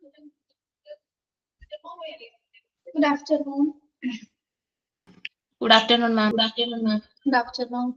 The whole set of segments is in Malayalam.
Good afternoon. Good afternoon, ma'am. Good afternoon.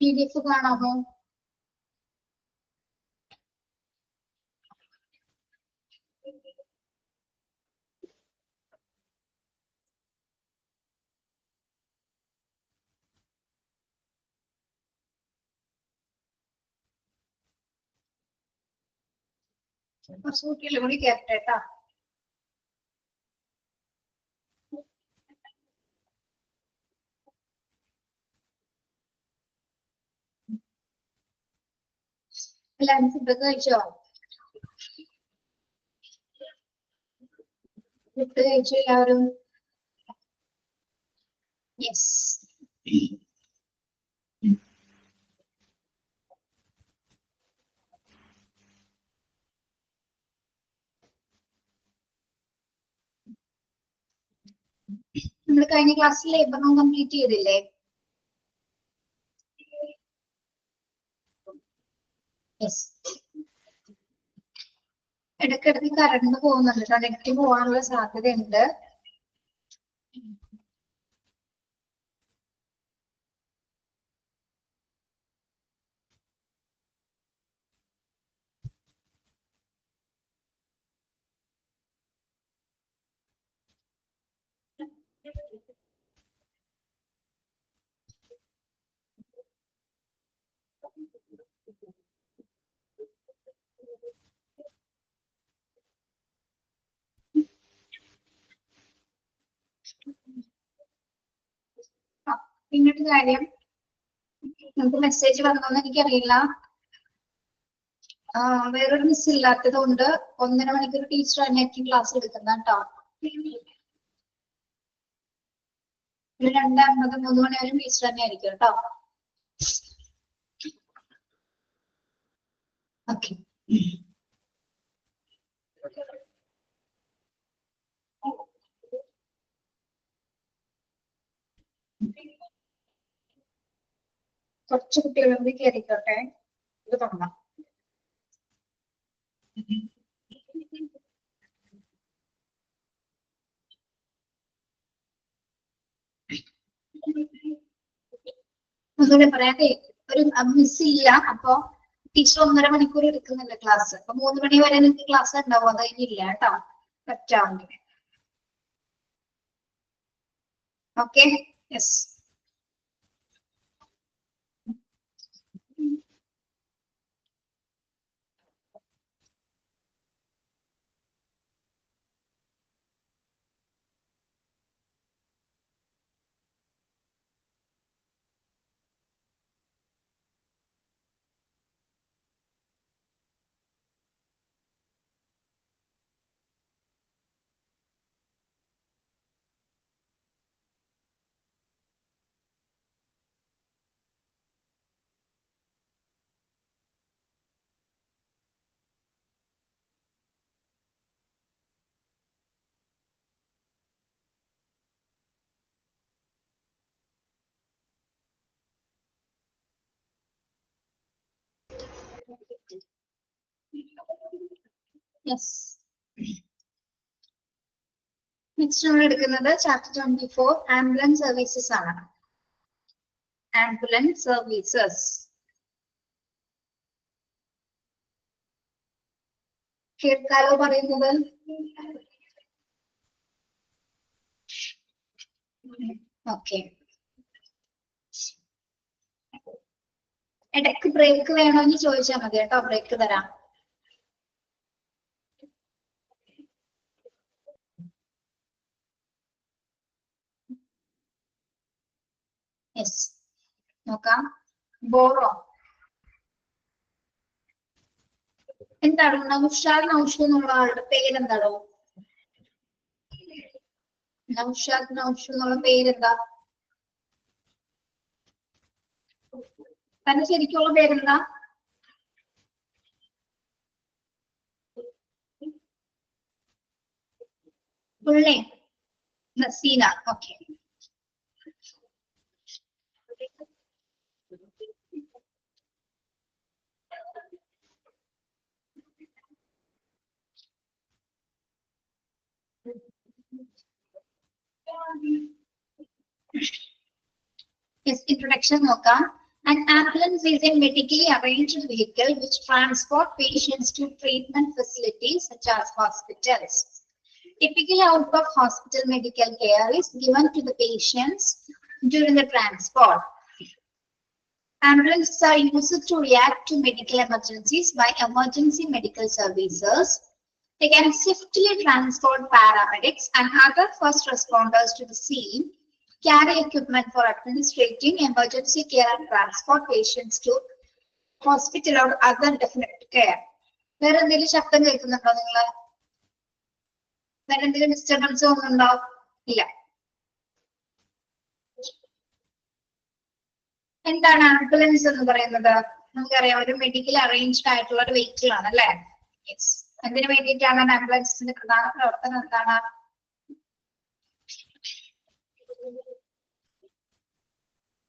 PDF കാണാമോ? കുറച്ച് കുട്ടികൾ കൂടി കേട്ടോ. എല്ലാവരും ഫുഡ് കഴിച്ചോ? ഫുഡ് കഴിച്ചു എല്ലാവരും? യെസ്. നമ്മൾ കഴിഞ്ഞ ക്ലാസ്സിൽ ലേബർ റൂം കംപ്ലീറ്റ് ചെയ്തില്ലേ? യെസ്. ഇടയ്ക്കിടയ്ക്ക് കറണ്ട് പോകുന്നുണ്ട്, നെറ്റ് പോകാനുള്ള സാധ്യതയുണ്ട്. പിന്നൊരു കാര്യം, നമുക്ക് മെസ്സേജ് വന്നോന്ന് എനിക്കറിയില്ല. വേറൊരു മിസ് ഇല്ലാത്തത് കൊണ്ട് 1.5 മണിക്കൂർ ടീച്ചർ തന്നെയായിരിക്കും ക്ലാസ് എടുക്കുന്നത് കേട്ടോ. 2:50 3 മണി വരെ ടീച്ചർ തന്നെ ആയിരിക്കും കേട്ടോ. ഓക്കെ. കുറച്ച് കുട്ടികളും കൂടി കയറിക്കോട്ടെ, ഇത് തുടങ്ങാം. ഒന്നുകൂടെ പറയാതെ, ഒരു മിസ് ഇല്ല, അപ്പൊ ടീച്ചർ 1.5 മണിക്കൂർ എടുക്കുന്നുണ്ട് ക്ലാസ്. അപ്പൊ 3 മണി വരെ നിങ്ങൾക്ക് ക്ലാസ് ഉണ്ടാവും, അത് കഴിഞ്ഞില്ല കേട്ടോ, പറ്റാവുന്നത്. ഓക്കെ. യെസ്. യെസ്. നെക്സ്റ്റ് നമ്മൾ എടുക്കുന്നത് ചാപ്റ്റർ 24 ആംബുലൻസ് സർവീസസ് ആണ്. ആംബുലൻസ് സർവീസസ് കേൾക്കാലോ പറയുന്നത്? ഓക്കെ. ഇടയ്ക്ക് ബ്രേക്ക് വേണമെങ്കിൽ ചോദിച്ചാൽ മതി കേട്ടോ, ബ്രേക്ക് തരാം. യെസ്, നോക്കാം. ബോറോ എന്താണ് നൗഷാദ് നൗഷു എന്നുള്ള ആളുടെ പേരെന്താണോ? നൗഷാദ് നൗഷു എന്നുള്ള പേരെന്താ? തന്റെ ശരിക്കുള്ള പേരെന്താ? പുള്ളേ നസീന. ഓക്കെ. Introduction നോക്കാം. An ambulance is a medically arranged vehicle which transport patients to treatment facilities such as hospitals. Typically, out of hospital medical care is given to the patients during the transport. Ambulances are used to react to medical emergencies by emergency medical services. They can swiftly transport paramedics and other first responders to the scene, carry equipment for administrating emergency care and transport patients to hospital or other definite care. വേറെ എന്തെങ്കിലും ശബ്ദം കേൾക്കുന്നുണ്ടോ നിങ്ങള്? വേറെ എന്തെങ്കിലും ഡിസ്റ്റർബൻസ് ഒന്നുണ്ടോ? ഇല്ല. എന്താണ് ആംബുലൻസ് എന്ന് പറയുന്നത്? നമുക്കറിയാം ഒരു മെഡിക്കൽ അറേഞ്ച്ഡ് ആയിട്ടുള്ള ഒരു വെഹിക്കിൾ ആണ് അല്ലെ? യെസ്. എന്തിനു വേണ്ടിയിട്ടാണ് ആംബുലൻസിന്റെ പ്രധാന പ്രവർത്തനം എന്താണ്?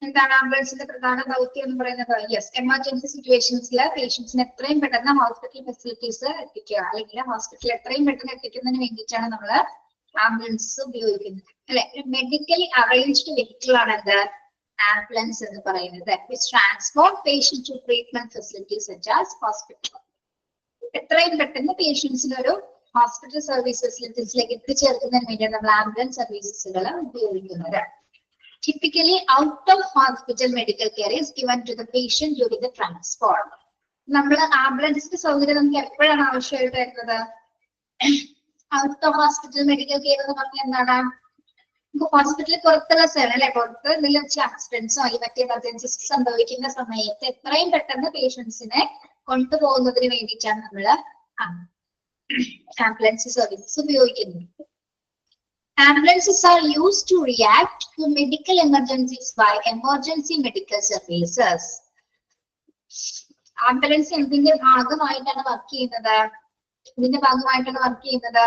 എന്താണ് ആംബുലൻസിന്റെ പ്രധാന ദൗത്യം എന്ന് പറയുന്നത്? യെസ്, എമർജൻസി സിറ്റുവേഷൻസില് പേഷ്യൻസിന് എത്രയും പെട്ടെന്ന് ഹോസ്പിറ്റൽ ഫെസിലിറ്റീസ് എത്തിക്കുക അല്ലെങ്കിൽ ഹോസ്പിറ്റലിൽ എത്രയും പെട്ടെന്ന് എത്തിക്കുന്നതിന് വേണ്ടിയിട്ടാണ് നമ്മൾ ആംബുലൻസ് ഉപയോഗിക്കുന്നത് അല്ലെ? മെഡിക്കലി അറേഞ്ച്ഡ് വെഹിക്കിൾ ആണ് എന്ത് ആംബുലൻസ് എന്ന് പറയുന്നത്. Which transport patient to treatment facilities such as hospital. എത്രയും പെട്ടെന്ന് പേഷ്യൻസിന് ഒരു ഹോസ്പിറ്റൽ സർവീസ് ഫെസിലിറ്റീസിലേക്ക് എത്തിച്ചേർക്കുന്നതിന് വേണ്ടിയാണ് നമ്മൾ ആംബുലൻസ് സർവീസസുകൾ ഉപയോഗിക്കുന്നത്. Typically, out of hospital medical care is given to the patient during the transport. നമ്മൾ ആംബുലൻസിന്റെ സൗകര്യം നമുക്ക് എപ്പോഴാണ് ആവശ്യമായിട്ട് വരുന്നത്? Out of hospital medical care എന്ന് പറഞ്ഞാൽ എന്താണ്? ഹോസ്പിറ്റലിൽ പുറത്തുള്ള സ്ഥലം അല്ലെ, പുറത്ത് എന്തെങ്കിലും ആക്സിഡൻസോ അല്ലെങ്കിൽ മറ്റേ എമർജൻസീസ് സംഭവിക്കുന്ന സമയത്ത് എത്രയും പെട്ടെന്ന് പേഷ്യൻസിനെ കൊണ്ടുപോകുന്നതിന് വേണ്ടിയിട്ടാണ് നമ്മൾ ആംബുലൻസ് സർവീസസ് ഉപയോഗിക്കുന്നത്. Ambulances are used to react to medical emergencies by emergency medical services. Ambulance എന്തിന്റെ ഭാഗമായിട്ടാണ് വർക്ക് ചെയ്യുന്നത്? ഇതിന്റെ ഭാഗമായിട്ടാണ് വർക്ക് ചെയ്യുന്നത്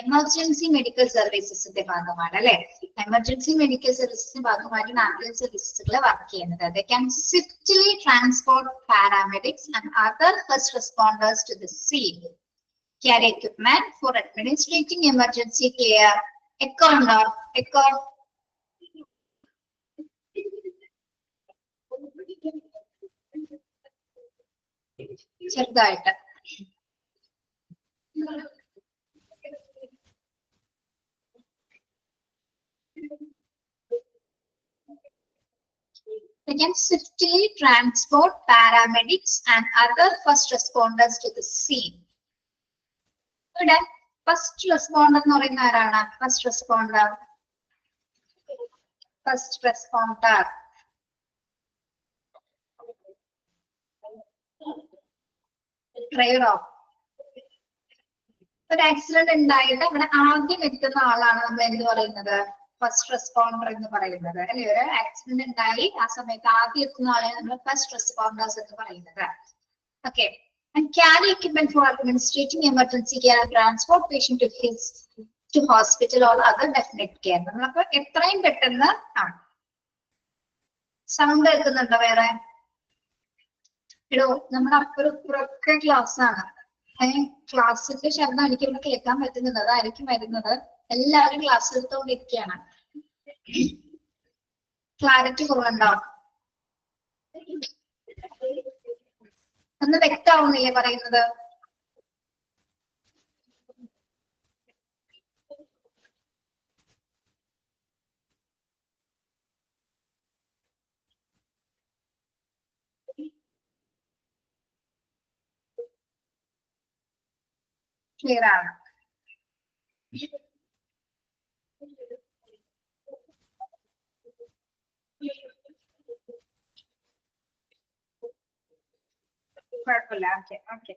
എമർജൻസി മെഡിക്കൽ സർവീസസിന്റെ ഭാഗമാണ് അല്ലെ? എമർജൻസി മെഡിക്കൽ സർവീസസിന്റെ ഭാഗമായിട്ടാണ് ആംബുലൻസ് സർവീസസുകൾ വർക്ക് ചെയ്യുന്നത്. They can swiftly transport paramedics and other first responders to the scene, carry equipment for administrating emergency care. Echo ഉണ്ടോ? എക്കോ ചെറുതായിട്ട്. They can swiftly transport paramedics and other first responders to the scene. ഇവിടെ ഫസ്റ്റ് റെസ്പോണ്ടർ എന്ന് പറയുന്ന ആരാണ്? ഫസ്റ്റ് റെസ്പോണ്ടർ ഡ്രൈവറോ? ഒരു ആക്സിഡന്റ് ഉണ്ടായിട്ട് അവിടെ ആദ്യം എത്തുന്ന ആളാണ് നമ്മൾ എന്ത് പറയുന്നത്? ഫസ്റ്റ് റെസ്പോണ്ടർ എന്ന് പറയുന്നത് അല്ലെ? ഒരു ആക്സിഡന്റ് ഉണ്ടായി ആ സമയത്ത് ആദ്യം എത്തുന്ന ആളെ നമ്മൾ ഫസ്റ്റ് റെസ്പോണ്ടേഴ്സ് എന്ന് പറയുന്നത്. Okay. And carry equipment for administrating emergency care and transport patient to hospital or other definite care. നമ്മളപ്പോ എത്രയും പെട്ടെന്ന് സൗണ്ട് കേൾക്കുന്നുണ്ടോ? വേറെ ഇടോ നമ്മുടെ അപ്പുറൊക്കെ ക്ലാസ് ആണ്. ക്ലാസ്സിന്റെ ശബ്ദം എനിക്ക് ഇവിടെ കേൾക്കാൻ പറ്റുന്നത്. അതായിരിക്കും വരുന്നത്. എല്ലാവരും ക്ലാസ് എടുത്തുകൊണ്ടിരിക്കുകയാണ്. ക്ലാരിറ്റി കുറവുണ്ടോ? ഒന്ന് വ്യക്തമാവുന്നില്ലേ പറയുന്നത്? ക്ലിയർ ആണ്? കുഴപ്പമില്ല. Okay okay.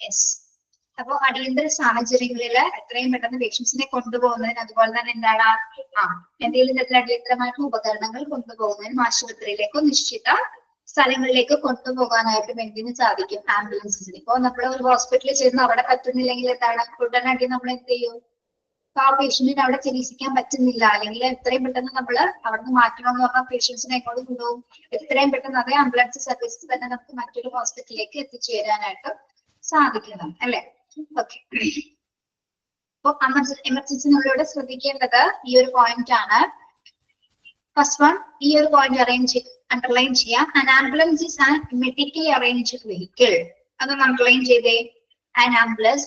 യെസ്. അപ്പൊ അടിയന്തര സാഹചര്യങ്ങളിൽ എത്രയും പെട്ടെന്ന് പേഷ്യൻസിനെ കൊണ്ടുപോകുന്നതിന്, അതുപോലെ തന്നെ എന്താണ് എന്തെങ്കിലും തരത്തിൽ അടിയന്തരമായിട്ടുള്ള ഉപകരണങ്ങൾ കൊണ്ടുപോകുന്നതിനും ആശുപത്രിയിലേക്കോ നിശ്ചിത സ്ഥലങ്ങളിലേക്ക് കൊണ്ടുപോകാനായിട്ടും എന്തിനു സാധിക്കും? ആംബുലൻസിന്. ഇപ്പൊ നമ്മൾ ഒരു ഹോസ്പിറ്റലിൽ ചെന്ന് അവിടെ പറ്റുന്നില്ലെങ്കിൽ എന്താണ്, ഉടനടി നമ്മൾ എന്ത് ചെയ്യും? ആ പേഷ്യന്റിന് അവിടെ ചികിത്സിക്കാൻ പറ്റുന്നില്ല, അല്ലെങ്കിൽ എത്രയും പെട്ടെന്ന് നമ്മൾ അവിടെ നിന്ന് മാറ്റണമെന്ന് പറഞ്ഞാൽ പേഷ്യൻസിനെ എങ്ങോട്ട് കൊണ്ടുപോകും? എത്രയും പെട്ടെന്ന് അതേ ആംബുലൻസ് സർവീസ് തന്നെ നമുക്ക് മറ്റൊരു ഹോസ്പിറ്റലിലേക്ക് എത്തിച്ചേരാനായിട്ട് സാധിക്കണം, അല്ലെ? ഓക്കെ. അപ്പൊ എമർജൻസി നമ്മളിവിടെ ശ്രദ്ധിക്കേണ്ടത് ഈ ഒരു പോയിന്റ് ആണ്. ഫസ്റ്റ് വൺ, ഈ ഒരു പോയിന്റ് അണ്ടർലൈൻ ചെയ്യാം. An ambulance is an medically arranged vehicle. അതൊന്ന് അണ്ടർലൈൻ ചെയ്തേ. An ambulance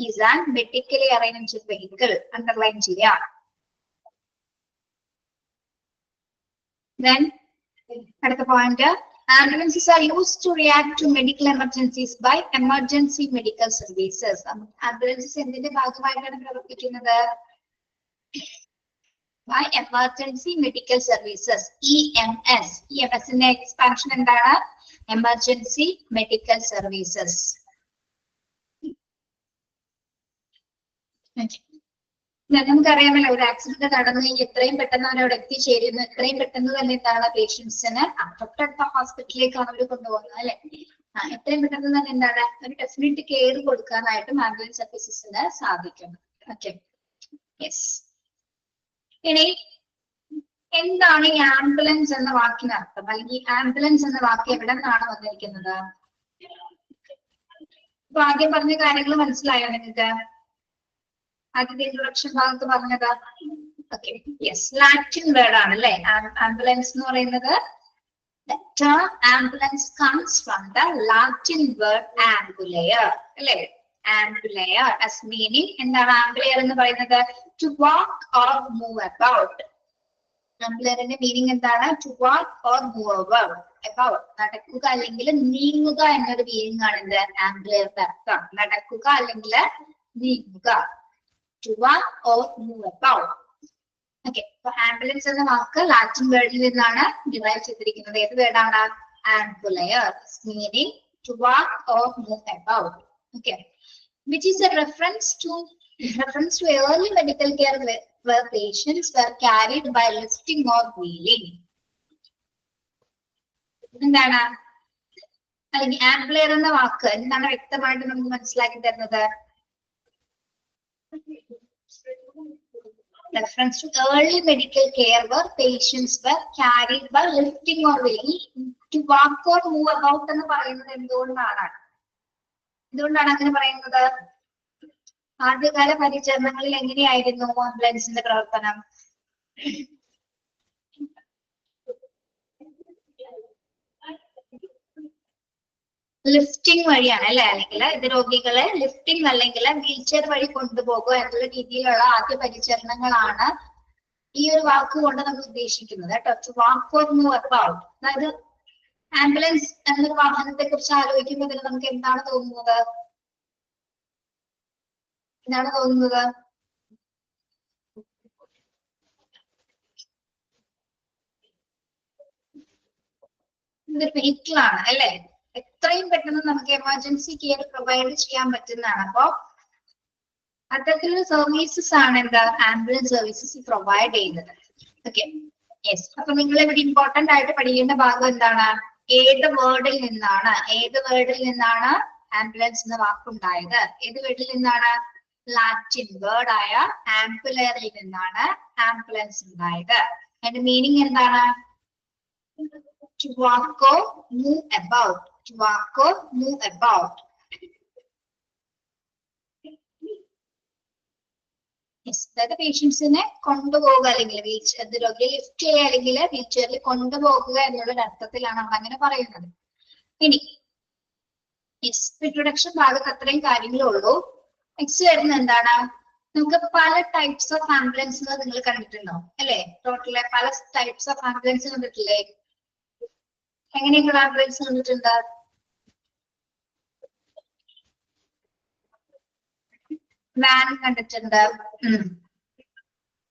is an medically arranged vehicle. Underline ചെയ്യാം. Then അടുത്ത point, ambulances are used to react to medical emergencies by emergency medical services. Ambulances എന്തിന്റെ ഭാഗമായിട്ടാണ് പ്രവർത്തിക്കുന്നത്? By emergency medical services, EMS. EMS ന്റെ എക്സ്പാൻഷൻ എന്താണ്? Emergency medical services. നമുക്കറിയാമല്ലോ, ഒരു ആക്സിഡന്റ് നടന്നു എത്രയും പെട്ടെന്ന് അവരവിടെ എത്തിച്ചേരുന്നു, എത്രയും പെട്ടെന്ന് തന്നെ എന്താണ് പേഷ്യൻസിന് തൊട്ടടുത്ത ഹോസ്പിറ്റലിലേക്കാണ് അവർ കൊണ്ടുപോകുന്നത്, അല്ലെ? എത്രയും പെട്ടെന്ന് തന്നെ എന്താണ് ഒരു ഡെഫിനറ്റ് കെയർ കൊടുക്കാനായിട്ടും ആംബുലൻസ് സർവീസസിന് സാധിക്കും. Okay, yes. ഇനി എന്താണ് ഈ ആംബുലൻസ് എന്ന വാക്കിന് അർത്ഥം, അല്ലെങ്കിൽ ആംബുലൻസ് എന്ന വാക്ക് എവിടെ നിന്നാണ് വന്നിരിക്കുന്നത്? അപ്പൊ ആദ്യം പറഞ്ഞ കാര്യങ്ങൾ മനസ്സിലായോ നിങ്ങൾക്ക്? ആദ്യത്തെ ഇൻട്രൊഡക്ഷൻ ഭാഗത്ത് പറഞ്ഞത്. ഓക്കെ, യെസ്, ലാറ്റിൻ വേർഡ് ആണ് അല്ലെ ആംബുലൻസ് എന്ന് പറയുന്നത്. The term ambulance comes from the Latin word ambulare, അല്ലെ? Ambulare as meaning എന്താണ് ambulare എന്ന് പറയുന്നത്? To walk or move about. ambulareന്റെ മീനിങ് എന്താണ്? To walk or move about. നടക്കുക അല്ലെങ്കിൽ നീങ്ങുക എന്നൊരു മീനിങ് ആണ് എന്ത് ambulareന്റെ അർത്ഥം. നടക്കുക അല്ലെങ്കിൽ നീങ്ങുക. To walk or move about. Okay, അപ്പൊ ആംബുലൻസ് എന്ന വാക്ക് ലാറ്റിൻ വേർഡിൽ നിന്നാണ് ഡിറൈവ് ചെയ്തിരിക്കുന്നത്. ഏത് വേർഡാണ്? ambulare, meaning to walk or move about. Okay, which is a reference to early medical care where patients were carried by lifting or wheeling. എന്താണ് അല്ലെങ്കിൽ ambulare എന്ന വാക്ക് എന്താണ് വ്യക്തമായിട്ട് നമുക്ക് മനസ്സിലാക്കി തരുന്നത്? Reference to early medical care where patients were carried by lifting or wheeling. To walk or move about എന്ന് പറയുന്നത് എന്തുകൊണ്ടാണ് അങ്ങനെ പറയുന്നത്? ആദ്യകാല പരിചരണങ്ങളിൽ എങ്ങനെയായിരുന്നു ആംബുലൻസിന്റെ പ്രവർത്തനം? ലിഫ്റ്റിംഗ് വഴിയാണ് അല്ലെ? അല്ലെങ്കിൽ ഇത് രോഗികളെ ലിഫ്റ്റിംഗ് അല്ലെങ്കിൽ വീൽ ചെയർ വഴി കൊണ്ടുപോകുക എന്നുള്ള രീതിയിലുള്ള ആദ്യ പരിചരണങ്ങളാണ് ഈ ഒരു വാക്ക് കൊണ്ട് നമ്മൾ ഉദ്ദേശിക്കുന്നത് കേട്ടോ. To walk or move about. അതായത് ആംബുലൻസ് എന്നൊരു വാഹനത്തെ കുറിച്ച് ആലോചിക്കുമ്പോൾ തന്നെ നമുക്ക് എന്താണ് തോന്നുന്നത്? ഇതൊരു വെഹിക്കിൾ ആണ് അല്ലെ? എത്രയും പെട്ടെന്ന് നമുക്ക് എമർജൻസി കെയർ പ്രൊവൈഡ് ചെയ്യാൻ പറ്റുന്നതാണ്. അപ്പൊ അത്തരത്തിലുള്ള സർവീസസ് ആണ് എന്താ ആംബുലൻസ് സർവീസസ് പ്രൊവൈഡ് ചെയ്യുന്നത്. Okay, yes. അപ്പൊ നിങ്ങൾ ഇവിടെ ഇമ്പോർട്ടന്റ് ആയിട്ട് പഠിക്കേണ്ട ഭാഗം എന്താണ്? ഏത് വേർഡിൽ നിന്നാണ് ആംബുലൻസ് എന്ന വാക്കുണ്ടായത്? ഏത് വേർഡിൽ നിന്നാണ്? ലാറ്റിൻ വേർഡ് ആയ ആംബുലറിൽ നിന്നാണ് ആംബുലൻസ് ഉണ്ടായത്. അതിന്റെ മീനിങ് എന്താണ്? To walk or move about. To walk or move about. Yes, അതായത് പേഷ്യൻസിനെ കൊണ്ടുപോകുക അല്ലെങ്കിൽ രോഗിയെ ലിഫ്റ്റ് ചെയ്യുക അല്ലെങ്കിൽ വീൽ ചെയറിൽ കൊണ്ടുപോകുക എന്നുള്ള അർത്ഥത്തിലാണ് നമ്മൾ അങ്ങനെ പറയുന്നത്. ഇനി യെസ്, ഇൻട്രൊഡക്ഷൻ ഭാഗത്ത് അത്രയും കാര്യങ്ങളേ ഉള്ളൂ. നെക്സ്റ്റ് വരുന്നത് എന്താണ്? നമുക്ക് പല ടൈപ്സ് ഓഫ് ആംബുലൻസ് നിങ്ങൾ കണ്ടിട്ടുണ്ടോ അല്ലെ? ടോട്ടല് പല ടൈപ്സ് ഓഫ് ആംബുലൻസ് കണ്ടിട്ടില്ലേ? എങ്ങനെയൊക്കെയുള്ള ആംബുലൻസ് കണ്ടിട്ടുണ്ട്? വാൻ കണ്ടിട്ടുണ്ട്,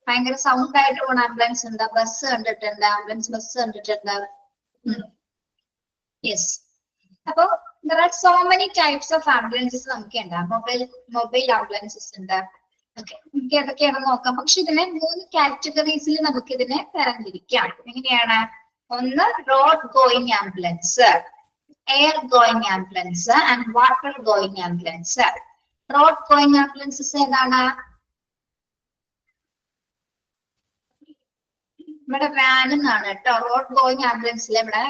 ഭയങ്കര സൗണ്ട് ആയിട്ട് പോകുന്ന ആംബുലൻസ് ഉണ്ട്, ബസ് കണ്ടിട്ടുണ്ട്, ആംബുലൻസ് ബസ് കണ്ടിട്ടുണ്ട്. യെസ്. അപ്പൊ There are so many types of ambulances നമുക്ക് ഉണ്ട്. മൊബൈൽ ആംബുലൻസസ് ഉണ്ട്. ഓക്കെ, നമുക്ക് ഏതൊക്കെയാണെന്ന് നോക്കാം. പക്ഷെ ഇതിനെ 3 കാറ്റഗറീസിൽ നമുക്ക് ഇതിനെ തരംതിരിക്കാം. എങ്ങനെയാണ്? ഒന്ന് road going ambulance, air going ambulance and water going ambulance. Road going ambulances ഏതാണ്? ഇവിടെ വാൻ എന്നാണ് കേട്ടോ. റോഡ് ഗോയിങ് ആംബുലൻസിൽ ഇവിടെ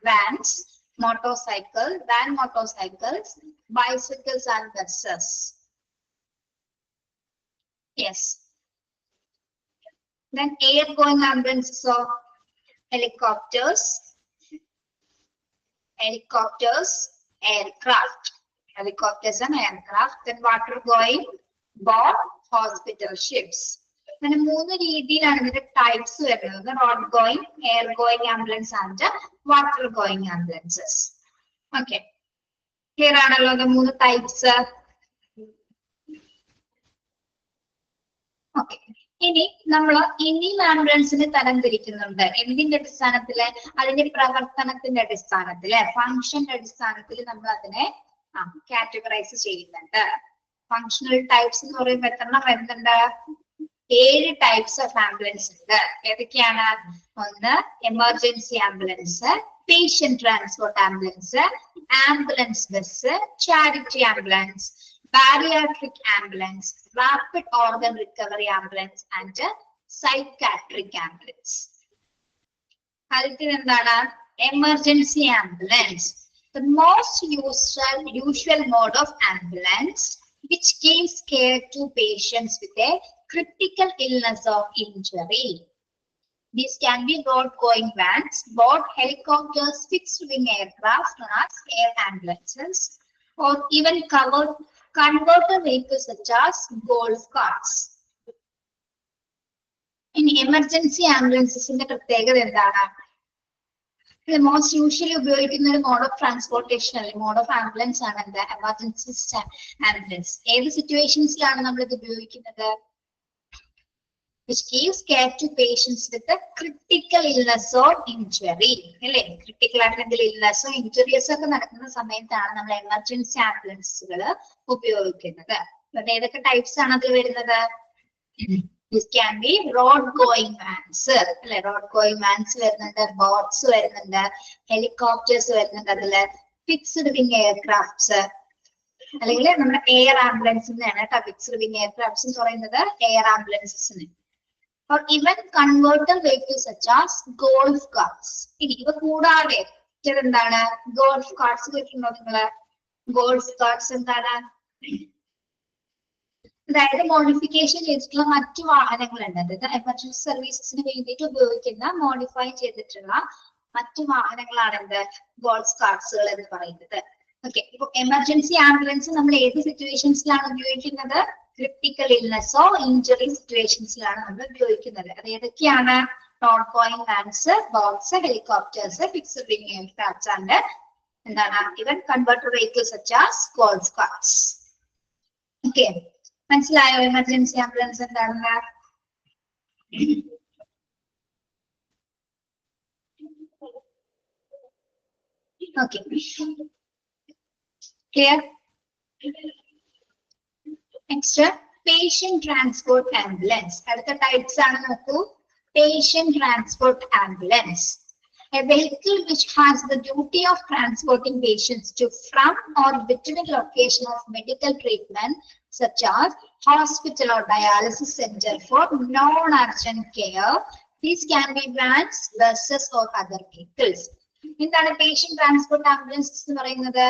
vans, motorcycles, bicycles and buses. Yes. Then air going ambulances of helicopters, aircraft. Then water going boat, hospital ships. അങ്ങനെ 3 രീതിയിലാണ് ഇതിന്റെ ടൈപ്സ് വരുന്നത്. Road going, air going ambulance and water going ambulances. Okay, clear ആണല്ലോ 3 ടൈപ്സ്. ഓക്കെ, ഇനി നമ്മൾ ഇന്ത്യൻ ആംബുലൻസിന് തരംതിരിക്കുന്നുണ്ട്. എന്തിന്റെ അടിസ്ഥാനത്തില്? അതിന്റെ പ്രവർത്തനത്തിന്റെ അടിസ്ഥാനത്തില്, ഫങ്ഷന്റെ അടിസ്ഥാനത്തിൽ നമ്മൾ അതിനെ കാറ്റഗറൈസ് ചെയ്യുന്നുണ്ട്. ഫങ്ഷണൽ ടൈപ്സ് എന്ന് പറയുമ്പോൾ എത്രണ്ണം വരുന്നുണ്ട്? 7 ടൈപ്സ് ഓഫ് ആംബുലൻസ് ഉണ്ട്. ഏതൊക്കെയാണ്? ഒന്ന് emergency ambulance, patient transport ambulance, ambulance bus, charity ambulance, bariatric ambulance, rapid organ recovery ambulance and psychiatric ambulance. ആദ്യത്തേത് എന്താണ്? Emergency ambulance. The most usual mode of ambulance which gives care to patients with a critical illness or injury. These can be road-going vans, boat, helicopters, fixed-wing aircraft known as air ambulances, or even converter vehicles such as golf carts. In emergency ambulances, in the പ്രത്യേകത എന്താണ്? മോസ്റ്റ് യൂഷ്വലി ഉപയോഗിക്കുന്ന ഒരു മോഡ് ഓഫ് ട്രാൻസ്പോർട്ടേഷൻ അല്ലെങ്കിൽ മോഡ് ഓഫ് ആംബുലൻസ് ആണ് എന്താ? Emergency ambulance. ഏത് സിറ്റുവേഷൻസിലാണ് നമ്മൾ ഇത് ഉപയോഗിക്കുന്നത്? which gives care to patients with a critical illness or injury. അല്ലേ, ക്രിട്ടിക്കൽ ആയിട്ടുള്ള ഇൽനെസ്സോ ഇഞ്ചുറീസോ ഒക്കെ നടക്കുന്ന സമയത്താണ് നമ്മൾ എമർജൻസി ആംബുലൻസുകൾ ഉപയോഗിക്കുന്നത്. ഏതൊക്കെ ടൈപ്സ് ആണ് അതിൽ വരുന്നത്? This can be road going vans, അല്ലെ, റോഡ് ഗോയിങ് വാൻസ് വരുന്നുണ്ട്, ബോട്ട്സ് വരുന്നുണ്ട്, ഹെലികോപ്റ്റേഴ്സ് വരുന്നുണ്ട്, അതില് ഫിക്സ്ഡ് വിങ് എയർക്രാഫ്റ്റ്സ് അല്ലെങ്കിൽ നമ്മുടെ എയർ ആംബുലൻസിനാണ് കേട്ടോ ഫിക്സ്ഡ് വിങ് എയർക്രാഫ്റ്റ്സ് എന്ന് പറയുന്നത്. എയർ ആംബുലൻസസിന് or even converter vehicles such as golf carts. ഇനി ഇവ കൂടാതെ എന്താണ്? ഗോൾഫ് കാർട്സ് കേട്ടിട്ടുണ്ടോ നിങ്ങള്? ഗോൾഫ് കാർട്സ് എന്താണ്? അതായത് മോഡിഫിക്കേഷൻ ചെയ്തിട്ടുള്ള മറ്റു വാഹനങ്ങളുണ്ട്. അതായത് എമർജൻസി സർവീസസിന് വേണ്ടിയിട്ട് ഉപയോഗിക്കുന്ന മോഡിഫൈ ചെയ്തിട്ടുള്ള മറ്റു വാഹനങ്ങളാണ് എന്ത്? ഗോൾഫ് കാർട്സുകൾ എന്ന് പറയുന്നത്. ഓക്കെ, ഇപ്പൊ എമർജൻസി ആംബുലൻസ് നമ്മൾ ഏത് സിറ്റുവേഷൻസിലാണ് ഉപയോഗിക്കുന്നത്? ക്രിട്ടിക്കൽ ഇൽനെസ്സോ ഇഞ്ചുറി സിറ്റുവേഷൻസിലാണ് നമ്മൾ ഉപയോഗിക്കുന്നത്. അത് ഏതൊക്കെയാണ്? Road going vans, boats, helicopters, fixed wing aircrafts and എന്താണ്? Even converter vehicles such as golf carts. Okay, മനസ്സിലായോ എമർജൻസി ആംബുലൻസ് എന്താണെന്ന്? Okay, clear? Next patient transport ambulance. അടുത്ത ടൈപ്സ് ആണ് നോക്കൂ. Patient transport ambulance, a vehicle which has the duty of transporting patients to from or between location of medical treatment such as hospital or dialysis center for non-urgent care. These can be vans, buses or other vehicles. എന്താണ് പേഷ്യന്റ് ട്രാൻസ്പോർട്ട് ആംബുലൻസ് എന്ന് പറയുന്നത്?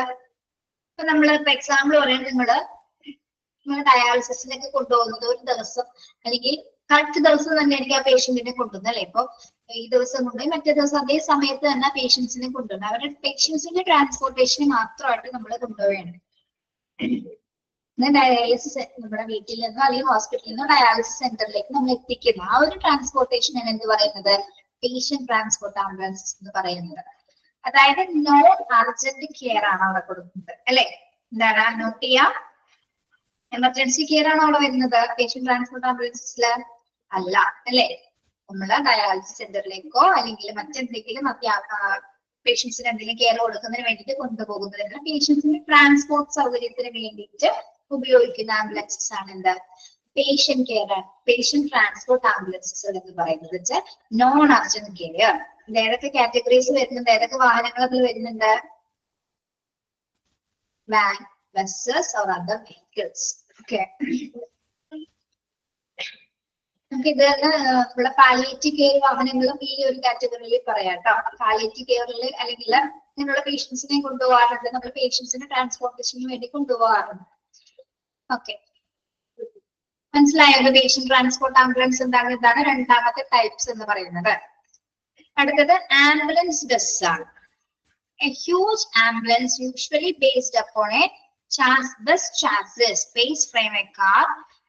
ഇപ്പൊ നമ്മൾ ഇപ്പൊ എക്സാമ്പിൾ പറയുന്നത് നിങ്ങൾ ഡയാലിസിസിലേക്ക് കൊണ്ടുപോകുന്നത് ഒരു ദിവസം അല്ലെങ്കിൽ കറക്റ്റ് ദിവസം തന്നെ എനിക്ക് ആ പേഷ്യന്റിനെ കൊണ്ടുവന്നത് അല്ലെ. ഇപ്പൊ ഈ ദിവസം കൊണ്ടുപോയി മറ്റേ ദിവസം അതേ സമയത്ത് തന്നെ പേഷ്യൻസിനെ കൊണ്ടുവരണം. അവരുടെ പേഷ്യൻസിന്റെ ട്രാൻസ്പോർട്ടേഷന് മാത്രമായിട്ട് നമ്മൾ കൊണ്ടുപോവുകയാണ്. ഡയാലിസിസ് നമ്മുടെ വീട്ടിൽ നിന്നോ അല്ലെങ്കിൽ ഹോസ്പിറ്റലിൽ നിന്നോ ഡയാലിസിസ് സെന്ററിലേക്ക് നമ്മൾ എത്തിക്കുന്നു. ആ ഒരു ട്രാൻസ്പോർട്ടേഷനാണ് എന്ത് പറയുന്നത്? പേഷ്യന്റ് ട്രാൻസ്പോർട്ട് ആംബുലൻസ് എന്ന് പറയുന്നത്. അതായത് നോൺ അർജന്റ് കെയർ ആണ് അവിടെ കൊടുക്കുന്നത് അല്ലെ. എന്താണ്? നോട്ട് ചെയ്യാം. എമർജൻസി കെയർ ആണ് അവിടെ വരുന്നത് പേഷ്യന്റ് ട്രാൻസ്പോർട്ട് ആംബുലൻസില് അല്ല അല്ലെ. നമ്മള് ഡയാലിസിസ് സെന്ററിലേക്കോ അല്ലെങ്കിൽ മറ്റെന്തെങ്കിലും പേഷ്യൻസിന് എന്തെങ്കിലും കെയർ കൊടുക്കുന്നതിന് വേണ്ടിയിട്ട് കൊണ്ടുപോകുന്നതിന് പേഷ്യൻസിന്റെ ട്രാൻസ്പോർട്ട് സൗകര്യത്തിന് വേണ്ടിയിട്ട് ഉപയോഗിക്കുന്ന ആംബുലൻസസ് ആണ് എന്ത് പേഷ്യന്റ് ട്രാൻസ്പോർട്ട് ആംബുലൻസസ് എന്ന് പറയുന്നത് നോൺ അർജന്റ് കെയർ. ഏതൊക്കെ കാറ്റഗറീസ് വരുന്നുണ്ട്, ഏതൊക്കെ വാഹനങ്ങൾ അതിൽ വരുന്നുണ്ട്? Van, buses or other vehicles. Okay, നമുക്ക് ഇത് ഇവിടെ പാലിയേറ്റീവ് കെയർ വാഹനങ്ങളും ഈ ഒരു കാറ്റഗറിയിൽ പറയാം കേട്ടോ. പാലിയേറ്റീവ് കെയറിൽ അല്ലെങ്കിൽ ഇങ്ങനെയുള്ള പേഷ്യൻസിനെ കൊണ്ടുപോകാറുണ്ട്, നമ്മൾ പേഷ്യൻസിന് ട്രാൻസ്പോർട്ടേഷന് വേണ്ടി കൊണ്ടുപോകാറുണ്ട്. ഓക്കെ, മനസ്സിലായോ? പേഷ്യന്റ് ട്രാൻസ്പോർട്ട് ആംബുലൻസ് എന്താണ്? ഇതാണ് രണ്ടാമത്തെ ടൈപ്സ് എന്ന് പറയുന്നത്. അടുത്തത് ആംബുലൻസ് ബസ് ആണ്. A huge ambulance usually based upon a bus chassis, base frame a car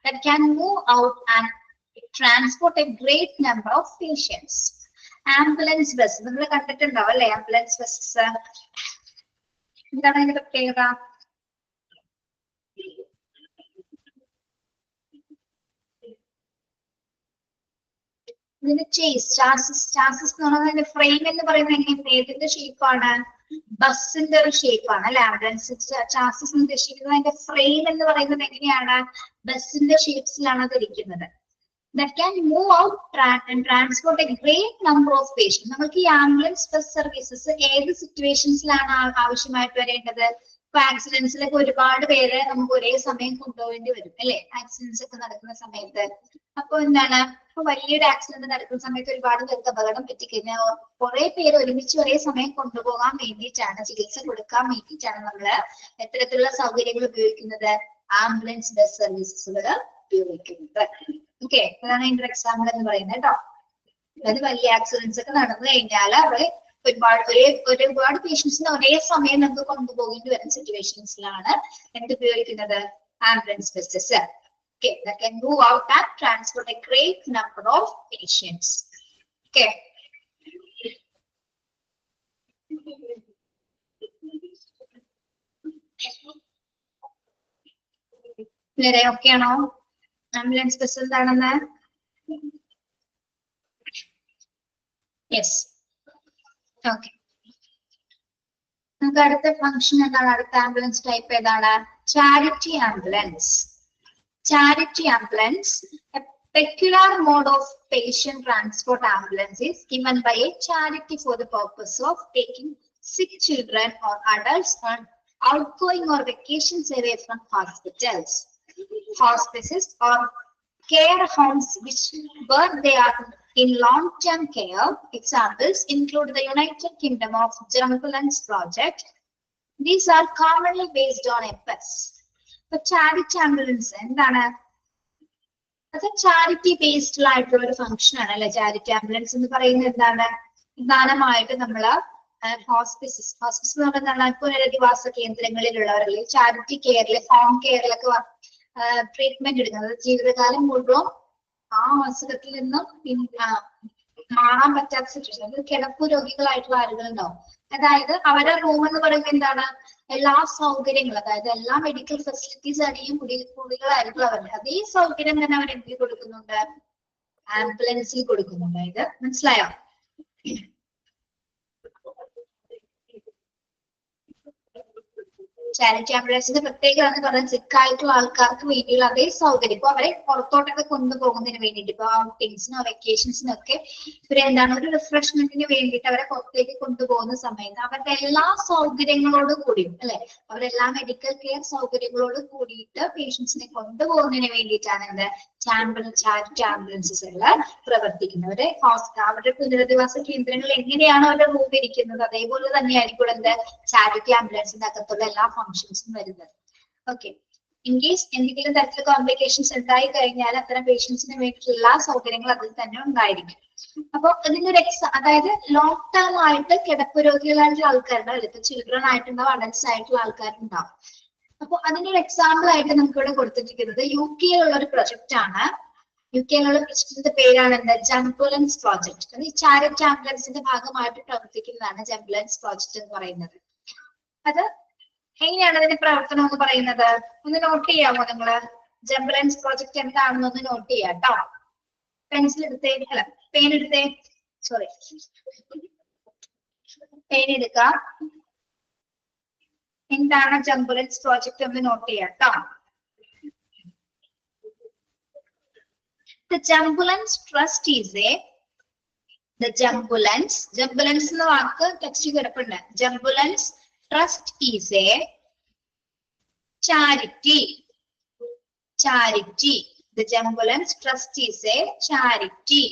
that can move out and transport a great number of patients. Ambulance bus നിങ്ങൾ കണ്ടിട്ടുണ്ടാവും അല്ലെ? ആംബുലൻസ് ബസ്സസ് എന്താണ് അതിന്റെ പ്രത്യേകത? ഇതിന്റെ ചാസിസ് എന്ന് പറയുന്നത് ഫ്രെയിം എന്ന് പറയുന്നത് എങ്ങനെയാണ്? ഏതിന്റെ ഷേപ്പാണ്? ബസ്സിന്റെ ഒരു ഷേപ്പാണ് അല്ലെ? ആംബുലൻസ് ചാസിസ് ഉദ്ദേശിക്കുന്നത് അതിന്റെ ഫ്രെയിം എന്ന് പറയുന്നത് എങ്ങനെയാണ്? ബസ്സിന്റെ ഷേപ്സിലാണ് അത് ഇരിക്കുന്നത്. That can move out and transport a great number of patients. നമുക്ക് ഈ ആംബുലൻസ് ബസ് സർവീസസ് ഏത് സിറ്റുവേഷൻസിലാണ് ആവശ്യമായിട്ട് വരേണ്ടത്? ഇപ്പൊ ആക്സിഡൻസിലൊക്കെ ഒരുപാട് പേര് നമുക്ക് ഒരേ സമയം കൊണ്ടുപോകേണ്ടി വരും അല്ലെ? ആക്സിഡൻസ് ഒക്കെ നടക്കുന്ന സമയത്ത്. അപ്പൊ എന്താണ്, ഇപ്പൊ വലിയൊരു ആക്സിഡന്റ് നടക്കുന്ന സമയത്ത് ഒരുപാട് പേർക്ക് അപകടം പറ്റിക്കഴിഞ്ഞാൽ കുറെ പേര് ഒരുമിച്ച് ഒരേ സമയം കൊണ്ടുപോകാൻ വേണ്ടിയിട്ടാണ്, ചികിത്സ കൊടുക്കാൻ വേണ്ടിയിട്ടാണ് നമ്മള് എത്തരത്തിലുള്ള സൗകര്യങ്ങൾ ഉപയോഗിക്കുന്നത്? ആംബുലൻസ് ബസ് സർവീസസുകൾ ഉപയോഗിക്കുന്നത്. ഓക്കെ, അതാണ് അതിന്റെ എക്സാമ്പിൾ എന്ന് പറയുന്നത് കേട്ടോ. അതായത് വലിയ ആക്സിഡൻസ് ഒക്കെ നടന്നു കഴിഞ്ഞാൽ അവിടെ ഒരുപാട് പേഷ്യൻസിന് ഒരേ സമയം നമുക്ക് കൊണ്ടുപോകേണ്ടി വരുന്ന സിറ്റുവേഷൻസിലാണ് എന്ത് ഉപയോഗിക്കുന്നത്? Ambulance buses. Okay, that can move out and transport a great number of patients. Okay. Clear okay ആണോ? ആംബുലൻസ് ബസ് എന്താണെന്ന്? Yes, okay. നമുക്ക് അടുത്ത ഫംഗ്ഷൻ എന്താണ്? അടുത്ത ആംബുലൻസ് ടൈപ്പ് ഏതാണ്? Charity ambulance. Charity ambulance, a peculiar mode of patient transport ambulance, is given by a charity for the purpose of taking sick children or adults on outgoing or vacations away from hospitals, hospices, or care homes where they are in long-term care. Examples include the United Kingdom of Jambulan's project. These are commonly based on a bus. ഇപ്പൊ ചാരിറ്റി ആംബുലൻസ് എന്താണ്? അത് ചാരിറ്റി ബേസ്ഡ് ആയിട്ടുള്ള ഒരു ഫംഗ്ഷൻ ആണ് അല്ലെ? ചാരിറ്റി ആംബുലൻസ് എന്ന് പറയുന്നത് എന്താണ്? പ്രധാനമായിട്ട് നമ്മള് ഹോസ്പിസസ് എന്ന് പറയുന്നത് പുനരധിവാസ കേന്ദ്രങ്ങളിലുള്ളവരല്ലേ ചാരിറ്റി കെയറിൽ, ഹോം കെയറിലൊക്കെ ട്രീറ്റ്മെന്റ് എടുക്കുന്നത്. ജീവിതകാലം മുഴുവൻ ആ അസുഖത്തിൽ നിന്നും മാറാൻ പറ്റാത്ത സിറ്റുവേഷൻ, അത് കിടപ്പു രോഗികളായിട്ടുള്ള ആളുകളുണ്ടാവും. അതായത് അവരുടെ റൂം എന്ന് പറയുന്നത് എന്താണ്? എല്ലാ സൗകര്യങ്ങളും, അതായത് എല്ലാ മെഡിക്കൽ ഫെസിലിറ്റീസ് അടിയും കുടികളായിരിക്കും അവരുടെ. അതേ സൗകര്യം തന്നെ അവർ എന്തിൽ കൊടുക്കുന്നുണ്ട്? ആംബുലൻസിൽ കൊടുക്കുന്നുണ്ട്. ഇത് മനസ്സിലായോ? ചാരിറ്റി ആംബുലൻസിന്റെ പ്രത്യേകത എന്ന് പറയുന്നത് സിക്കായിട്ടുള്ള ആൾക്കാർക്ക് വേണ്ടിയുള്ള അതേ സൗകര്യം. ഇപ്പൊ അവരെ പുറത്തോട്ടൊക്കെ കൊണ്ടുപോകുന്നതിന് വേണ്ടിയിട്ട്, ഇപ്പൊ ഔട്ടിങ്സിനോ വെക്കേഷൻസിനോ ഒക്കെ ഇവരെന്താണ് ഒരു റിഫ്രഷ്മെന്റിന് വേണ്ടിയിട്ട് അവരെ പുറത്തേക്ക് കൊണ്ടുപോകുന്ന സമയത്ത് അവരുടെ എല്ലാ സൗകര്യങ്ങളോട് കൂടിയും അല്ലെ, അവരെല്ലാ മെഡിക്കൽ കെയർ സൗകര്യങ്ങളോട് കൂടിയിട്ട് പേഷ്യൻസിനെ കൊണ്ടുപോകുന്നതിന് വേണ്ടിയിട്ടാണ് എന്ത് ചാരിറ്റി ആംബുലൻസസ് പ്രവർത്തിക്കുന്നത്. അവരുടെ പുനരധിവാസ കേന്ദ്രങ്ങൾ എങ്ങനെയാണോ അവരുടെ റൂം ഇരിക്കുന്നത് അതേപോലെ തന്നെയായിരിക്കും എന്ത് ചാരിറ്റി ആംബുലൻസിന്റെ അകത്തുള്ള എല്ലാ ഫംഗ്ഷൻസും വരുന്നത്. ഓക്കെ, ഇൻ കേസ് എന്തെങ്കിലും തരത്തിലുള്ള കോംപ്ലിക്കേഷൻസ് ഉണ്ടായി കഴിഞ്ഞാൽ അത്തരം പേഷ്യൻസിന് വേണ്ടിയിട്ടുള്ള എല്ലാ സൗകര്യങ്ങളും അതിൽ തന്നെ ഉണ്ടായിരിക്കും. അപ്പൊ ഇതിന്റെ ഒരു അതായത് ലോങ് ടേം ആയിട്ട് കിടപ്പ് രോഗികളായിട്ടുള്ള ആൾക്കാരുണ്ടാവും, ഇപ്പൊ ചിൽഡ്രൻ ആയിട്ടുണ്ടാവും, അഡൽട്സ് ആയിട്ടുള്ള ആൾക്കാരുണ്ടാവും. അപ്പൊ അതിന്റെ ഒരു എക്സാമ്പിൾ ആയിട്ട് നമുക്ക് ഇവിടെ കൊടുത്തിരിക്കുന്നത് UK-യിലുള്ള ഒരു പ്രൊജക്ട് ആണ്. UK-യിലുള്ള പ്രൊജക്ടിന്റെ പേരാണ് എന്താ? ജംബുലൻസ് പ്രോജക്ട്. അത് ഈ ചാരിറ്റി ആംബുലൻസിന്റെ ഭാഗമായിട്ട് പ്രവർത്തിക്കുന്നതാണ് ജംബുലൻസ് പ്രോജക്ട് എന്ന് പറയുന്നത്. അത് എങ്ങനെയാണ് അതിന്റെ പ്രവർത്തനം എന്ന് പറയുന്നത്? ഒന്ന് നോട്ട് ചെയ്യാമോ നിങ്ങള്? ജംബുലൻസ് പ്രോജക്ട് എന്താണെന്നൊന്ന് നോട്ട് ചെയ്യാം കേട്ടോ. പെൻസിൽ എടുത്തേ, അല്ല പേൻ എടുത്തേ, സോറി. പേര് എടുക്കാം. എന്താണ് ജംബുലൻസ് പ്രോജക്റ്റ് എന്ന് നോട്ട് ചെയ്യാം കേട്ടോ. The Jambulance Trust is the Jambulance എന്ന വാക്ക് ടെക്സ്റ്റ് കിടപ്പുണ്ട്. Jambulance Trust is a charity. The Jambulance Trust is a charity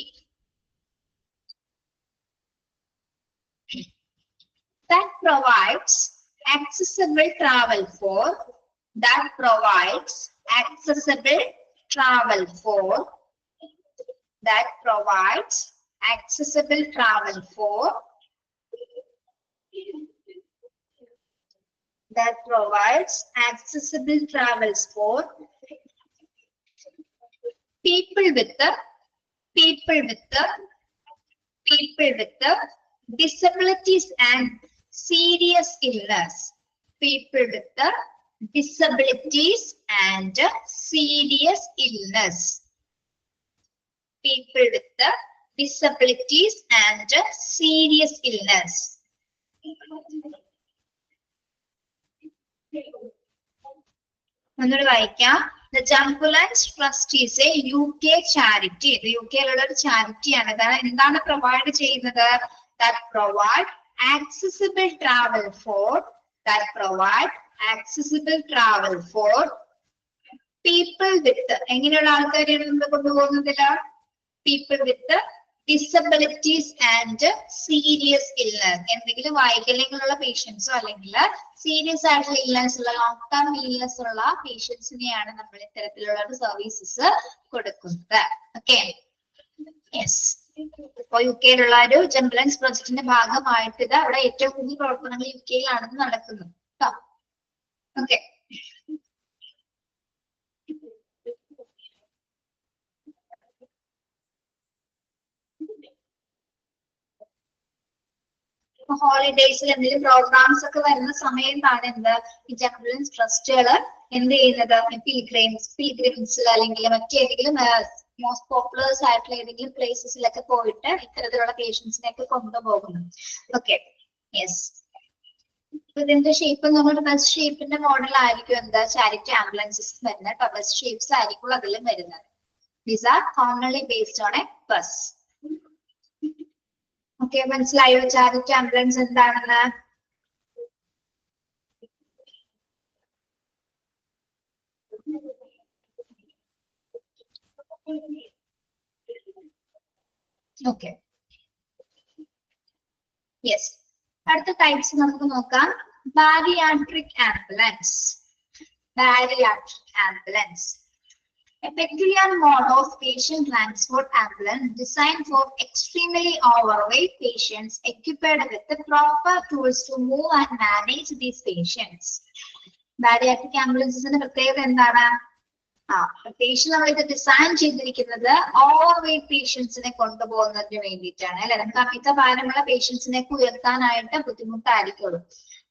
that provides accessible travel for people with disabilities and serious illness. People with disabilities and serious illness. ഒന്നുകൂടി വായിക്കാം. The Jambulance Trust is a UK charity. ഇത് യുകെയിലുള്ള ഒരു ചാരിറ്റിയാണ്. എന്താണ് പ്രൊവൈഡ് ചെയ്യുന്നത്? That provide accessible travel for people with എങ്ങനെയുള്ള ആൾക്കാരെയാണ് നമ്മൾ കൊണ്ടുപോകുന്നതില്ല? People with disabilities and serious illness. എന്തെങ്കിലും വൈകല്യങ്ങളുള്ള പേഷ്യൻസോ അല്ലെങ്കിൽ സീരിയസ് ആയിട്ടുള്ള ഇൽനസ് ഉള്ള ലോങ് ടേം ഇൽനസ് ഉള്ള പേഷ്യൻസിനെയാണ് നമ്മൾ ഇത്തരത്തിലുള്ള സർവീസസ് കൊടുക്കുന്നത്. Okay, yes. ഇപ്പൊ യുകെയിലുള്ള ഒരു ജംബുലൻസ് പ്രോജക്റ്റിന്റെ ഭാഗമായിട്ട് ഇത് അവിടെ ഏറ്റവും കൂടുതൽ പ്രവർത്തനങ്ങൾ യുകെയിലാണെന്ന് നടക്കുന്നത്. ഓക്കെ, ഹോളിഡേയ്സിൽ എന്തെങ്കിലും പ്രോഗ്രാംസ് ഒക്കെ വരുന്ന സമയത്താണ് എന്ത് ഈ ജംബുലൻസ് ട്രസ്റ്റുകൾ എന്ത് ചെയ്യുന്നത്? പിൽഗ്രിംസിൽ അല്ലെങ്കിൽ മറ്റേതെങ്കിലും മോസ്റ്റ് പോപ്പുലേഴ്സ് ആയിട്ടുള്ള ഏതെങ്കിലും പ്ലേസസിലൊക്കെ പോയിട്ട് ഇത്തരത്തിലുള്ള പേഷ്യൻസിനെയൊക്കെ കൊണ്ടുപോകുന്നു. Okay, yes. ഇതിന്റെ ഷേപ്പ് നമ്മുടെ ബസ് ഷേപ്പിന്റെ മോഡൽ ആയിരിക്കും എന്താ ചാരിറ്റി ആംബുലൻസസ് വരുന്നത്. ബസ് ഷേപ്സ് ആയിരിക്കും അതിലും വരുന്നത്. These are commonly based on A bus. Okay, മനസ്സിലായോ ചാരിറ്റി ആംബുലൻസ് എന്താണെന്ന്? Okay, yes. അടുത്ത ടൈപ്സ് നമുക്ക് നോക്കാം. Bariatric ambulance. A peculiar mode of patient transport ambulance designed for extremely overweight patients equipped with the proper tools to move and manage these patients. Bariatric ambulances പ്രത്യേകത എന്താണ്? പ്രത്യേകിച്ച് നമ്മൾ ഇത് ഡിസൈൻ ചെയ്തിരിക്കുന്നത് ഓവർ വെയിറ്റ് പേഷ്യൻസിനെ കൊണ്ടുപോകുന്നതിന് വേണ്ടിയിട്ടാണ് അല്ലെ. നമുക്ക് അമിതഭാരമുള്ള പേഷ്യൻസിനെ ഉയർത്താനായിട്ട് ബുദ്ധിമുട്ടായിരിക്കുള്ളൂ.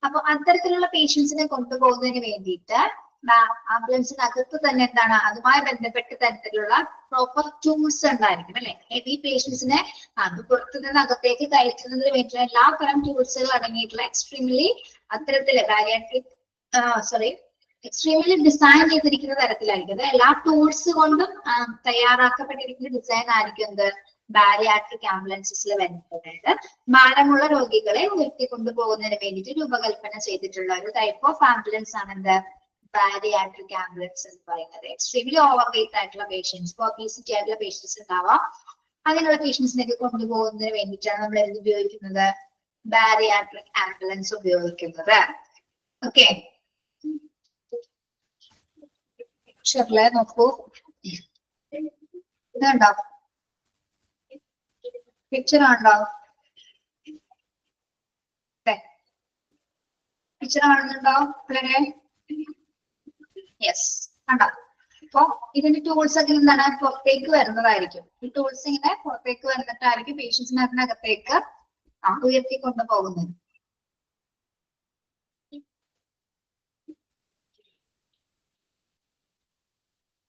അപ്പൊ അത്തരത്തിലുള്ള പേഷ്യൻസിനെ കൊണ്ടുപോകുന്നതിന് വേണ്ടിയിട്ട് ആംബുലൻസിനകത്ത് തന്നെ എന്താണ് അതുമായി ബന്ധപ്പെട്ട തരത്തിലുള്ള പ്രോപ്പർ ടൂൾസ് ഉണ്ടായിരിക്കും അല്ലെ. ഹെവി പേഷ്യൻസിനെ പുറത്തു നിന്ന് അകത്തേക്ക് കയറ്റുന്നതിന് വേണ്ടിയിട്ടുള്ള എല്ലാ തരം ടൂൾസുകൾ അടങ്ങിയിട്ടുള്ള അത്തരത്തില് ബാരിയാട്രിക് എക്സ്ട്രീംലി ഡിസൈൻ ചെയ്തിരിക്കുന്ന തരത്തിലായിരിക്കും. എല്ലാ ടൂൾസ് കൊണ്ടും തയ്യാറാക്കപ്പെട്ടിരിക്കുന്ന ഡിസൈൻ ആയിരിക്കും എന്ത് ബാരിയാട്രിക് ആംബുലൻസസിൽ വരുന്നത്. ഭാരമുള്ള രോഗികളെ ഉയർത്തിക്കൊണ്ടുപോകുന്നതിന് വേണ്ടിയിട്ട് രൂപകൽപ്പന ചെയ്തിട്ടുള്ള ഒരു ടൈപ്പ് ഓഫ് ആംബുലൻസ് ആണ് എന്ത് ബാരിയാട്രിക് ആംബുലൻസ് എന്ന് പറയുന്നത്. എക്സ്ട്രീംലി ഓവർ വെയിറ്റ് ആയിട്ടുള്ള പേഷ്യൻസ്, ഒബീസിറ്റി ആയിട്ടുള്ള പേഷ്യൻസ് ഉണ്ടാവാം. അങ്ങനെയുള്ള പേഷ്യൻസിനൊക്കെ കൊണ്ടുപോകുന്നതിന് വേണ്ടിയിട്ടാണ് നമ്മൾ എന്ത് ഉപയോഗിക്കുന്നത്? ബാരിയാട്രിക് ആംബുലൻസ് ഉപയോഗിക്കുന്നത്. ഓക്കെ, പിക്ചറില് നോക്കൂ, ഇതുണ്ടോ? പിക്ചർ ആണോ? പിക്ചർ കാണുന്നുണ്ടോ പിള്ളേരെ? യെസ്, കണ്ടോ? അപ്പൊ ഇതിന്റെ ടൂൾസ് ഒക്കെ എന്താണ് പുറത്തേക്ക് വരുന്നതായിരിക്കും. ഈ ടൂൾസ് ഇങ്ങനെ പുറത്തേക്ക് വന്നിട്ടായിരിക്കും പേഷ്യൻസിനെ അതിനകത്തേക്ക് ഉയർത്തിക്കൊണ്ടു പോകുന്നത്.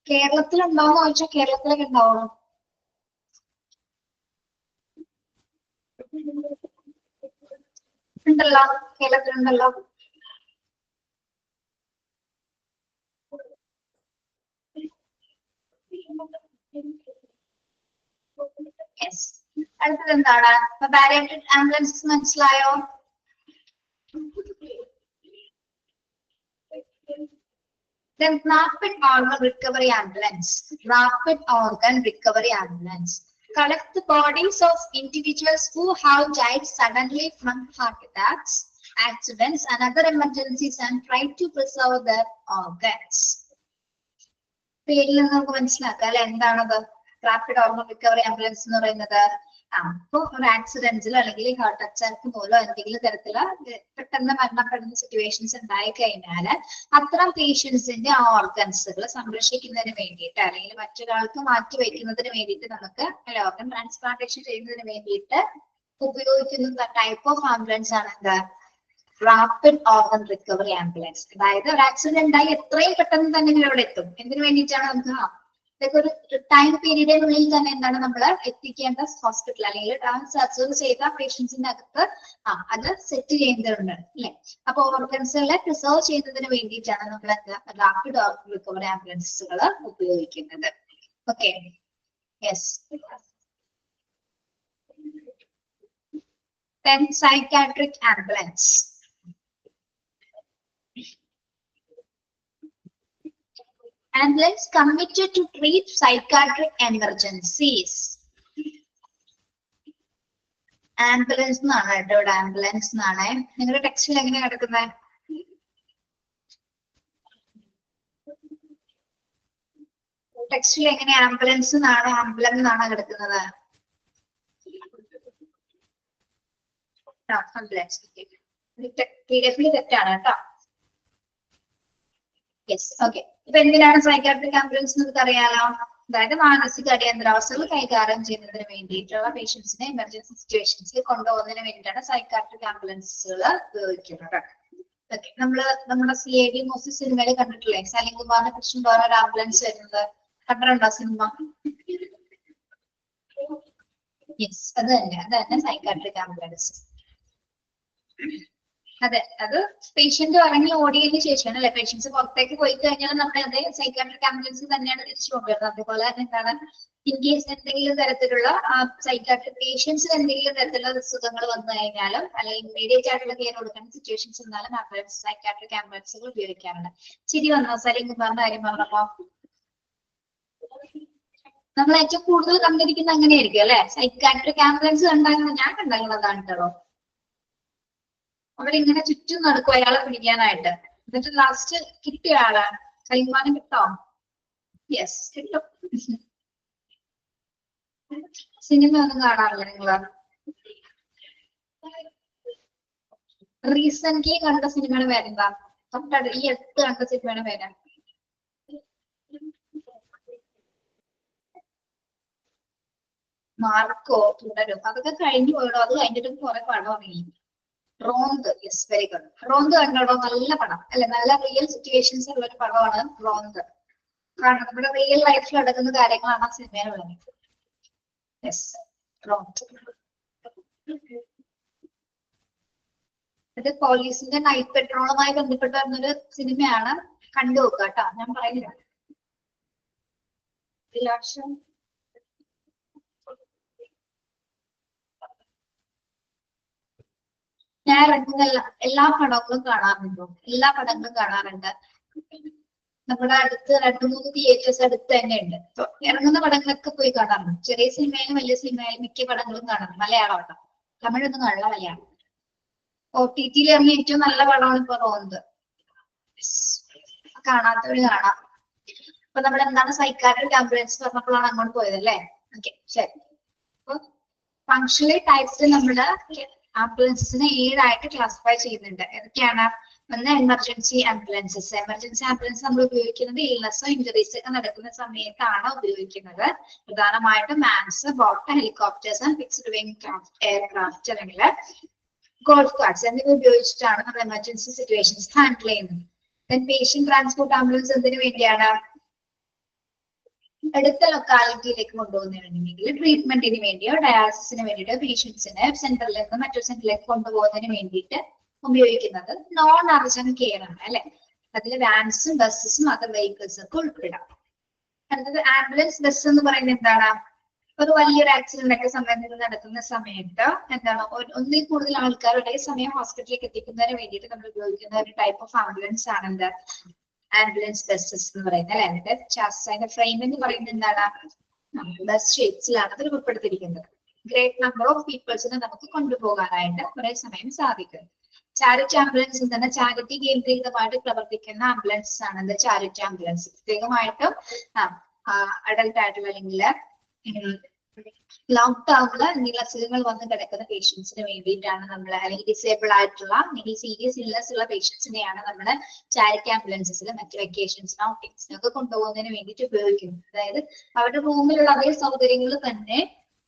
കേരളത്തിൽ ഉണ്ടാവുന്ന ചോദിച്ചാൽ കേരളത്തിലൊക്കെ ഉണ്ടാവുള്ളൂ. ഉണ്ടല്ലോ, കേരളത്തിലുണ്ടല്ലോ. യെസ്. അടുത്തത് എന്താണ്? പാരാമെട്രിക് ആംബുലൻസ് മനസ്സിലായോ? Then rapid organ recovery ambulance. Rapid organ recovery ambulance. Collect the bodies of individuals who have died suddenly from heart attacks, accidents, and other emergencies and try to preserve their organs. പേരിൽ നമുക്ക് മനസ്സിലാക്കാം അല്ലെ എന്താണത് റാപ്പിഡ് ഓർഗൻ റിക്കവറി ആംബുലൻസ് എന്ന് പറയുന്നത്. അപ്പൊ ഒരു ആക്സിഡന്റിലോ അല്ലെങ്കിൽ ഹാർട്ട് അറ്റാക്ക് മൂലോ എന്തെങ്കിലും തരത്തില് പെട്ടെന്ന് മരണപ്പെടുന്ന സിറ്റുവേഷൻസ് ഉണ്ടായി കഴിഞ്ഞാല് അത്തരം പേഷ്യൻസിന്റെ ആ ഓർഗൻസുകൾ സംരക്ഷിക്കുന്നതിന് വേണ്ടിയിട്ട് അല്ലെങ്കിൽ മറ്റൊരാൾക്ക് മാറ്റി വയ്ക്കുന്നതിന് വേണ്ടിയിട്ട് നമുക്ക് ഓർഗൻ ട്രാൻസ്പ്ലാന്റേഷൻ ചെയ്യുന്നതിന് വേണ്ടിയിട്ട് ഉപയോഗിക്കുന്ന ടൈപ്പ് ഓഫ് ആംബുലൻസ് ആണ് എന്താ റാപ്പിഡ് ഓർഗൻ റിക്കവറി ആംബുലൻസ്. അതായത് ഒരു ആക്സിഡന്റ് ആയി എത്രയും പെട്ടെന്ന് തന്നെ ഇവിടെ എത്തും. എന്തിനു വേണ്ടിയിട്ടാണ് നമുക്ക് ഇതൊക്കെ ഒരു ടൈം പീരീഡിനുള്ളിൽ തന്നെ എന്താണ് നമ്മൾ എത്തിക്കേണ്ട ഹോസ്പിറ്റൽ അല്ലെങ്കിൽ സർജറി ചെയ്ത പേഷ്യൻസിന്റെ അകത്ത് അത് സെറ്റ് ചെയ്യേണ്ടതുണ്ട് അല്ലെ. അപ്പൊ ഓർഗൻസുകളെ പ്രിസർവ് ചെയ്യുന്നതിന് വേണ്ടിയിട്ടാണ് നമ്മൾ റാപ്പിഡ് ഓർഗൻ റിക്കവറി ആംബുലൻസുകൾ ഉപയോഗിക്കുന്നത്. Okay, yes. Then psychiatric ambulance. Ambulance committed to treat psychiatric emergencies. Ambulance എന്നാണ് കേട്ടോ ഇവിടെ, ആംബുലൻസ് എന്നാണ്. നിങ്ങളുടെ ടെക്സ്റ്റിൽ എങ്ങനെയാ കിടക്കുന്നത്? ടെക്സ്റ്റിൽ എങ്ങനെയാ ആംബുലൻസ് എന്നാണോ ആംബുലൻ എന്നാണോ കിടക്കുന്നത്? ആംബുലൻസ് തെറ്റാണ് കേട്ടോ. Yes, okay. ഇപ്പൊ എന്തിനാണ് സൈക്കാട്രിക് ആംബുലൻസ് നമുക്ക് അറിയാലോ. അതായത് മാനസിക അടിയന്തരാവസ്ഥകൾ കൈകാര്യം ചെയ്യുന്നതിന് വേണ്ടിയിട്ടുള്ള പേഷ്യൻസിനെ എമർജൻസി സിറ്റുവേഷൻസിൽ കൊണ്ടുപോകുന്നതിന് വേണ്ടിയിട്ടാണ് സൈക്കാട്രിക് ആംബുലൻസുകൾ ഉപയോഗിക്കുന്നത്. ഓക്കെ, നമ്മുടെ CID മൂസി സിനിമയിൽ കണ്ടിട്ടില്ലേ സലീം കുമാറിനെ കുറിച്ചുണ്ടോ ഒരു ആംബുലൻസ് വരുന്നത്? കണ്ടിട്ടുണ്ടോ സിനിമ? യെസ്, അത് തന്നെ സൈക്കാട്രിക് ആംബുലൻസ്. അതെ, അത് പേഷ്യന്റ് ഇറങ്ങി ഓടിയതിനു ശേഷമാണ് അല്ലെ. പേഷ്യൻസ് പുറത്തേക്ക് പോയി കഴിഞ്ഞാൽ നമ്മൾ അതേ സൈക്കാട്രിക് ആംബുലൻസ് തന്നെയാണ് തിരിച്ചു കൊണ്ടുവരുന്നത്. അതേപോലെ തന്നെ എന്താണ് ഇൻ കേസ് എന്തെങ്കിലും തരത്തിലുള്ള സൈക്കാട്രിക് പേഷ്യൻസിന് എന്തെങ്കിലും തരത്തിലുള്ള അസുഖങ്ങൾ വന്നു കഴിഞ്ഞാലും അല്ലെങ്കിൽ ഇമ്മീഡിയറ്റ് ആയിട്ടുള്ള കെയർ കൊടുക്കുന്ന സിറ്റുവേഷൻസ് എന്നാലും ആംബുലൻസ് സൈക്കാട്രിക് ആംബുലൻസുകൾ ഉപയോഗിക്കാറുണ്ട്. ചിരി വന്നോ സലീം കുമാറിന്റെ കാര്യം പറഞ്ഞപ്പോ? നമ്മൾ ഏറ്റവും കൂടുതൽ കണ്ടിരിക്കുന്ന അങ്ങനെയായിരിക്കും അല്ലെ. സൈക്കാട്രിക് ആംബുലൻസ് കണ്ടാകുന്നത് ഞാൻ കണ്ടാകുന്നതാണ് കേട്ടോ. അവരിങ്ങനെ ചുറ്റും നടക്കും അയാളെ പിടിക്കാനായിട്ട്. എന്നിട്ട് ലാസ്റ്റ് കിട്ടിയ ആള് സലീംഖാനെ കിട്ടോ? യെസ്, കിട്ടും. സിനിമ ഒന്നും കാണാറില്ല നിങ്ങള്? റീസെന്റ്ലി കണ്ട സിനിമയുടെ പേരെന്താ? ഈ അടുത്ത് കണ്ട സിനിമയുടെ പേരാ? മാർക്കോ, തുടരും, അതൊക്കെ കഴിഞ്ഞു പോയിടോ. അത് കഴിഞ്ഞിട്ടും കുറെ പടം ഇറങ്ങി. റോന്ത്, യെസ്, വെരി ഗുഡ്. റോന്ത് കണ്ടോ? നല്ല പടം അല്ലെ, നല്ല റിയൽ സിറ്റുവേഷൻസ് ഉള്ള ഒരു പടമാണ് റോന്ത്. കാരണം നമ്മുടെ റിയൽ ലൈഫിൽ നടക്കുന്ന കാര്യങ്ങളാണ് ആ സിനിമയിലുള്ളത്. യെസ്, റോന്ത്. ഇത് പോലീസിന്റെ നൈറ്റ് പെട്രോളുമായി ബന്ധപ്പെട്ട് വരുന്നൊരു സിനിമയാണ്. കണ്ടു നോക്കുക കേട്ടോ, ഞാൻ പറയുന്നില്ല. ഞാൻ ഇറങ്ങുന്ന എല്ലാ പടങ്ങളും കാണാറുണ്ടോ? എല്ലാ പടങ്ങളും കാണാറുണ്ട്. നമ്മുടെ അടുത്ത് 2-3 തിയേറ്റേഴ്സ് അടുത്ത് തന്നെ ഉണ്ട്. ഇറങ്ങുന്ന പടങ്ങളൊക്കെ പോയി കാണാറുണ്ട്. ചെറിയ സിനിമയിലും വലിയ സിനിമയിലും മിക്ക പടങ്ങളും കാണാറുണ്ട്. മലയാളം കേട്ടോ, തമിഴൊന്നും കാണില്ല, മലയാളം. OTT-യിൽ ഇറങ്ങിയ ഏറ്റവും നല്ല പടമാണ് ഇപ്പൊ റോന്ത്. കാണാത്തവര് കാണാം. അപ്പൊ നമ്മൾ എന്താണ് സൈക്കാട്രിക് ആംബുലൻസ് പറഞ്ഞപ്പോഴാണ് അങ്ങോട്ട് പോയത് അല്ലേ. ഓക്കെ, ശരി. അപ്പൊ ഫങ്ഷണൽ ടൈപ്സിൽ നമ്മള് ആംബുലൻസിനെ 7 ആയിട്ട് ക്ലാസിഫൈ ചെയ്യുന്നുണ്ട്. ഏതൊക്കെയാണ്? ഒന്ന് എമർജൻസി ആംബുലൻസസ്. എമർജൻസി ആംബുലൻസ് നമ്മൾ ഉപയോഗിക്കുന്നത് ഇൽനെസ്സോ ഇഞ്ചുറീസ് ഒക്കെ നടക്കുന്ന സമയത്താണ് ഉപയോഗിക്കുന്നത്. പ്രധാനമായിട്ടും man's, boat, helicopters, fixed wing aircraft അല്ലെങ്കിൽ ഗോൾഫ് കാർട്സ് എന്നിവ ഉപയോഗിച്ചിട്ടാണ് നമ്മൾ എമർജൻസി സിറ്റുവേഷൻസ് ഹാൻഡിൽ ചെയ്യുന്നത്. പേഷ്യന്റ് ട്രാൻസ്പോർട്ട് ആംബുലൻസ് എന്തിനു വേണ്ടിയാണ്? അടുത്ത ലൊക്കാലിറ്റിയിലേക്ക് കൊണ്ടുപോകുന്നതിനുണ്ടെങ്കിൽ ട്രീറ്റ്മെന്റിന് വേണ്ടിയോ ഡയാലിസിസിന് വേണ്ടിയിട്ടോ പേഷ്യൻസിനെ സെന്ററിൽ നിന്ന് മറ്റൊരു സെന്ററിലേക്ക് കൊണ്ടുപോകുന്നതിന് വേണ്ടിയിട്ട് ഉപയോഗിക്കുന്നത് നോൺ അർജന്റ് കെയർ ആണ് അല്ലെ. അതിൽ വാൻസും ബസ്സും അതർ വെഹിക്കിൾസും ഒക്കെ ഉൾപ്പെടാം. അടുത്തത് ആംബുലൻസ് ബസ് എന്ന് പറയുന്നത് എന്താണ്? ഒരു വലിയൊരു ആക്സിഡന്റ് ഒക്കെ സമയത്ത് നടക്കുന്ന സമയത്ത് എന്താണ് ഒന്നിൽ കൂടുതൽ ആൾക്കാർ ഒരേ സമയം ഹോസ്പിറ്റലിലേക്ക് എത്തിക്കുന്നതിന് വേണ്ടിയിട്ട് നമ്മൾ ഉപയോഗിക്കുന്ന ഒരു ടൈപ്പ് ഓഫ് ആംബുലൻസ് ആണ് എന്ത് ആംബുലൻസ് ബസ്സസ് എന്ന് പറയുന്നത് അല്ലെ. അതിന്റെ അതിന്റെ ഫ്രെയിം എന്ന് പറയുന്നത് എന്താണ്? ബസ് ഷേപ്സിലാണ് അത് ഉൾപ്പെടുത്തിയിരിക്കുന്നത്. ഗ്രേറ്റ് നമ്പർ ഓഫ് പീപ്പിൾസിനെ നമുക്ക് കൊണ്ടുപോകാനായിട്ട് ഒരേ സമയം സാധിക്കും. ചാരിറ്റി ആംബുലൻസിൽ തന്നെ ചാരിറ്റി കേന്ദ്രീകൃതമായിട്ട് പ്രവർത്തിക്കുന്ന ആംബുലൻസ് ആണ് എന്ത് ചാരിറ്റി ആംബുലൻസ്. പ്രത്യേകമായിട്ടും അഡൽട്ട് ആയിട്ടുള്ള അല്ലെങ്കിൽ ലോങ് ടേമില് എന്തെങ്കിലും അസുഖങ്ങൾ വന്ന് കിടക്കുന്ന പേഷ്യൻസിന് വേണ്ടിയിട്ടാണ് നമ്മൾ, അല്ലെങ്കിൽ ഡിസേബിൾ ആയിട്ടുള്ള അല്ലെങ്കിൽ സീരിയസ് ഇൽനെസ് ഉള്ള പേഷ്യൻസിനെയാണ് നമ്മൾ ചാരിറ്റി ആംബുലൻസിൽ മറ്റ് വെക്കേഷൻസിനോ ഔട്ടിങ്സിനൊക്കെ കൊണ്ടുപോകുന്നതിന് വേണ്ടിയിട്ട് ഉപയോഗിക്കുന്നത്. അതായത് അവരുടെ റൂമിലുള്ള അതേ സൗകര്യങ്ങൾ തന്നെ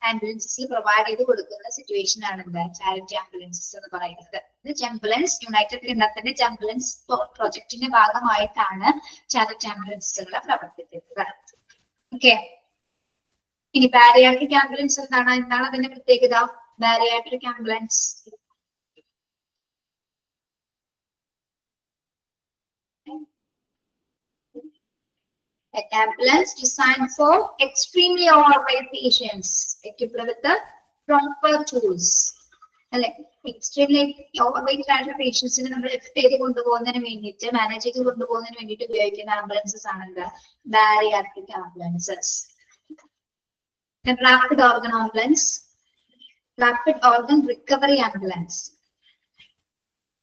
ആംബുലൻസിൽ പ്രൊവൈഡ് ചെയ്ത് കൊടുക്കുന്ന സിറ്റുവേഷൻ ആണ് എന്താ ചാരിറ്റി ആംബുലൻസസ് എന്ന് പറയുന്നത്. ഇത് ജംബുലൻസ് യുണൈറ്റഡ് കിങ്ഡത്തിന്റെ ജംബുലൻസ് പ്രൊജക്ടിന്റെ ഭാഗമായിട്ടാണ് ചാരിറ്റി ആംബുലൻസുകൾ പ്രവർത്തിക്കുന്നത്. ഓക്കെ, ഇനി ബാരിയാട്രിക് ആംബുലൻസ് എന്താണ് അതിന്റെ പ്രത്യേകത? Bariatric ambulance an ambulance designed for extremely overweight patients equipped with the proper tools. അല്ലെ, എക്സ്ട്രീംലി ഓവർവെയിറ്റ് ആയിട്ടുള്ള പേഷ്യൻസിനെ നമ്മൾ ലിഫ്റ്റ് ചെയ്ത് കൊണ്ടുപോകുന്നതിന് വേണ്ടിയിട്ട് മാനേജ് ചെയ്ത് കൊണ്ടുപോകുന്നതിന് വേണ്ടിയിട്ട് ഉപയോഗിക്കുന്ന ആംബുലൻസസ് ആണ് എന്താ bariatric ambulances. Rapid organ ambulance, rapid organ recovery ambulance.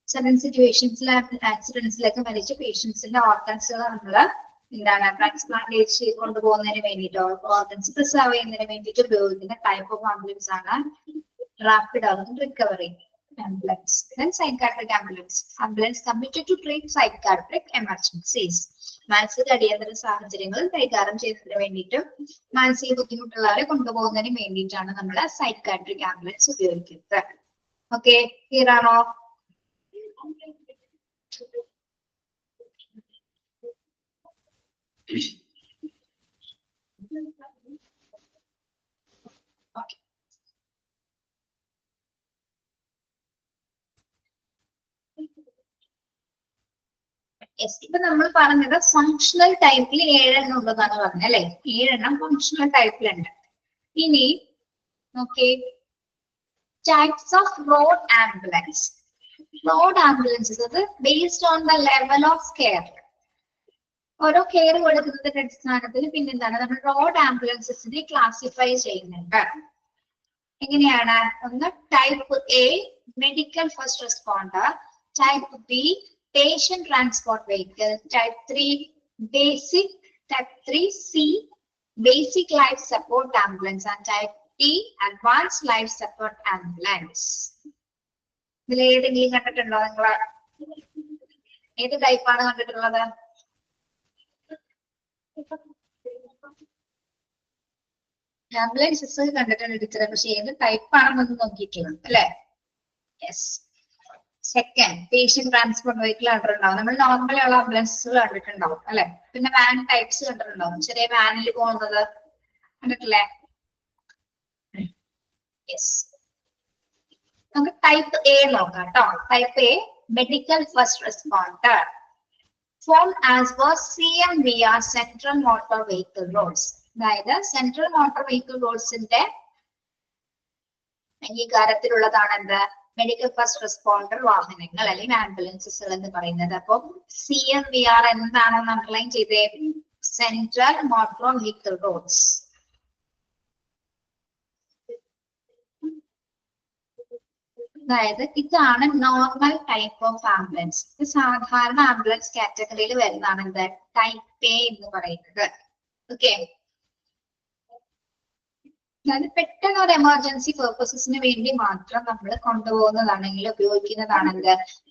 Sudden സിറ്റുവേഷൻസിൽ ആക്സിഡൻസിലൊക്കെ മരിച്ച പേഷ്യൻസിന്റെ ഓർഗൻസുകൾ നമ്മള് എന്താണ് ട്രാൻസ്പ്ലാന്റ് ചെയ്ത് കൊണ്ടുപോകുന്നതിന് വേണ്ടിയിട്ട് ഓർഗൻസ് പ്രിസർവ് ചെയ്യുന്നതിന് വേണ്ടിയിട്ട് ഉപയോഗിക്കുന്ന ടൈപ്പ് ഓഫ് ആംബുലൻസ് ആണ് rapid organ recovery ambulance. Then psychiatric ambulance. Ambulance committed to treat psychiatric emergencies. മാനസിക അടിയന്തര സാഹചര്യങ്ങൾ കൈകാര്യം ചെയ്യുന്നതിന് വേണ്ടിയിട്ടും മാനസിക ബുദ്ധിമുട്ടുള്ളവരെ കൊണ്ടുപോകുന്നതിന് വേണ്ടിയിട്ടാണ് നമ്മൾ സൈക്കാട്രിക് ആംബുലൻസ് ഉപയോഗിക്കുന്നത്. ഓക്കെ, ക്ലിയർ ആണോ? ഇപ്പൊ നമ്മൾ പറഞ്ഞത് ഫങ്ഷണൽ ടൈപ്പിൽ 7 എണ്ണം ഉള്ളതാണ് പറഞ്ഞത് അല്ലെ. 7 എണ്ണം ഫങ്ഷണൽ ടൈപ്പിലുണ്ട്. ഇനി okay, types of road ambulance. Road ambulances അത് based on the level of care, ഓരോ കെയർ കൊടുക്കുന്നതിന്റെ അടിസ്ഥാനത്തിൽ പിന്നെന്താണ് നമ്മൾ റോഡ് ആംബുലൻസസിനെ ക്ലാസിഫൈ ചെയ്യുന്നുണ്ട്. എങ്ങനെയാണ്? ഒന്ന് type A medical first responder, type B patient transport vehicle, type 3 basic, type 3C basic life support ambulance, and type D advanced life support ambulance. ഇതിൽ ഏതെങ്കിലും കണ്ടിട്ടുണ്ടോ നിങ്ങൾ? ഏത് ടൈപ്പാണ് കണ്ടിട്ടുള്ളത്? ആംബുലൻസസ് കണ്ടിട്ടുണ്ട് ടീച്ചറെ, പക്ഷെ ഏത് ടൈപ്പാണെന്നൊന്നും നോക്കിയിട്ടില്ല അല്ലെ. Yes, second patient transport vehicle കണ്ടിട്ടുണ്ടാവും. നമ്മൾ നോർമലി ഉള്ള ആംബുലൻസുകൾ കണ്ടിട്ടുണ്ടാവും അല്ലെ. പിന്നെ വാൻ ടൈപ്സ് കണ്ടിട്ടുണ്ടാവും, ചെറിയ വാനിൽ പോകുന്നത് കണ്ടിട്ടില്ലേ? യെസ്, നമുക്ക് ടൈപ്പ് എ നോക്കാം കേട്ടോ. Type A medical first responder, form as per CMVR central motor vehicle roads. അതായത് സെൻട്രൽ മോട്ടോർ വെഹിക്കിൾ റോഡ്സിന്റെ അംഗീകാരത്തിലുള്ളതാണ് എന്ത് മെഡിക്കൽ ഫസ്റ്റ് റെസ്പോണ്ടർ വാഹനങ്ങൾ അല്ലെങ്കിൽ ആംബുലൻസസുകൾ എന്ന് പറയുന്നത്. അപ്പൊ CMVR എന്താണെന്ന് അണ്ടർലൈൻ ചെയ്തേ, സെൻട്രൽ മോട്ടോർ വെഹിക്കിൾ റോഡ്സ്. അതായത് ഇതാണ് നോർമൽ ടൈപ്പ് ഓഫ് ആംബുലൻസ്. ഇത് സാധാരണ ആംബുലൻസ് കാറ്റഗറിയിൽ വരുന്നതാണ് എന്ത് ടൈപ്പ് എ എന്ന് പറയുന്നത്. ഓക്കെ, അതായത് പെട്ടെന്ന് ഒരു എമർജൻസി പെർപ്പസസിന് വേണ്ടി മാത്രം നമ്മൾ കൊണ്ടുപോകുന്നതാണെങ്കിൽ ഉപയോഗിക്കുന്നതാണെങ്കിൽ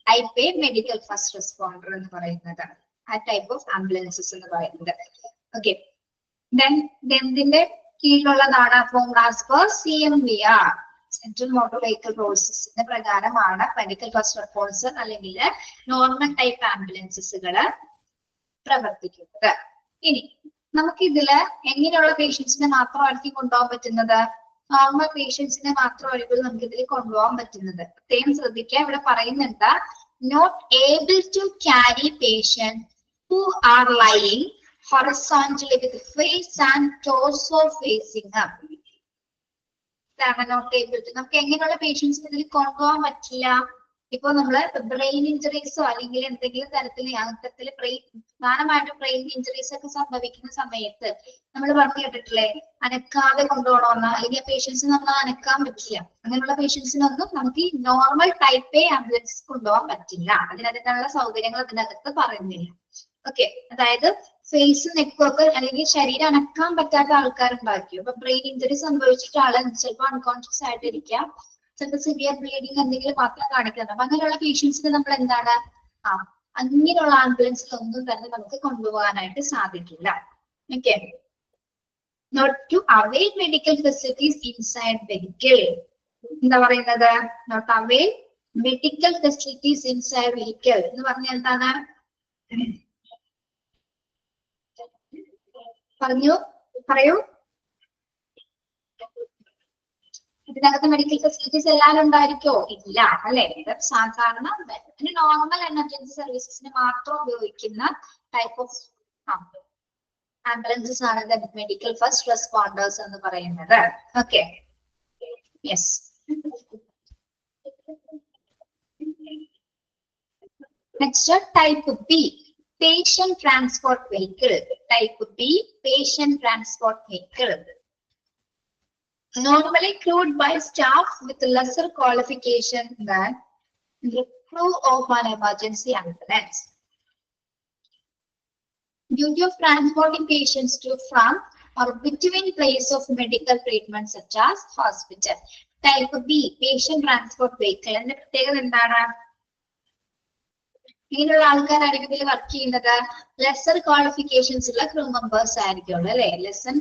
type A medical first responder എന്ന് പറയുന്നത്, ആ ടൈപ്പ് ഓഫ് ആംബുലൻസസ് എന്ന് പറയുന്നത്. ഓക്കെ, ഇതിന്റെ കീഴിലുള്ളതാണ് form as per CMVR central motor vehicle റോഡ്സിന്റെ പ്രകാരമാണ് മെഡിക്കൽ ഫസ്റ്റ് റെസ്പോൺസ് അല്ലെങ്കിൽ നോർമൽ ടൈപ്പ് ആംബുലൻസസുകൾ പ്രവർത്തിക്കുന്നത്. ഇനി നമുക്ക് ഇതില് എങ്ങനെയുള്ള പേഷ്യൻസിനെ മാത്രമായിരിക്കും കൊണ്ടുപോകാൻ പറ്റുന്നത്? നോർമൽ പേഷ്യൻസിനെ മാത്രമായിരിക്കും നമുക്ക് ഇതിൽ കൊണ്ടുപോകാൻ പറ്റുന്നത്. പ്രത്യേകം ശ്രദ്ധിക്കുക, ഇവിടെ പറയുന്നുണ്ട് not able to carry patient who are lying horizontally with face and torso facing up. Not able to, നമുക്ക് എങ്ങനെയുള്ള പേഷ്യൻസിനെ ഇതിൽ കൊണ്ടുപോകാൻ പറ്റില്ല? ഇപ്പൊ നമ്മള് ബ്രെയിൻ ഇഞ്ചുറീസോ അല്ലെങ്കിൽ എന്തെങ്കിലും തരത്തിൽ അർത്ഥത്തിൽ പ്രധാനമായിട്ടും ബ്രെയിൻ ഇഞ്ചുറീസ് ഒക്കെ സംഭവിക്കുന്ന സമയത്ത് നമ്മൾ പറഞ്ഞു കേട്ടിട്ടില്ലേ, അനക്കാതെ കൊണ്ടുപോകണമെന്ന്, അല്ലെങ്കിൽ ആ പേഷ്യൻസിന് നമ്മൾ അനക്കാൻ പറ്റില്ല. അങ്ങനെയുള്ള പേഷ്യൻസിനൊന്നും നമുക്ക് ഈ നോർമൽ ടൈപ്പ് എ ആംബുലൻസ് കൊണ്ടുപോകാൻ പറ്റില്ല. അതിനകത്തുള്ള സൗകര്യങ്ങൾ അതിനകത്ത് പറയുന്നില്ല. ഓക്കെ, അതായത് ഫേസ് നെക്കൊക്കെ അല്ലെങ്കിൽ ശരീരം അനക്കാൻ പറ്റാത്ത ആൾക്കാരുണ്ടായിരിക്കും. അപ്പൊ ബ്രെയിൻ ഇഞ്ചുറി സംഭവിച്ചിട്ട് ആള് ചിലപ്പോൾ അൺകോൺഷ്യസ് ആയിട്ടിരിക്കാം, ചിലപ്പോൾ സിവിയർ ബ്ലീഡിങ് എന്തെങ്കിലും മാത്രം കാണിക്കുന്നത്. അപ്പൊ അങ്ങനെയുള്ള പേഷ്യൻസിന് നമ്മൾ എന്താണ് അങ്ങനെയുള്ള ആംബുലൻസിലൊന്നും തന്നെ നമുക്ക് കൊണ്ടുപോകാനായിട്ട് സാധിക്കില്ല. Okay, not to avail medical facilities inside vehicle. എന്താ പറയുന്നത്? Not avail medical facilities inside vehicle എന്ന് പറഞ്ഞാൽ എന്താണ്? പറയൂ. ഇതിനകത്ത് മെഡിക്കൽ ഫെസിലിറ്റീസ് എല്ലാവരും ഉണ്ടായിരിക്കോ? ഇല്ല, അല്ലെ? സാധാരണ നോർമൽ എമർജൻസി സർവീസസിന് മാത്രം ഉപയോഗിക്കുന്ന ടൈപ്പ് ഓഫ് ആംബുലൻസസ് ആണ് മെഡിക്കൽ ഫസ്റ്റ് റെസ്പോണ്ടേഴ്സ് എന്ന് പറയുന്നത്. Okay, yes. Next type B, patient transport vehicle. Type B, patient transport vehicle. Normally crewed by staff with lesser qualification than the crew of an emergency ambulance. Duty of transporting patients to, from, or between place of medical treatment such as hospital. Type B, patient transport vehicle. And പ്രത്യേകത എന്താണ്? ഇങ്ങനെയുള്ള ആൾക്കാരായിരിക്കും ഇതിൽ വർക്ക് ചെയ്യുന്നത്. ലെസർ ക്വാളിഫിക്കേഷൻസ് ഉള്ള ക്രൂ മെമ്പേഴ്സ് ആയിരിക്കുള്ളൂ, അല്ലെ? ലെസൺ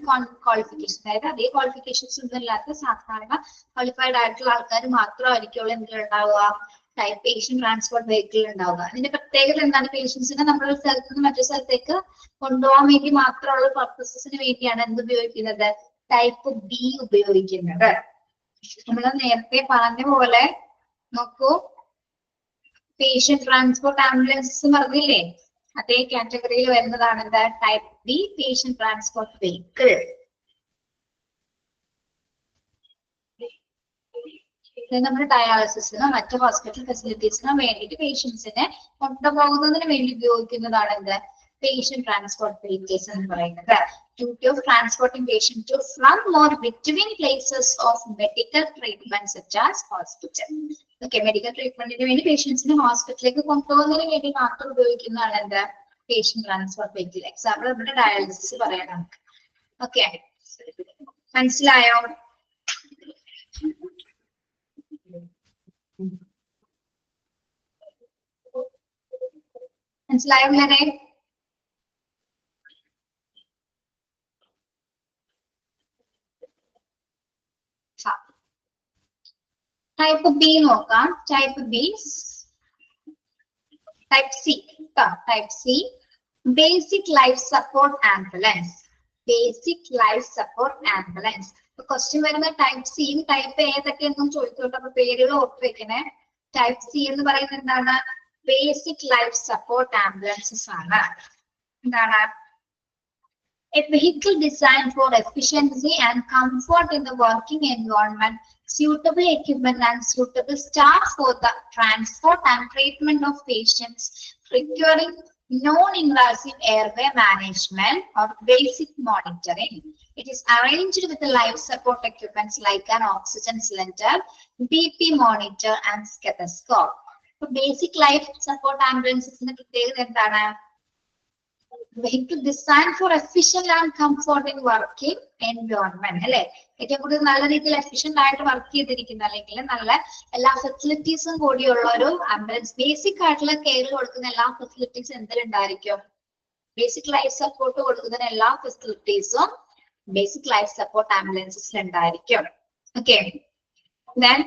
ക്വാളിഫിക്കേഷൻ, അതായത് അതേ ക്വാളിഫിക്കേഷൻസ് ഒന്നും ഇല്ലാത്ത സാധാരണ ക്വാളിഫൈഡ് ആയിട്ടുള്ള ആൾക്കാർ മാത്രമായിരിക്കുള്ളൂ എന്തിലുണ്ടാവുക? ടൈപ്പ് പേഷ്യന്റ് ട്രാൻസ്പോർട്ട് വെഹിക്കിൾ ഉണ്ടാവുക. അതിന്റെ പ്രത്യേകത എന്താണ്? പേഷ്യൻസിനെ നമ്മൾ ഒരു സ്ഥലത്ത് നിന്ന് മറ്റൊരു സ്ഥലത്തേക്ക് കൊണ്ടുപോകാൻ വേണ്ടി മാത്രമുള്ള പർപ്പസസിന് വേണ്ടിയാണ് എന്ത് ഉപയോഗിക്കുന്നത്? ടൈപ്പ് ബി ഉപയോഗിക്കുന്നത്. നമ്മൾ നേരത്തെ പറഞ്ഞ പോലെ നോക്കൂ, പേഷ്യന്റ് ട്രാൻസ്പോർട്ട് ആംബുലൻസ് പറഞ്ഞില്ലേ, അതേ കാറ്റഗറിയിൽ വരുന്നതാണ് എന്താ? Type B, patient transport vehicle. നമ്മുടെ ഡയാലിസിസിനോ മറ്റു ഹോസ്പിറ്റൽ ഫെസിലിറ്റീസിനോ വേണ്ടിയിട്ട് പേഷ്യൻസിനെ കൊണ്ടുപോകുന്നതിന് വേണ്ടി ഉപയോഗിക്കുന്നതാണ് എന്ത്? patient transport vehicles എന്ന് പറയുന്നത്. Duty of transporting patient to, from, or between places of medical treatment such as hospital. Okay, medical treatmentന് വേണ്ടി പേഷ്യൻസിനെ ഹോസ്പിറ്റലിലേക്ക് കൊണ്ടുപോകുന്നതിന് വേണ്ടി മാത്രം ഉപയോഗിക്കുന്നതാണ് എന്ത്? Patient transport vehicle. എക്സാമ്പിൾ നമ്മുടെ ഡയാലിസിസ് പറയാം നമുക്ക്. ഓക്കെ, മനസ്സിലായോ? മനസ്സിലായോ പിള്ളേരെ? ടൈപ്പ് ബി നോക്കാം. Type B, type C. Type C, basic life support ambulance. Basic life support ambulance. Question വരുന്ന ടൈപ്പ് സി, ടൈപ്പ് ഏതൊക്കെയെന്നും ചോദിച്ചോട്ടെ. അപ്പൊ പേരുകൾ ഓർത്ത് വെക്കണേ. ടൈപ്പ് സി എന്ന് പറയുന്നത് എന്താണ്? ബേസിക് ലൈഫ് സപ്പോർട്ട് ആംബുലൻസസ് ആണ്. എന്താണ്? A vehicle designed for efficiency and comfort in the working environment, suitable equipment and suitable staff for the transport and treatment of patients requiring non-invasive airway management or basic monitoring. It is arranged with the life support equipments like an oxygen cylinder, BP monitor and stethoscope. So basic life support ambulances in the vehicle designed for efficient and comforting working environment. അല്ലെ? ഏറ്റവും കൂടുതൽ നല്ല രീതിയിൽ എഫിഷ്യന്റ് ആയിട്ട് വർക്ക് ചെയ്തിരിക്കുന്ന അല്ലെങ്കിൽ നല്ല എല്ലാ ഫെസിലിറ്റീസും കൂടിയുള്ള ഒരു ആംബുലൻസ്, ബേസിക് ആയിട്ടുള്ള കെയർ കൊടുക്കുന്ന എല്ലാ ഫെസിലിറ്റീസ് എന്തിലുണ്ടായിരിക്കും? ബേസിക് ലൈഫ് സപ്പോർട്ട് കൊടുക്കുന്ന എല്ലാ ഫെസിലിറ്റീസും ബേസിക് ലൈഫ് സപ്പോർട്ട് ആംബുലൻസിൽ ഉണ്ടായിരിക്കും. Okay, then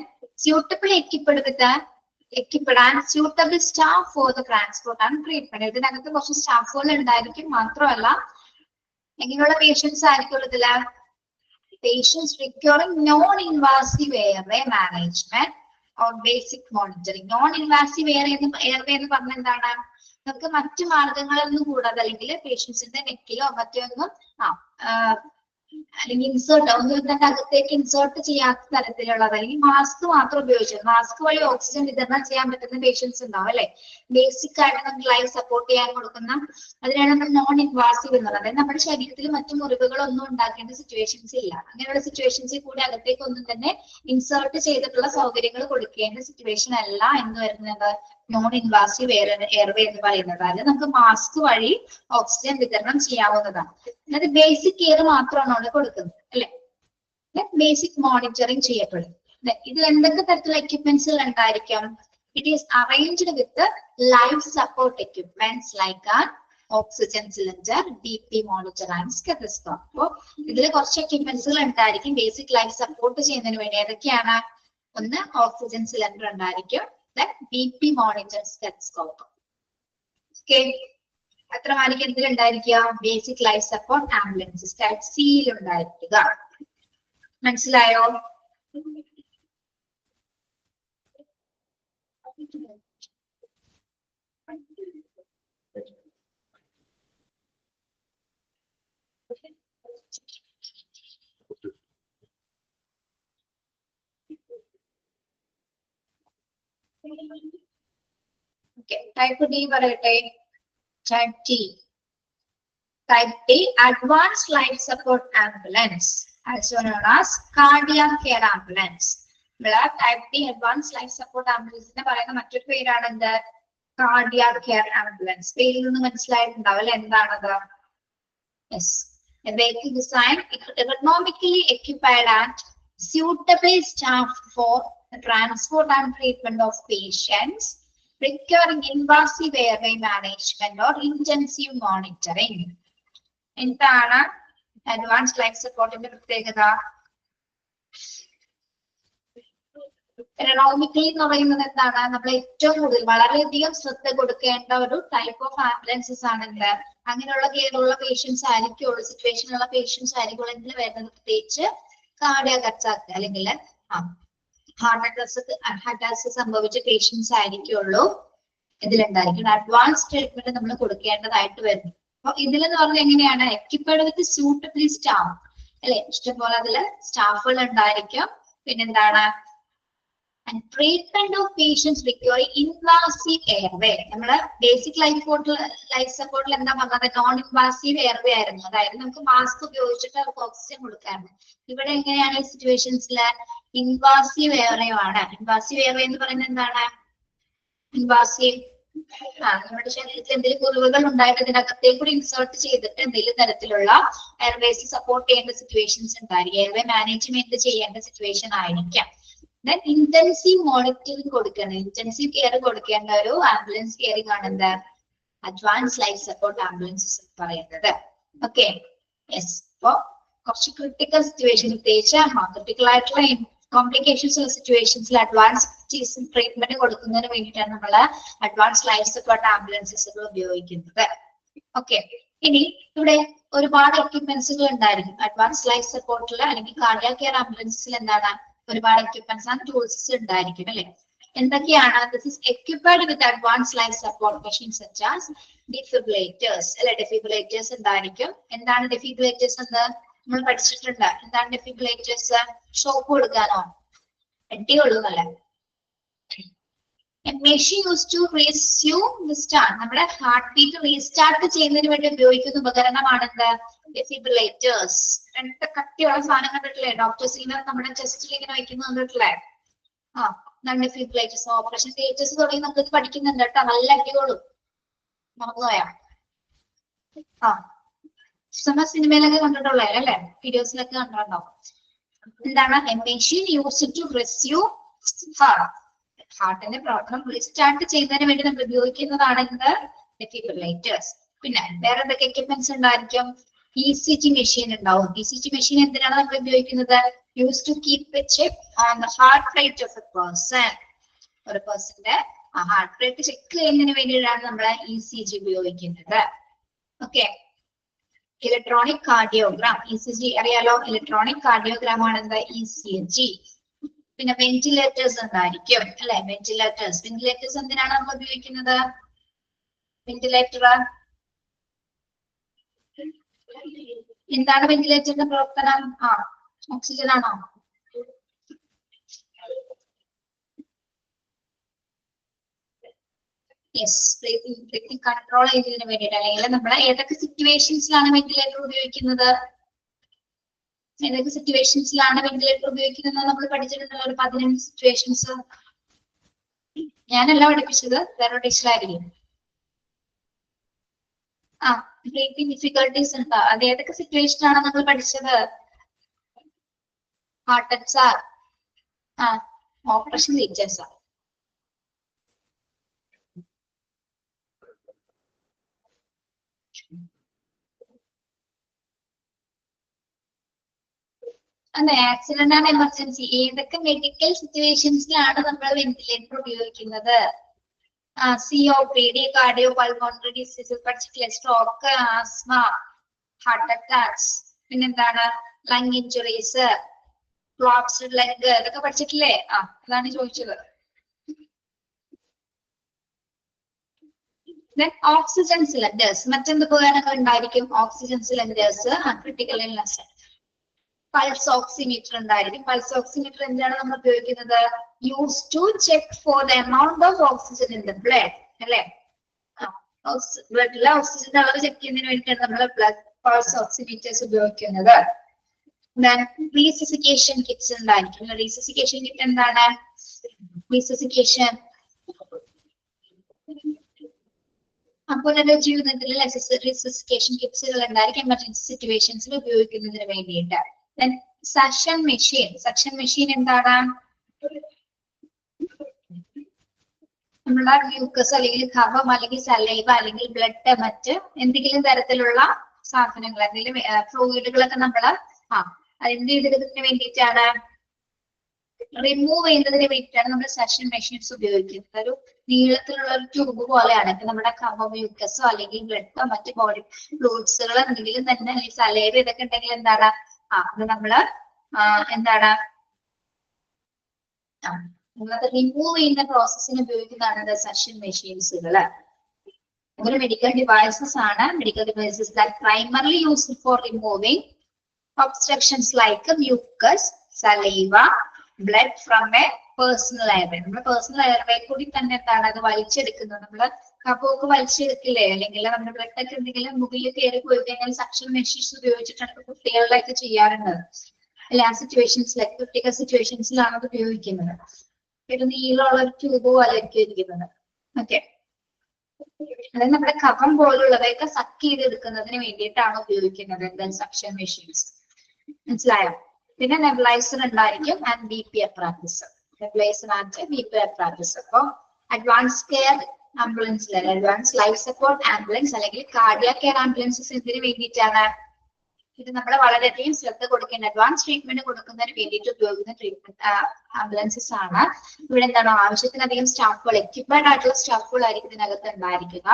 suitable equipped and suitable staff for the transport and treatment. ഇതിനകത്ത് കുറച്ച് സ്റ്റാഫുകൾ ഉണ്ടായിരിക്കും. മാത്രമല്ല എങ്ങനെയുള്ള പേഷ്യൻസ് ആയിരിക്കും ഇതില്? Patients requiring non invasive airway management or basic monitoring. Non invasive airway എന്ന് പറഞ്ഞ എന്താണ്? നമുക്ക് മറ്റു മാർഗങ്ങളൊന്നും കൂടാതെ അല്ലെങ്കിൽ പേഷ്യൻസിന്റെ നെക്കിലോ മറ്റൊന്നും അല്ലെങ്കിൽ ഇൻസേർട്ട് ഒന്നും ഇതിന്റെ അകത്തേക്ക് ഇൻസേർട്ട് ചെയ്യാത്ത തരത്തിലുള്ളത് അല്ലെങ്കിൽ മാസ്ക് മാത്രം ഉപയോഗിച്ചത്, മാസ്ക് വഴി ഓക്സിജൻ വിതരണം ചെയ്യാൻ പറ്റുന്ന പേഷ്യൻസ് ഉണ്ടാവും അല്ലെ. ബേസിക് ആയിട്ട് നമുക്ക് ലൈഫ് സപ്പോർട്ട് ചെയ്യാൻ കൊടുക്കുന്ന അതിനാണ് നമ്മൾ നോൺ ഇൻവാസീവ് എന്ന് പറയുന്നത്. അതായത് നമ്മുടെ ശരീരത്തിൽ മറ്റു മുറിവുകളൊന്നും ഉണ്ടാക്കേണ്ട സിറ്റുവേഷൻസ് ഇല്ല. അങ്ങനെയുള്ള സിറ്റുവേഷൻസിൽ കൂടി അകത്തേക്ക് ഒന്നും തന്നെ ഇൻസേർട്ട് ചെയ്തിട്ടുള്ള സൗകര്യങ്ങൾ കൊടുക്കേണ്ട സിറ്റുവേഷൻ അല്ല എന്ന് വരുന്നത് നോൺ ഇൻവാസീവ് എയർവേ എന്ന് പറയുന്നത്. അത് നമുക്ക് മാസ്ക് വഴി ഓക്സിജൻ വിതരണം ചെയ്യാവുന്നതാണ്. അതായത് ബേസിക് കെയർ മാത്രമാണ് അവിടെ കൊടുക്കുന്നത് അല്ലെ. ബേസിക് മോണിറ്ററിംഗ് ചെയ്യപ്പെടും. ഇതിൽ എന്തൊക്കെ തരത്തിലുള്ള എക്യുപ്മെന്റ്സുകൾ ഉണ്ടായിരിക്കും? It is arranged with life support equipments like an oxygen cylinder, DP monitor and stethoscope. അപ്പോ ഇതിൽ കുറച്ച് എക്യുപ്മെന്റ്സുകൾ ഉണ്ടായിരിക്കും ബേസിക് ലൈഫ് സപ്പോർട്ട് ചെയ്യുന്നതിന് വേണ്ടി. ഏതൊക്കെയാണ്? ഒന്ന് ഓക്സിജൻ സിലിണ്ടർ ഉണ്ടായിരിക്കും, DP മോണിറ്റർ, സ്റ്റെതസ്കോപ്പ്. ഓക്കെ, എത്ര മാർക്ക് എന്തിലുണ്ടായിരിക്കുക? ബേസിക് ലൈഫ് സപ്പോർട്ട് ആംബുലൻസ് സ്റ്റേറ്റ് സിയിൽ ഉണ്ടായിരിക്കുക. മനസ്സിലായോ? ടൈപ്പ് ഡി പറയട്ടെ. Type D. Type D, advanced life support ambulance, also known as cardiac care ambulance. Type D, advanced life support ambulance എന്ന് പറയുന്ന മറ്റൊരു പേരാണ് എന്ത്? cardiac care ambulance. പേരിൽ നിന്ന് മനസ്സിലായിട്ടുണ്ടാവില്ല എന്താണത്? Yes, a vehicle designed ergonomically equipped and suitably staffed for the transport and treatment of patients requiring invasive airway management or intensive monitoring. എന്താണ് അഡ്വാൻസ് ലൈഫ് സപ്പോർട്ടിന്റെ പ്രത്യേകത? എറണോമിക്കലി എന്ന് പറയുന്നത് എന്താണ്? നമ്മൾ ഏറ്റവും കൂടുതൽ വളരെയധികം ശ്രദ്ധ കൊടുക്കേണ്ട ഒരു ടൈപ്പ് ഓഫ് ആംബുലൻസസ് ആണെന്ത്? അങ്ങനെയുള്ള കെയറുള്ള പേഷ്യൻസ് ആയിരിക്കുള്ളൂ, സിറ്റുവേഷനുള്ള പേഷ്യൻസ് ആയിരിക്കുള്ളൂ എന്തിൽ വരുന്നത്? പ്രത്യേകിച്ച് കാർഡിയാക് അറ്റാക്ക് അല്ലെങ്കിൽ ഹാർട്ട് അറ്റാക്ക് സംഭവിച്ച പേഷ്യൻസ് ആയിരിക്കുള്ളൂ ഇതിലുണ്ടായിരിക്കും. അഡ്വാൻസ് ട്രീറ്റ്മെന്റ് നമ്മൾ കൊടുക്കേണ്ടതായിട്ട് വരുന്നു. അപ്പൊ ഇതിലെന്ന് പറഞ്ഞാൽ എങ്ങനെയാണ്? എക്യുപ്പേർഡ് വിത്ത് സ്യൂട്ടബിളി സ്റ്റാഫ് അല്ലെ, ഇഷ്ടംപോലെ അതില് സ്റ്റാഫുകൾ ഉണ്ടായിരിക്കും. പിന്നെന്താണ്? Treatment of patients requiring invasive airway. നമ്മള് ബേസിക് ലൈഫ് സപ്പോർട്ടിൽ എന്താ പറഞ്ഞത്? നോൺ ഇൻവാസീവ് എയർവേ ആയിരുന്നു. അതായത് നമുക്ക് മാസ്ക് ഉപയോഗിച്ചിട്ട് അവർക്ക് ഓക്സിജൻ കൊടുക്കാറുണ്ട്. ഇവിടെ എങ്ങനെയാണ് ഈ സിറ്റുവേഷൻസില്? ഇൻവാസീവ് എയർവേ ആണ്. ഇൻവാസീവ് എയർവേ എന്ന് പറയുന്നത് എന്താണ്? ഇൻവാസീവ് നമ്മുടെ ശരീരത്തിൽ എന്തെങ്കിലും കുറിവുകൾ ഉണ്ടായിട്ട് ഇതിനകത്തേക്ക് കൂടി ഇൻസേർട്ട് ചെയ്തിട്ട് എന്തെങ്കിലും തരത്തിലുള്ള എയർവേസ് സപ്പോർട്ട് ചെയ്യേണ്ട സിറ്റുവേഷൻസ് ഉണ്ടായിരിക്കും. എയർവേ മാനേജ്മെന്റ് ചെയ്യേണ്ട സിറ്റുവേഷൻ ആയിരിക്കാം. ദെൻ ഇന്റൻസീവ് മോണിറ്ററിംഗ് കൊടുക്കണം, ഇന്റൻസീവ് കെയർ കൊടുക്കേണ്ട ഒരു ആംബുലൻസ് കെയറിംഗ് ആണ് എന്താ? അഡ്വാൻസ് ലൈഫ് സപ്പോർട്ട് ആംബുലൻസസ് പറയുന്നത്. Okay, yes. അപ്പോ കുറച്ച് ക്രിട്ടിക്കൽ സിറ്റുവേഷൻ, പ്രത്യേകിച്ച് ക്രിട്ടിക്കൽ ആയിട്ടുള്ള കോംപ്ലിക്കേഷൻസ് ഉള്ള സിറ്റുവേഷൻസിൽ അഡ്വാൻസ് ട്രീറ്റ്മെന്റ് കൊടുക്കുന്നതിന് വേണ്ടിയിട്ടാണ് നമ്മൾ അഡ്വാൻസ് ലൈഫ് സപ്പോർട്ട് ആംബുലൻസസുകൾ ഉപയോഗിക്കുന്നത്. ഓക്കെ, ഇനി ഇവിടെ ഒരുപാട് എക്യുപ്മെന്റ്സുകൾ ഉണ്ടായിരിക്കും അഡ്വാൻസ് ലൈഫ് സപ്പോർട്ടിൽ അല്ലെങ്കിൽ കാർഡിയാക് കെയർ ആംബുലൻസിൽ. എന്താണ്? ഒരുപാട് എക്യുപ്മെന്റ്സ് ആൻഡ് ടൂൾസ് ഉണ്ടായിരിക്കും അല്ലെ. എന്തൊക്കെയാണ്? This is equipped with advance life support machines such as defibrillators അല്ലെ. ഡിഫിബ്രിലേറ്റേഴ്സ് ഉണ്ടായിരിക്കും. എന്താണ് ഡിഫിബ്രിലേറ്റേഴ്സ് എന്ന് നമ്മൾ പഠിച്ചിട്ടുണ്ട്. എന്താണ് ഡിഫിബ്രിലേറ്റേഴ്സ്? ഷോക്ക് കൊടുക്കാനോ? എട്ടിയുള്ളൂ അല്ലെ. Machine use to resume the start. നമ്മുടെ ഹാർട്ട് ബീറ്റ് റീസ്റ്റാർട്ട് ചെയ്യുന്നതിന് വേണ്ടി ഉപയോഗിക്കുന്ന ഉപകരണമാണെന്ത്? ഡിഫിബ്രിലേറ്റേഴ്സ്. രണ്ട് കട്ടിയുള്ള സാധനം കണ്ടിട്ടില്ലേ? ഡോക്ടേഴ്സ് ഇങ്ങനെ നമ്മുടെ ചെസ്റ്റിൽ ഇങ്ങനെ വയ്ക്കുന്നത് കണ്ടിട്ടില്ലേ? ഡിഫിബ്രിലേറ്റേഴ്സ്. ഓപ്പറേഷൻ തിയേറ്റേഴ്സ് തുടങ്ങി നമുക്ക് പഠിക്കുന്നുണ്ട് കേട്ടോ. നല്ല അടിയോളും മറന്നുപോയാ? സിനിമയിലൊക്കെ കണ്ടിട്ടുള്ളേ അല്ലെ, വീഡിയോസിലൊക്കെ കണ്ടിട്ടുണ്ടാവും. എന്താണ്? മെഷീൻ യൂസ് ടു റെസ്യൂം ഹാർട്ടിന്റെ പ്രവർത്തനം റീസ്റ്റാർട്ട് ചെയ്യുന്നതിന് വേണ്ടി നമ്മൾ ഉപയോഗിക്കുന്നതാണ് എന്ത്? ഡിഫിബ്രിലേറ്റേഴ്സ്. പിന്നെ വേറെ എന്തൊക്കെ എക്യുപ്മെന്റ്സ് ഉണ്ടായിരിക്കും? ECG മെഷീൻ ഉണ്ടാവും. ECG മെഷീൻ എന്തിനാണ് നമ്മൾ ഉപയോഗിക്കുന്നത്? Use to keep a check on the heart rate of a person. ഒരു പേഴ്സന്റെ ഹാർട്ട് റേറ്റ് ചെക്ക് ചെയ്യുന്നതിന് വേണ്ടിയിട്ടാണ് നമ്മൾ ECG ഉപയോഗിക്കുന്നത്. ഓക്കെ, ഇലക്ട്രോണിക് കാർഡിയോഗ്രാം, ECG അറിയാലോ, ഇലക്ട്രോണിക് കാർഡിയോഗ്രാം ആണ് എന്താ ECG. പിന്നെ വെന്റിലേറ്റേഴ്സ് ഉണ്ടായിരിക്കും അല്ലെ, വെന്റിലേറ്റേഴ്സ് എന്തിനാണ് നമ്മൾ ഉപയോഗിക്കുന്നത്? വെന്റിലേറ്റർ എന്താണ് വെന്റിലേറ്ററിന്റെ പ്രവർത്തനം? ഓക്സിജൻ ആണോ? യെസ്, ബ്രീത്തിങ് കൺട്രോൾ ചെയ്യുന്നതിന് വേണ്ടിയിട്ട്. അല്ലെങ്കിൽ നമ്മൾ ഏതൊക്കെ സിറ്റുവേഷൻസിലാണ് വെന്റിലേറ്റർ ഉപയോഗിക്കുന്നത്? ഏതൊക്കെ സിറ്റുവേഷൻസിലാണ് വെന്റിലേറ്റർ ഉപയോഗിക്കുന്നത് നമ്മൾ പഠിച്ചിട്ടുണ്ടല്ലോ, ഒരു 15 സിറ്റുവേഷൻസ്. ഞാനല്ല പഠിപ്പിച്ചത്, വേറെ ടീച്ചറായിരിക്കും. ബ്രീത്തിങ് ഡിഫിക്കൽട്ടീസ് ഉണ്ടോ? അത് ഏതൊക്കെ സിറ്റുവേഷനാണ് നമ്മൾ പഠിച്ചത്? Heart attack, operation theatres. അതെ, ആക്സിഡന്റ് ആണ് എമർജൻസി. ഏതൊക്കെ മെഡിക്കൽ സിറ്റുവേഷൻസിലാണ് നമ്മൾ വെന്റിലേറ്റർ ഉപയോഗിക്കുന്നത്? COPD, കാർഡിയോ പൾമോണറി ഡിസീസസ് പഠിച്ചിട്ടില്ലേ? സ്ട്രോക്ക്, ആസ്മ, ഹാർട്ട് അറ്റാക്സ്, പിന്നെന്താണ് ലങ് ഇഞ്ചുറീസ്, ക്ലോപ്സ്ഡ് ലങ്, ഇതൊക്കെ പഠിച്ചിട്ടില്ലേ? അതാണ് ചോദിച്ചത്. ഓക്സിജൻ സിലിണ്ടേഴ്സ്, മറ്റെന്ത് ഉപകരണങ്ങൾ ഉണ്ടായിരിക്കും? Oxygen cylinders, critical illness. Pulse oximeter ഉണ്ടായിരിക്കും. പൾസ് ഓക്സിമീറ്റർ എന്തിനാണ് നമ്മൾ ഉപയോഗിക്കുന്നത്? Use to check for the amount of oxygen in the blood അല്ലെ, ബ്ലഡിലെ ഓക്സിജന്റെ അളവ് ചെക്ക് ചെയ്യുന്നതിന് വേണ്ടിയിട്ടാണ് നമ്മൾ ബ്ലഡ് പൾസ് ഓക്സിമീറ്റേഴ്സ് ഉപയോഗിക്കുന്നത്. റീസസിക്കേഷൻ കിറ്റ്സ് ഉണ്ടായിരിക്കും. റീസസിക്കേഷൻ കിറ്റ് എന്താണ്? റീസസിക്കേഷൻ പുനരുജ്ജീവനത്തിൽ റീസസിക്കേഷൻ കിറ്റ്സുകൾ ഉണ്ടായിരിക്കും എമർജൻസി സിറ്റുവേഷൻസിൽ ഉപയോഗിക്കുന്നതിന് വേണ്ടിയിട്ട്. സക്ഷൻ മെഷീൻ എന്താണ്? നമ്മുടെ മ്യൂക്കസ് അല്ലെങ്കിൽ കഫം അല്ലെങ്കിൽ സലൈവ അല്ലെങ്കിൽ ബ്ലഡ്, മറ്റ് എന്തെങ്കിലും തരത്തിലുള്ള സാധനങ്ങൾ, എന്തെങ്കിലും ഫ്ലൂയിഡുകളൊക്കെ നമ്മള് എന്ത് ചെയ്തതിന് വേണ്ടിയിട്ടാണ്? റിമൂവ് ചെയ്യുന്നതിന് വേണ്ടിയിട്ടാണ് നമ്മൾ സക്ഷൻ മെഷീൻസ് ഉപയോഗിക്കുന്നത്. ഒരു നീളത്തിലുള്ള ഒരു ട്യൂബ് പോലെയാണ്. ഇപ്പൊ നമ്മുടെ കഫം, മ്യൂക്കസോ അല്ലെങ്കിൽ ബ്ലഡോ മറ്റ് ബോഡി ഫ്ലൂയിഡ്സുകൾ എന്തെങ്കിലും തന്നെ, അല്ലെങ്കിൽ സലൈവ ഇതൊക്കെ ഉണ്ടെങ്കിൽ എന്താണ്? അത് നമ്മള് എന്താണ് നമ്മളത് റിമൂവ് ചെയ്യുന്ന പ്രോസസ്സിന് ഉപയോഗിക്കുന്നതാണ് സക്ഷൻ മെഷീൻസുകള്. ഒരു മെഡിക്കൽ ഡിവൈസസ് ആണ്. Medical devices that primarily used for removing obstructions like mucus, saliva, blood from A personal airway. നമ്മുടെ പേഴ്സണൽ എയർവേ കൂടി തന്നെ എന്താണ് അത് വലിച്ചെടുക്കുന്നത്. നമ്മള് കഫമൊക്കെ വലിച്ചെടുക്കില്ലേ, അല്ലെങ്കിൽ നമ്മുടെ ബ്ലഡ് ഒക്കെ എന്തെങ്കിലും മുകളിൽ കയറി പോയി കഴിഞ്ഞാൽ സക്ഷൻ മെഷീൻസ് ഉപയോഗിച്ചിട്ടാണ് കുട്ടികളിലൊക്കെ ചെയ്യാറുണ്ട് അല്ലെ. ആ സിറ്റുവേഷൻസിലൊക്കെ, ക്രിട്ടിക്കൽ സിറ്റുവേഷൻസിലാണ് അത് ഉപയോഗിക്കുന്നത്. ഒരു നീളമുള്ള ഒരു ട്യൂബ് പോലെ ആയിരിക്കും ഇരിക്കുന്നത്. ഓക്കെ, അതായത് നമ്മുടെ കഫം പോലുള്ളവയൊക്കെ സക്ക് ചെയ്തെടുക്കുന്നതിന് വേണ്ടിയിട്ടാണ് ഉപയോഗിക്കുന്നത് സക്ഷൻ മെഷീൻസ്. മനസ്സിലായോ? പിന്നെ നെബുലൈസർ ഉണ്ടായിരിക്കും and BP apparatus. Nebuliser and BP apparatus. അപ്പൊ അഡ്വാൻസ് കെയർ ആംബുലൻസിൽ, അഡ്വാൻസ് ലൈഫ് സപ്പോർട്ട് ആംബുലൻസ് അല്ലെങ്കിൽ കാർഡിയാക് കെയർ ആംബുലൻസസ് എന്തിനു വേണ്ടിയിട്ടാണ്? ഇത് നമ്മൾ വളരെയധികം ശ്രദ്ധ കൊടുക്കേണ്ട, അഡ്വാൻസ് ട്രീറ്റ്മെന്റ് കൊടുക്കുന്നതിന് വേണ്ടിയിട്ട് ഉപയോഗിക്കുന്ന ട്രീറ്റ്മെന്റ് ആംബുലൻസസ് ആണ്. ഇവിടെ എന്താണ് ആവശ്യത്തിലധികം സ്റ്റാഫുകൾ, എക്യുപ്പേർഡ് ആയിട്ടുള്ള സ്റ്റാഫുകൾ ആയിരിക്കും ഇതിനകത്ത് ഉണ്ടായിരിക്കുക.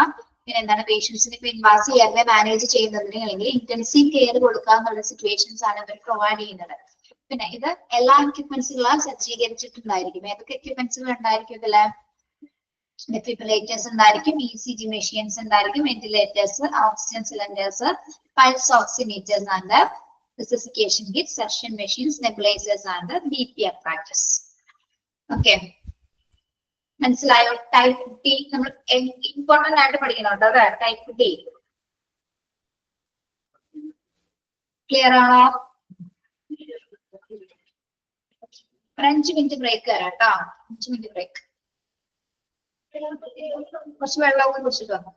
പിന്നെ എന്താണ് പേഷ്യൻസിന് ഇപ്പൊ ഇൻവാസീവ് എയർവേ മാനേജ് ചെയ്യുന്നതിന് അല്ലെങ്കിൽ ഇന്റൻസീവ് കെയർ കൊടുക്കാന്നുള്ള സിറ്റുവേഷൻസ് ആണ് ഇവർ പ്രൊവൈഡ് ചെയ്യുന്നത്. പിന്നെ ഇത് എല്ലാ എക്യുപ്മെന്റ്സുകളും സജ്ജീകരിച്ചിട്ടുണ്ടായിരിക്കും. ഏതൊക്കെ എക്യുപ്മെന്റ്സുകൾ ഉണ്ടായിരിക്കും ഇതില്? ഡെഫിബ്രിലേറ്റേഴ്സ് ഉണ്ടായിരിക്കും, ECG മെഷീൻസ് ഉണ്ടായിരിക്കും, ventilators, oxygen cylinders, pulse oximeters and resuscitation kits, suction machines, nebulizers and the BP apparatus. Okay, മനസ്സിലായോ? ടൈപ്പ് D നമ്മൾ ഇമ്പോർട്ടന്റ് ആയിട്ട് പഠിക്കണം കേട്ടോ. അതെ, ടൈപ്പ് D ക്ലിയർ ആണോ? 5 മിനിറ്റ് ബ്രേക്ക് തരാം കേട്ടോ. 5 മിനിറ്റ് ബ്രേക്ക്. കുറച്ച് വെള്ളമൊക്കെ കുടിച്ചിട്ട് വന്നു.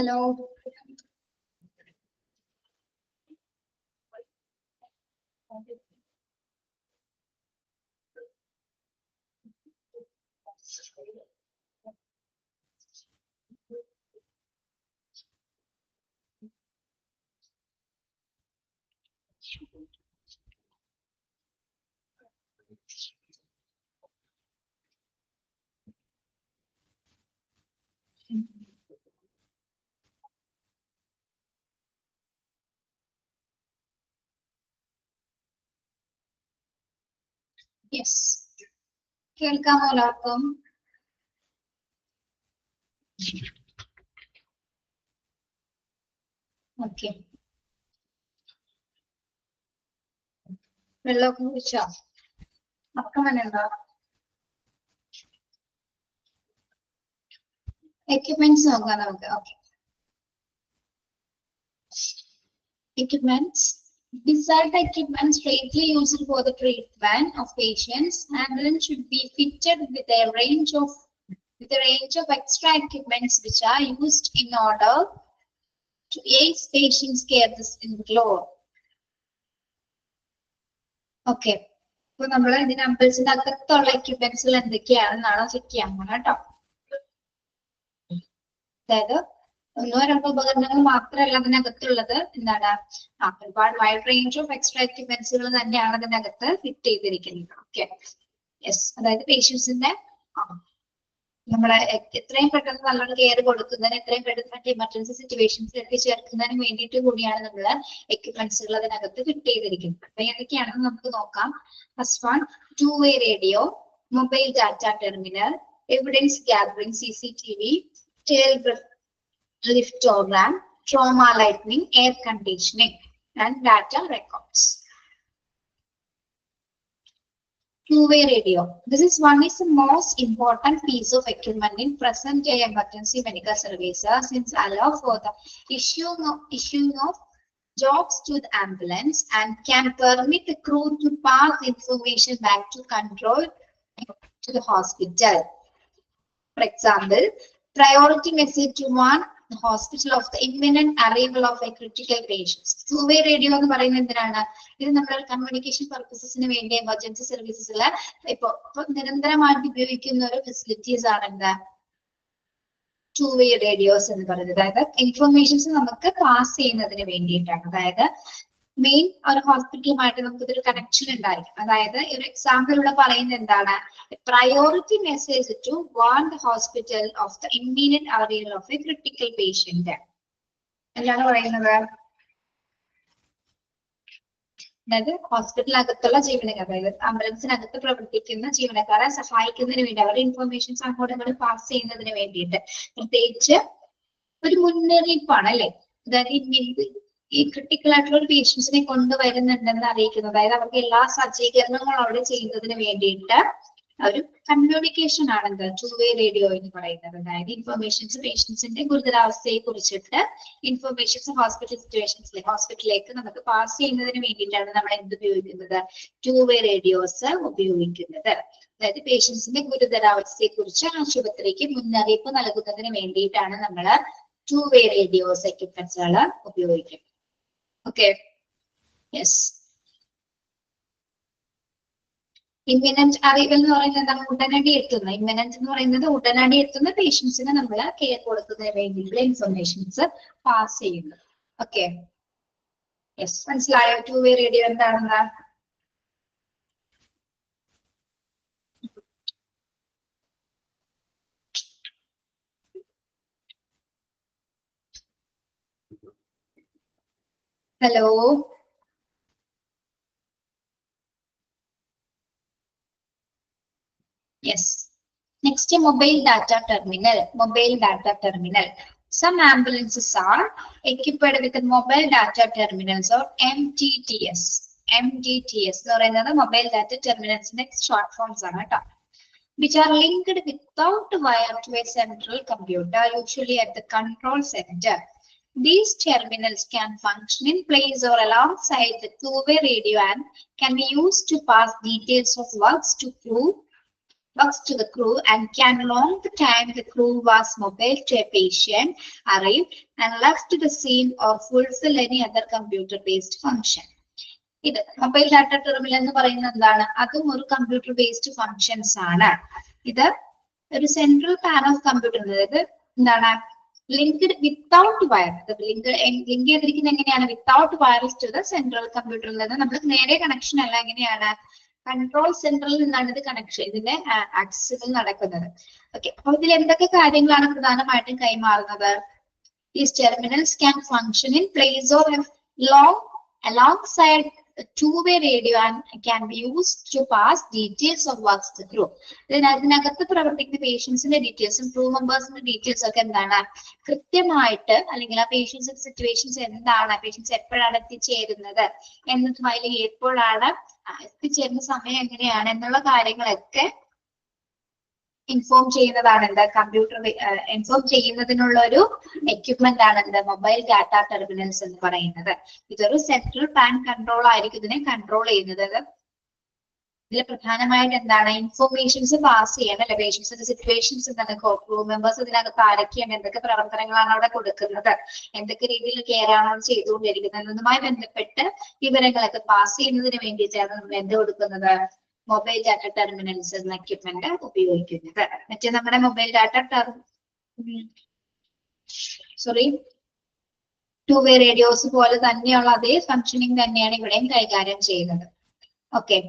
Hello. Yes. കേൾക്കാമോ എല്ലാവർക്കും? ഓക്കെ. വെള്ളമൊക്കെ കുടിച്ചോ? ഉറക്കം വന്നുണ്ടോ? എക്യുപ്മെന്റ്സ് നോക്കാം നമുക്ക്. Okay. Equipments. Beside the equipment strictly used for the treatment of patients, ambulance should be fitted with a range of extra equipments which are used in order to aid patients' care. This include. Okay. So, നമ്മൾ ഇതിന് ആംബുലൻസിന്റെ അകത്തുള്ള എക്യുപ്മെന്റ്സിൽ എന്തൊക്കെയാണെന്നാണ് ചെക്ക് ചെയ്യാൻ പോകുന്നത് കേട്ടോ. അതായത് ഒന്നോ രണ്ടോ ഉപകരണങ്ങൾ മാത്രമല്ല അതിനകത്തുള്ളത്. എന്താണ്? ഒരുപാട് വൈഡ് റേഞ്ച് ഓഫ് എക്സ്ട്രാ എക്യുപ്മെന്റ്സുകൾ തന്നെയാണ് അതിനകത്ത് ഫിറ്റ് ചെയ്തിരിക്കുന്നത്. ഓക്കെ. യെസ്. അതായത് പേഷ്യൻസിന്റെ നമ്മളെ എത്രയും പെട്ടെന്ന് നല്ലൊരു കെയർ കൊടുക്കുന്നതിന്, എത്രയും പെട്ടെന്ന് മറ്റേ എമർജൻസി സിറ്റുവേഷൻസിൽ എത്തിച്ചേർക്കുന്നതിന് വേണ്ടിയിട്ട് കൂടിയാണ് നമ്മൾ എക്യുപ്മെന്റ്സുകൾ അതിനകത്ത് ഫിറ്റ് ചെയ്തിരിക്കുന്നത്. അപ്പൊ ഏതൊക്കെയാണെന്ന് നമുക്ക് നോക്കാം. First one, 2-way radio, mobile data terminal, evidence gathering, CCTV, tail liftograph, trauma lighting, air conditioning, and data records. 2-way radio. This is the most important piece of equipment in present day emergency medical services, since allow for the issuing of jobs to the ambulance and can permit the crew to pass information back to control to the hospital. For example, priority message to warn the hospital of the imminent arrival of a critical patient. 2-way radio എന്ന് പറയുന്നത് എന്തിനാണ്? ഇത് നമ്മൾ കമ്മ്യൂണിക്കേഷൻ പർപ്പസസിന് വേണ്ടി എമർജൻസി സർവീസസിൽ ഇപ്പൊ നിരന്തരമായിട്ട് ഉപയോഗിക്കുന്ന ഒരു ഫെസിലിറ്റീസ് ആണ് എന്താ 2-way radios എന്ന് പറയുന്നത്. അതായത് ഇൻഫർമേഷൻസ് നമുക്ക് പാസ് ചെയ്യുന്നതിന് വേണ്ടിയിട്ടാണ്. അതായത് മെയിൻ ഒരു ഹോസ്പിറ്റലുമായിട്ട് നമുക്ക് ഇതൊരു കണക്ഷൻ ഉണ്ടായിരിക്കും. അതായത് ഒരു എക്സാമ്പിൾ ഇവിടെ പറയുന്നത് എന്താണ്? Priority message to warn the hospital of the immediate arrival of a critical patient. എന്താണ് പറയുന്നത്? അതായത് ഹോസ്പിറ്റലിനകത്തുള്ള ജീവനക്കാർ, അതായത് ആംബുലൻസിനകത്ത് പ്രവർത്തിക്കുന്ന ജീവനക്കാരെ സഹായിക്കുന്നതിന് വേണ്ടി, അവരുടെ ഇൻഫർമേഷൻസ് അങ്ങോട്ടും ഇങ്ങോട്ടും പാസ് ചെയ്യുന്നതിന് വേണ്ടിയിട്ട് പ്രത്യേകിച്ച് ഒരു മുന്നറിയിപ്പാണ് അല്ലെ. അതായത് ഈ ക്രിട്ടിക്കൽ ആയിട്ടുള്ള ഒരു പേഷ്യൻസിനെ കൊണ്ടുവരുന്നുണ്ടെന്ന് അറിയിക്കുന്നത്. അതായത് അവർക്ക് എല്ലാ സജ്ജീകരണങ്ങളും അവിടെ ചെയ്യുന്നതിന് വേണ്ടിയിട്ട് ഒരു കമ്മ്യൂണിക്കേഷൻ ആണ് എന്താ 2-way റേഡിയോ എന്ന് പറയുന്നത്. അതായത് ഇൻഫർമേഷൻസ് പേഷ്യൻസിന്റെ ഗുരുതരാവസ്ഥയെ കുറിച്ചിട്ട് ഇൻഫർമേഷൻസ് ഹോസ്പിറ്റലിലേക്ക് നമുക്ക് പാസ് ചെയ്യുന്നതിന് വേണ്ടിയിട്ടാണ് നമ്മൾ എന്ത് ഉപയോഗിക്കുന്നത്? 2-way റേഡിയോസ് ഉപയോഗിക്കുന്നത്. അതായത് പേഷ്യൻസിന്റെ ഗുരുതരാവസ്ഥയെ കുറിച്ച് ആശുപത്രിക്ക് മുന്നറിയിപ്പ് നൽകുന്നതിന് വേണ്ടിയിട്ടാണ് നമ്മൾ 2-way റേഡിയോസ് എക്യുപ്മെന്റ്സുകൾ ഉപയോഗിക്കുന്നത്. ഓക്കെ. യെസ്. ഇമ്മിനന്റ് അറൈവൽ എന്ന് പറയുന്നത് എന്താണ്? ഉടനടി എത്തുന്ന. ഇമ്മിനന്റ് എന്ന് പറയുന്നത് ഉടനടി എത്തുന്ന പേഷ്യൻസിന് നമ്മൾ കെയർ കൊടുക്കുന്നതിന് വേണ്ടിയിട്ടുള്ള ഇൻഫർമേഷൻസ് പാസ് ചെയ്യുന്നത്. ഓക്കെ. യെസ്. മനസ്സിലായോ 2-way റേഡിയോ എന്താണെന്ന്? Hello. Yes. Next, mobile data terminal. Mobile data terminal. Some ambulances are equipped with mobile data terminals or MDTS. MDTS എന്ന് പറയുന്നത് mobile data terminalsന്റെ short forms ആണ് കേട്ടോ. Which are linked without wire to a central computer, usually at the control center. These terminals can function in place or alongside the 2-way radio and can be used to pass details of works to crew box to the crew and can long the time the crew was mobile to a patient arrive and left to the scene or fulfill any other computer-based function. ഇത് മൊബൈൽ ഡാറ്റ ടെർമിനൽ എന്ന് പറയുന്നത് എന്താണ്? അതും ഒരു കമ്പ്യൂട്ടർ ബേസ്ഡ് ഫങ്ഷൻസ് ആണ്. ഇത് ഒരു സെൻട്രൽ പാൻ ഓഫ് കമ്പ്യൂട്ടർ, അതായത് എന്താണ് ലിങ്ക്ഡ് വിത്തൗട്ട് വയർ. ലിങ്ക് ചെയ്തിരിക്കുന്നത് എങ്ങനെയാണ്? Without wires to the central കമ്പ്യൂട്ടറിൽ നിന്ന് നമ്മൾ നേരെ കണക്ഷൻ അല്ല, എങ്ങനെയാണ് കൺട്രോൾ സെന്ററിൽ നിന്നാണ് ഇത് കണക്ഷൻ, ഇതിന്റെ ആക്സസിൽ നടക്കുന്നത്. ഓക്കെ, അപ്പൊ ഇതിൽ എന്തൊക്കെ കാര്യങ്ങളാണ് പ്രധാനമായിട്ടും കൈമാറുന്നത്? These terminals can function in place or alongside a two-way radio and can be used to pass details of works to crew. ഇതിനകത്ത് പ്രവർത്തിക്കുന്ന പേഷ്യൻസിന്റെ ഡീറ്റെയിൽസും ക്രൂ മെമ്പേഴ്സിന്റെ ഡീറ്റെയിൽസ് ഒക്കെ എന്താണ് കൃത്യമായിട്ട്, അല്ലെങ്കിൽ ആ പേഷ്യൻസിന്റെ സിറ്റുവേഷൻസ് എന്താണ്, പേഷ്യൻസ് എപ്പോഴാണ് എത്തിച്ചേരുന്നത് എന്നതുമായി, എപ്പോഴാണ് എത്തിച്ചേരുന്ന സമയം എങ്ങനെയാണ് എന്നുള്ള കാര്യങ്ങളൊക്കെ ഇൻഫോം ചെയ്യുന്നതാണ് എന്ത് കമ്പ്യൂട്ടർ ഇൻഫോം ചെയ്യുന്നതിനുള്ള ഒരു എക്യുപ്മെന്റ് ആണ് എന്ത് മൊബൈൽ ഡാറ്റ ടെർമിനൽസ് എന്ന് പറയുന്നത്. ഇതൊരു സെൻട്രൽ പാൻ കൺട്രോൾ ആയിരിക്കും ഇതിനെ കൺട്രോൾ ചെയ്യുന്നത്. ഇതിൽ പ്രധാനമായിട്ട് എന്താണ് ഇൻഫോർമേഷൻസ് പാസ് ചെയ്യണം അല്ലെ, പേഷ്യൻസിന്റെ സിറ്റുവേഷൻസ് എന്താണ്, ക്രൂ മെമ്പേഴ്സ് ഇതിനകത്ത് ആരൊക്കെയാണ്, എന്തൊക്കെ പ്രവർത്തനങ്ങളാണ് അവിടെ കൊടുക്കുന്നത്, എന്തൊക്കെ രീതിയിൽ കെയർ ആണ് ചെയ്തുകൊണ്ടിരിക്കുന്നത് എന്നതുമായി ബന്ധപ്പെട്ട് വിവരങ്ങളൊക്കെ പാസ് ചെയ്യുന്നതിന് വേണ്ടിയിട്ടാണ് നമ്മൾ എന്ത് കൊടുക്കുന്നത്, മൊബൈൽ ഡാറ്റ ടെർമിനൽസ് എന്ന എക്യുപ്മെന്റ് ഉപയോഗിക്കുന്നത്. മറ്റേ നമ്മുടെ മൊബൈൽ ഡാറ്റ ടു-വേ റേഡിയോസ് പോലെ തന്നെയുള്ള അതേ ഫങ്ഷനിങ് തന്നെയാണ് ഇവിടെയും കൈകാര്യം ചെയ്യുന്നത്. ഓക്കെ,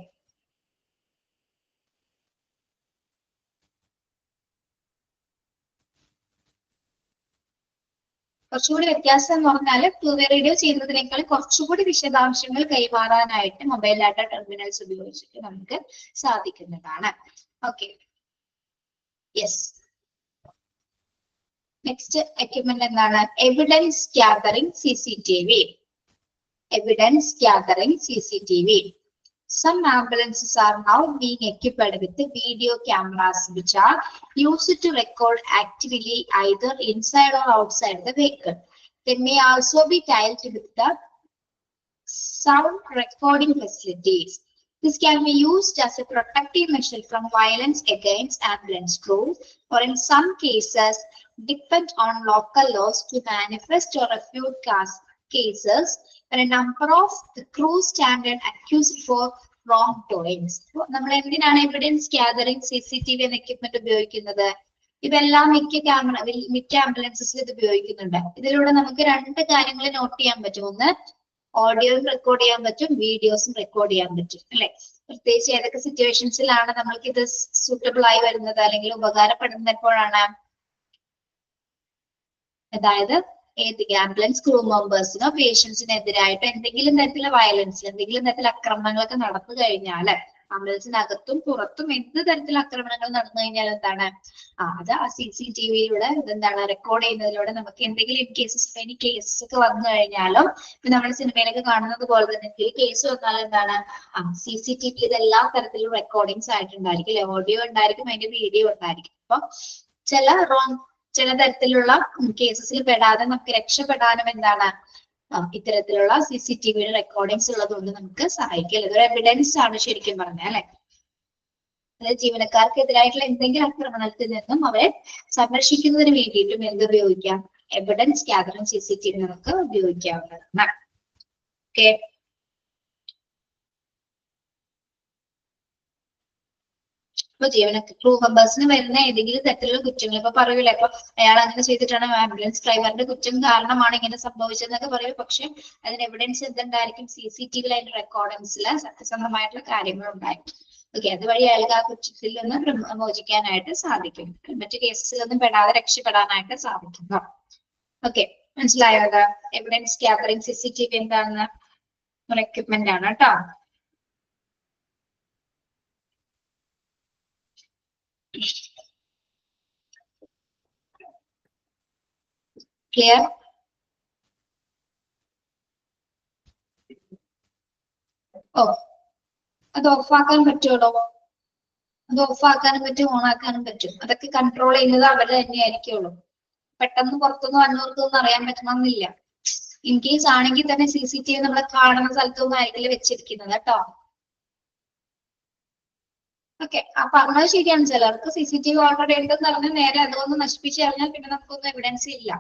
കുറച്ചുകൂടി വ്യത്യാസം എന്ന് പറഞ്ഞാൽ ടു-വേ റേഡിയോ ചെയ്യുന്നതിനേക്കാൾ കുറച്ചുകൂടി വിശദാംശങ്ങൾ കൈമാറാനായിട്ട് മൊബൈൽ ഡാറ്റ ടെർമിനൽസ് ഉപയോഗിച്ചിട്ട് നമുക്ക് സാധിക്കുന്നതാണ്. Okay, yes. നെക്സ്റ്റ് എക്യുപ്മെന്റ് എന്താണ്? Evidence gathering CCTV. Evidence gathering CCTV. Some ambulances are now being equipped with the video cameras which are used to record activity either inside or outside the vehicle. They may also be tied with the sound recording facilities. This can be used as a protective measure from violence against ambulance crews, or in some cases depend on local laws to manifest or refute cases when a number of the crew stand accused for wrongdoings. നമ്മൾ എന്തിനാണ് എവിഡൻസ് ഗ്യാതറിംഗ് CCTV എന്ന എക്യുപ്മെന്റ് ഉപയോഗിക്കുന്നത്? ഇതെല്ലാം മിക്ക ആംബുലൻസസിൽ ഇത് ഉപയോഗിക്കുന്നുണ്ട്. ഇതിലൂടെ നമുക്ക് രണ്ട് കാര്യങ്ങൾ നോട്ട് ചെയ്യാൻ പറ്റും. ഒന്ന്, ഓഡിയോയും റെക്കോർഡ് ചെയ്യാൻ പറ്റും, വീഡിയോസും റെക്കോർഡ് ചെയ്യാൻ പറ്റും അല്ലെ. പ്രത്യേകിച്ച് ഏതൊക്കെ സിറ്റുവേഷൻസിലാണ് നമ്മൾക്ക് ഇത് സൂട്ടബിൾ ആയി വരുന്നത് അല്ലെങ്കിൽ ഉപകാരപ്പെടുന്നത് എപ്പോഴാണ്? അതായത് ആംബുലൻസ് ക്രൂ മെമ്പേഴ്സിനോ പേഷ്യൻസിനെതിരായിട്ട് എന്തെങ്കിലും തരത്തിലുള്ള വയലൻസ്, എന്തെങ്കിലും തരത്തിലുള്ള ആക്രമണങ്ങളൊക്കെ നടന്നു കഴിഞ്ഞാൽ, ആംബുലൻസിനകത്തും പുറത്തും എന്ത് തരത്തിലുള്ള ആക്രമണങ്ങൾ നടന്നു കഴിഞ്ഞാൽ എന്താണ് അത് ആ CCTVയിലൂടെ ഇതെന്താണ് റെക്കോർഡ് ചെയ്യുന്നതിലൂടെ നമുക്ക് എന്തെങ്കിലും എനി കേസസ് ഒക്കെ വന്നു കഴിഞ്ഞാലും, ഇപ്പൊ നമ്മുടെ സിനിമയിലൊക്കെ കാണുന്നത് പോലെ തന്നെ എന്തെങ്കിലും കേസ് വന്നാൽ എന്താണ് CCTV ഇതെല്ലാ തരത്തിലും റെക്കോർഡിങ്സ് ആയിട്ടുണ്ടായിരിക്കും അല്ലെ. ഓഡിയോ ഉണ്ടായിരിക്കും, അതിന്റെ വീഡിയോ ഉണ്ടായിരിക്കും. അപ്പൊ ചില തരത്തിലുള്ള കേസസിൽ പെടാതെ നമുക്ക് രക്ഷപ്പെടാനും എന്താണ് ഇത്തരത്തിലുള്ള CCTVയുടെ റെക്കോർഡിങ്സ് ഉള്ളതുകൊണ്ട് നമുക്ക് സഹായിക്കും. ഇതൊരു എവിഡൻസ് ആണ് ശരിക്കും പറഞ്ഞാൽ അല്ലെ. അതായത് ജീവനക്കാർക്കെതിരായിട്ടുള്ള എന്തെങ്കിലും ആക്രമണത്തിൽ നിന്നും അവരെ സംരക്ഷിക്കുന്നതിന് വേണ്ടിയിട്ടും എന്ത് ഉപയോഗിക്കാം? എവിഡൻസ് ഗ്യാതറിംഗ് CCTV നമുക്ക് ഉപയോഗിക്കാവുന്നതാണ്. ഓക്കെ, ഇപ്പൊ ക്രൂ മെമ്പേഴ്സിന് വരുന്ന ഏതെങ്കിലും തരത്തിലുള്ള കുറ്റങ്ങൾ ഇപ്പൊ പറയൂല, ഇപ്പൊ അയാൾ അങ്ങനെ ചെയ്തിട്ടാണ് ആംബുലൻസ് ഡ്രൈവറിന്റെ കുറ്റം കാരണമാണ് ഇങ്ങനെ സംഭവിച്ചതെന്നൊക്കെ പറയും. പക്ഷെ അതിന് എവിഡൻസ് എന്തുണ്ടായിരിക്കും? CCTVയിൽ അതിന്റെ റെക്കോർഡിങ്സിൽ സത്യസന്ധമായിട്ടുള്ള കാര്യങ്ങൾ ഉണ്ടായിരിക്കും. ഓക്കെ, അതുവഴി അയാൾക്ക് ആ കുറ്റത്തിൽ നിന്ന് മോചിക്കാനായിട്ട് സാധിക്കും, മറ്റു കേസസിലൊന്നും പെടാതെ രക്ഷപ്പെടാനായിട്ട് സാധിക്കുന്നു. ഓക്കെ, മനസ്സിലായോ? അത് എവിഡൻസ് ഗ്യാതറിംഗ് CCTV എന്താണെന്ന് ഒരു എക്യുപ്മെന്റ് ആണ് കേട്ടോ. ക്ലിയർ? ഓ, അത് ഓഫാക്കാൻ പറ്റുമല്ലോ. അത് ഓഫാക്കാനും പറ്റും, ഓണാക്കാനും പറ്റും. അതൊക്കെ കൺട്രോൾ ചെയ്യുന്നത് അവര് തന്നെയായിരിക്കുള്ളൂ. പെട്ടെന്ന് പുറത്തൊന്നും വന്നവർക്കൊന്നും അറിയാൻ പറ്റണമെന്നില്ല. ഇൻ കേസ് ആണെങ്കിൽ തന്നെ CCTV നമ്മളെ കാണുന്ന സ്ഥലത്തൊന്നും ആയിരിക്കില്ല വെച്ചിരിക്കുന്നത് കേട്ടോ. ഓക്കെ, പറഞ്ഞത് ശരിയാണ്. ചിലർക്ക് CCTV ഓൾറെഡി ഉണ്ടെന്ന് പറഞ്ഞാൽ നേരെ അതൊന്ന് നശിപ്പിച്ച് കഴിഞ്ഞാൽ പിന്നെ നമുക്കൊന്നും എവിഡൻസ് ഇല്ല.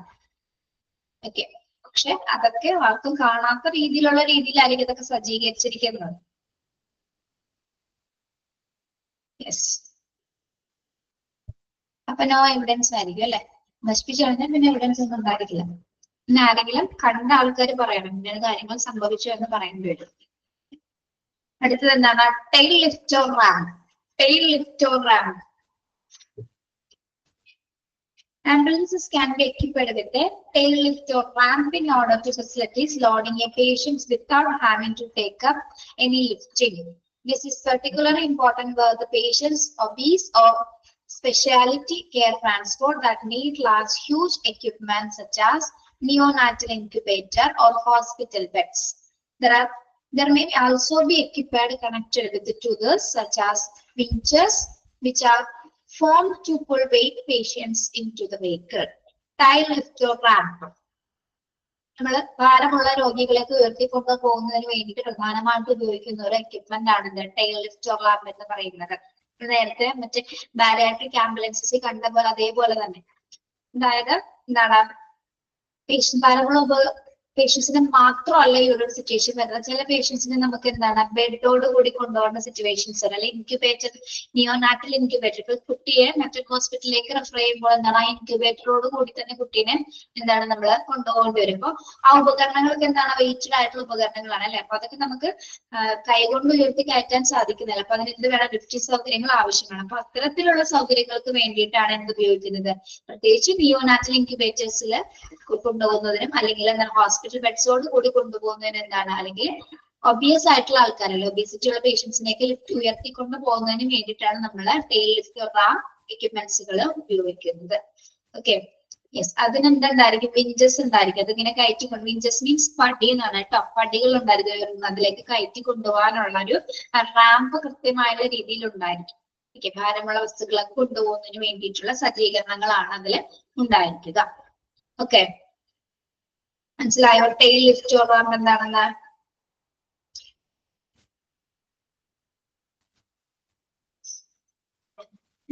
ഓക്കെ, പക്ഷെ അതൊക്കെ ആർക്കും കാണാത്ത രീതിയിലായിരിക്കും ഇതൊക്കെ സജ്ജീകരിച്ചിരിക്കുന്നത്. യെസ്, അപ്പൊ നോ എവിഡൻസ് ആയിരിക്കും അല്ലെ. നശിപ്പിച്ചു കഴിഞ്ഞാൽ പിന്നെ എവിഡൻസ് ഒന്നും ഉണ്ടായിരിക്കില്ല. പിന്നെ ആരെങ്കിലും കണ്ട ആൾക്കാർ പറയണം ഇങ്ങനെ കാര്യങ്ങൾ സംഭവിച്ചു എന്ന് പറയേണ്ടി വരും. അടുത്തത് എന്താണ്? Tail lift or ramp. Tail lift or ramp. Ambulances can be equipped with a tail lift or ramp in order to facilitate loading a patient without having to take up any lifting. This is particularly important where the patients obese or specialty care transport that need large, huge equipment such as neonatal incubator or hospital beds. There may also be equipped connected with the tools such as winches, which are formed to pull weight patients into the vehicle. Tail lift or ramp. നമ്മൾ ഭാരമുള്ള രോഗികളെയൊക്കെ ഉയർത്തിക്കൊണ്ട് പോകുന്നതിന് വേണ്ടിയിട്ട് പ്രധാനമായിട്ട് ഉപയോഗിക്കുന്ന ഒരു എക്യുപ്മെന്റ് ആണ് ടെയിൽ ലിഫ്റ്റ് ഓർ റാമ്പ് എന്ന് പറയുന്നത്. നേരത്തെ മറ്റേ ബാരിയാട്രിക് ആംബുലൻസസ് കണ്ട പോലെ അതേപോലെ തന്നെ. അതായത് എന്താണ്, ഭാരമുള്ള പേഷ്യൻസിന് മാത്രമല്ല ഈ ഒരു സിറ്റുവേഷൻ വരുന്നത്. ചില പേഷ്യൻസിന് നമുക്ക് എന്താണ് ബെഡോട് കൂടി കൊണ്ടുപോകുന്ന സിറ്റുവേഷൻസ് അല്ലെങ്കിൽ ഇൻക്യുബേറ്റർ, നിയോനാറ്റൽ ഇൻക്യുബേറ്റർ. ഇപ്പൊ കുട്ടിയെ മറ്റൊരു ഹോസ്പിറ്റലിലേക്ക് റെഫർ ചെയ്യുമ്പോൾ എന്താണ് ആ ഇൻക്യുബേറ്ററോട് കൂടി തന്നെ കുട്ടീനെ എന്താണ് നമ്മൾ കൊണ്ടുപോകേണ്ടി വരും. അപ്പൊ ആ ഉപകരണങ്ങൾക്ക് എന്താണ് വെയിറ്റഡ് ആയിട്ടുള്ള ഉപകരണങ്ങളാണ് അല്ലെ. അപ്പൊ അതൊക്കെ നമുക്ക് കൈകൊണ്ട് ഉയർത്തി കയറ്റാൻ സാധിക്കുന്നില്ല. അപ്പൊ അതിന് എന്ത് വേണം? ലിഫ്റ്റ് സൗകര്യങ്ങൾ ആവശ്യമാണ്. അപ്പൊ അത്തരത്തിലുള്ള സൗകര്യങ്ങൾക്ക് വേണ്ടിയിട്ടാണ് എന്ത് ഉപയോഗിക്കുന്നത്? പ്രത്യേകിച്ച് നിയോനാറ്റൽ ഇൻക്യുബേറ്റേഴ്സിൽ കൊണ്ടുപോകുന്നതിനും അല്ലെങ്കിൽ എന്താണ് ഹോസ്പിറ്റൽ ബെഡ്സോട് കൂടി കൊണ്ടുപോകുന്നതിന് എന്താണ്, അല്ലെങ്കിൽ ഒബിയസ് ആയിട്ടുള്ള ആൾക്കാരല്ലേ, ഒബിസിറ്റി ഉള്ള പേഷ്യൻസിനെയൊക്കെ ലിഫ്റ്റ് ഉയർത്തിക്കൊണ്ട് പോകുന്നതിന് വേണ്ടിയിട്ടാണ് നമ്മൾ ടെയിൽ ലിഫ്റ്റ് റാം എക്യുപ്മെന്റ്സുകൾ ഉപയോഗിക്കുന്നത്. Okay, yes. അതിനെന്തായിരിക്കും? വിഞ്ചസ് ഉണ്ടായിരിക്കും. അതിങ്ങനെ കയറ്റിക്കൊണ്ട്, വിഞ്ചസ് മീൻസ് പടി എന്നാണ് കേട്ടോ. പടികൾ ഉണ്ടായിരിക്കും, അതിലേക്ക് കയറ്റി കൊണ്ടുപോകാനുള്ള ഒരു റാമ്പ് കൃത്യമായുള്ള രീതിയിൽ ഉണ്ടായിരിക്കും. ഓക്കെ, ഭാരമുള്ള വസ്തുക്കളൊക്കെ കൊണ്ടുപോകുന്നതിന് വേണ്ടിയിട്ടുള്ള സജ്ജീകരണങ്ങളാണ് അതിൽ ഉണ്ടായിരിക്കുക. ഓക്കെ, മനസ്സിലായോ? ടെയിൽ ലിഫ്റ്റ് ഓർ റാമ്പ് എന്താണെന്ന്?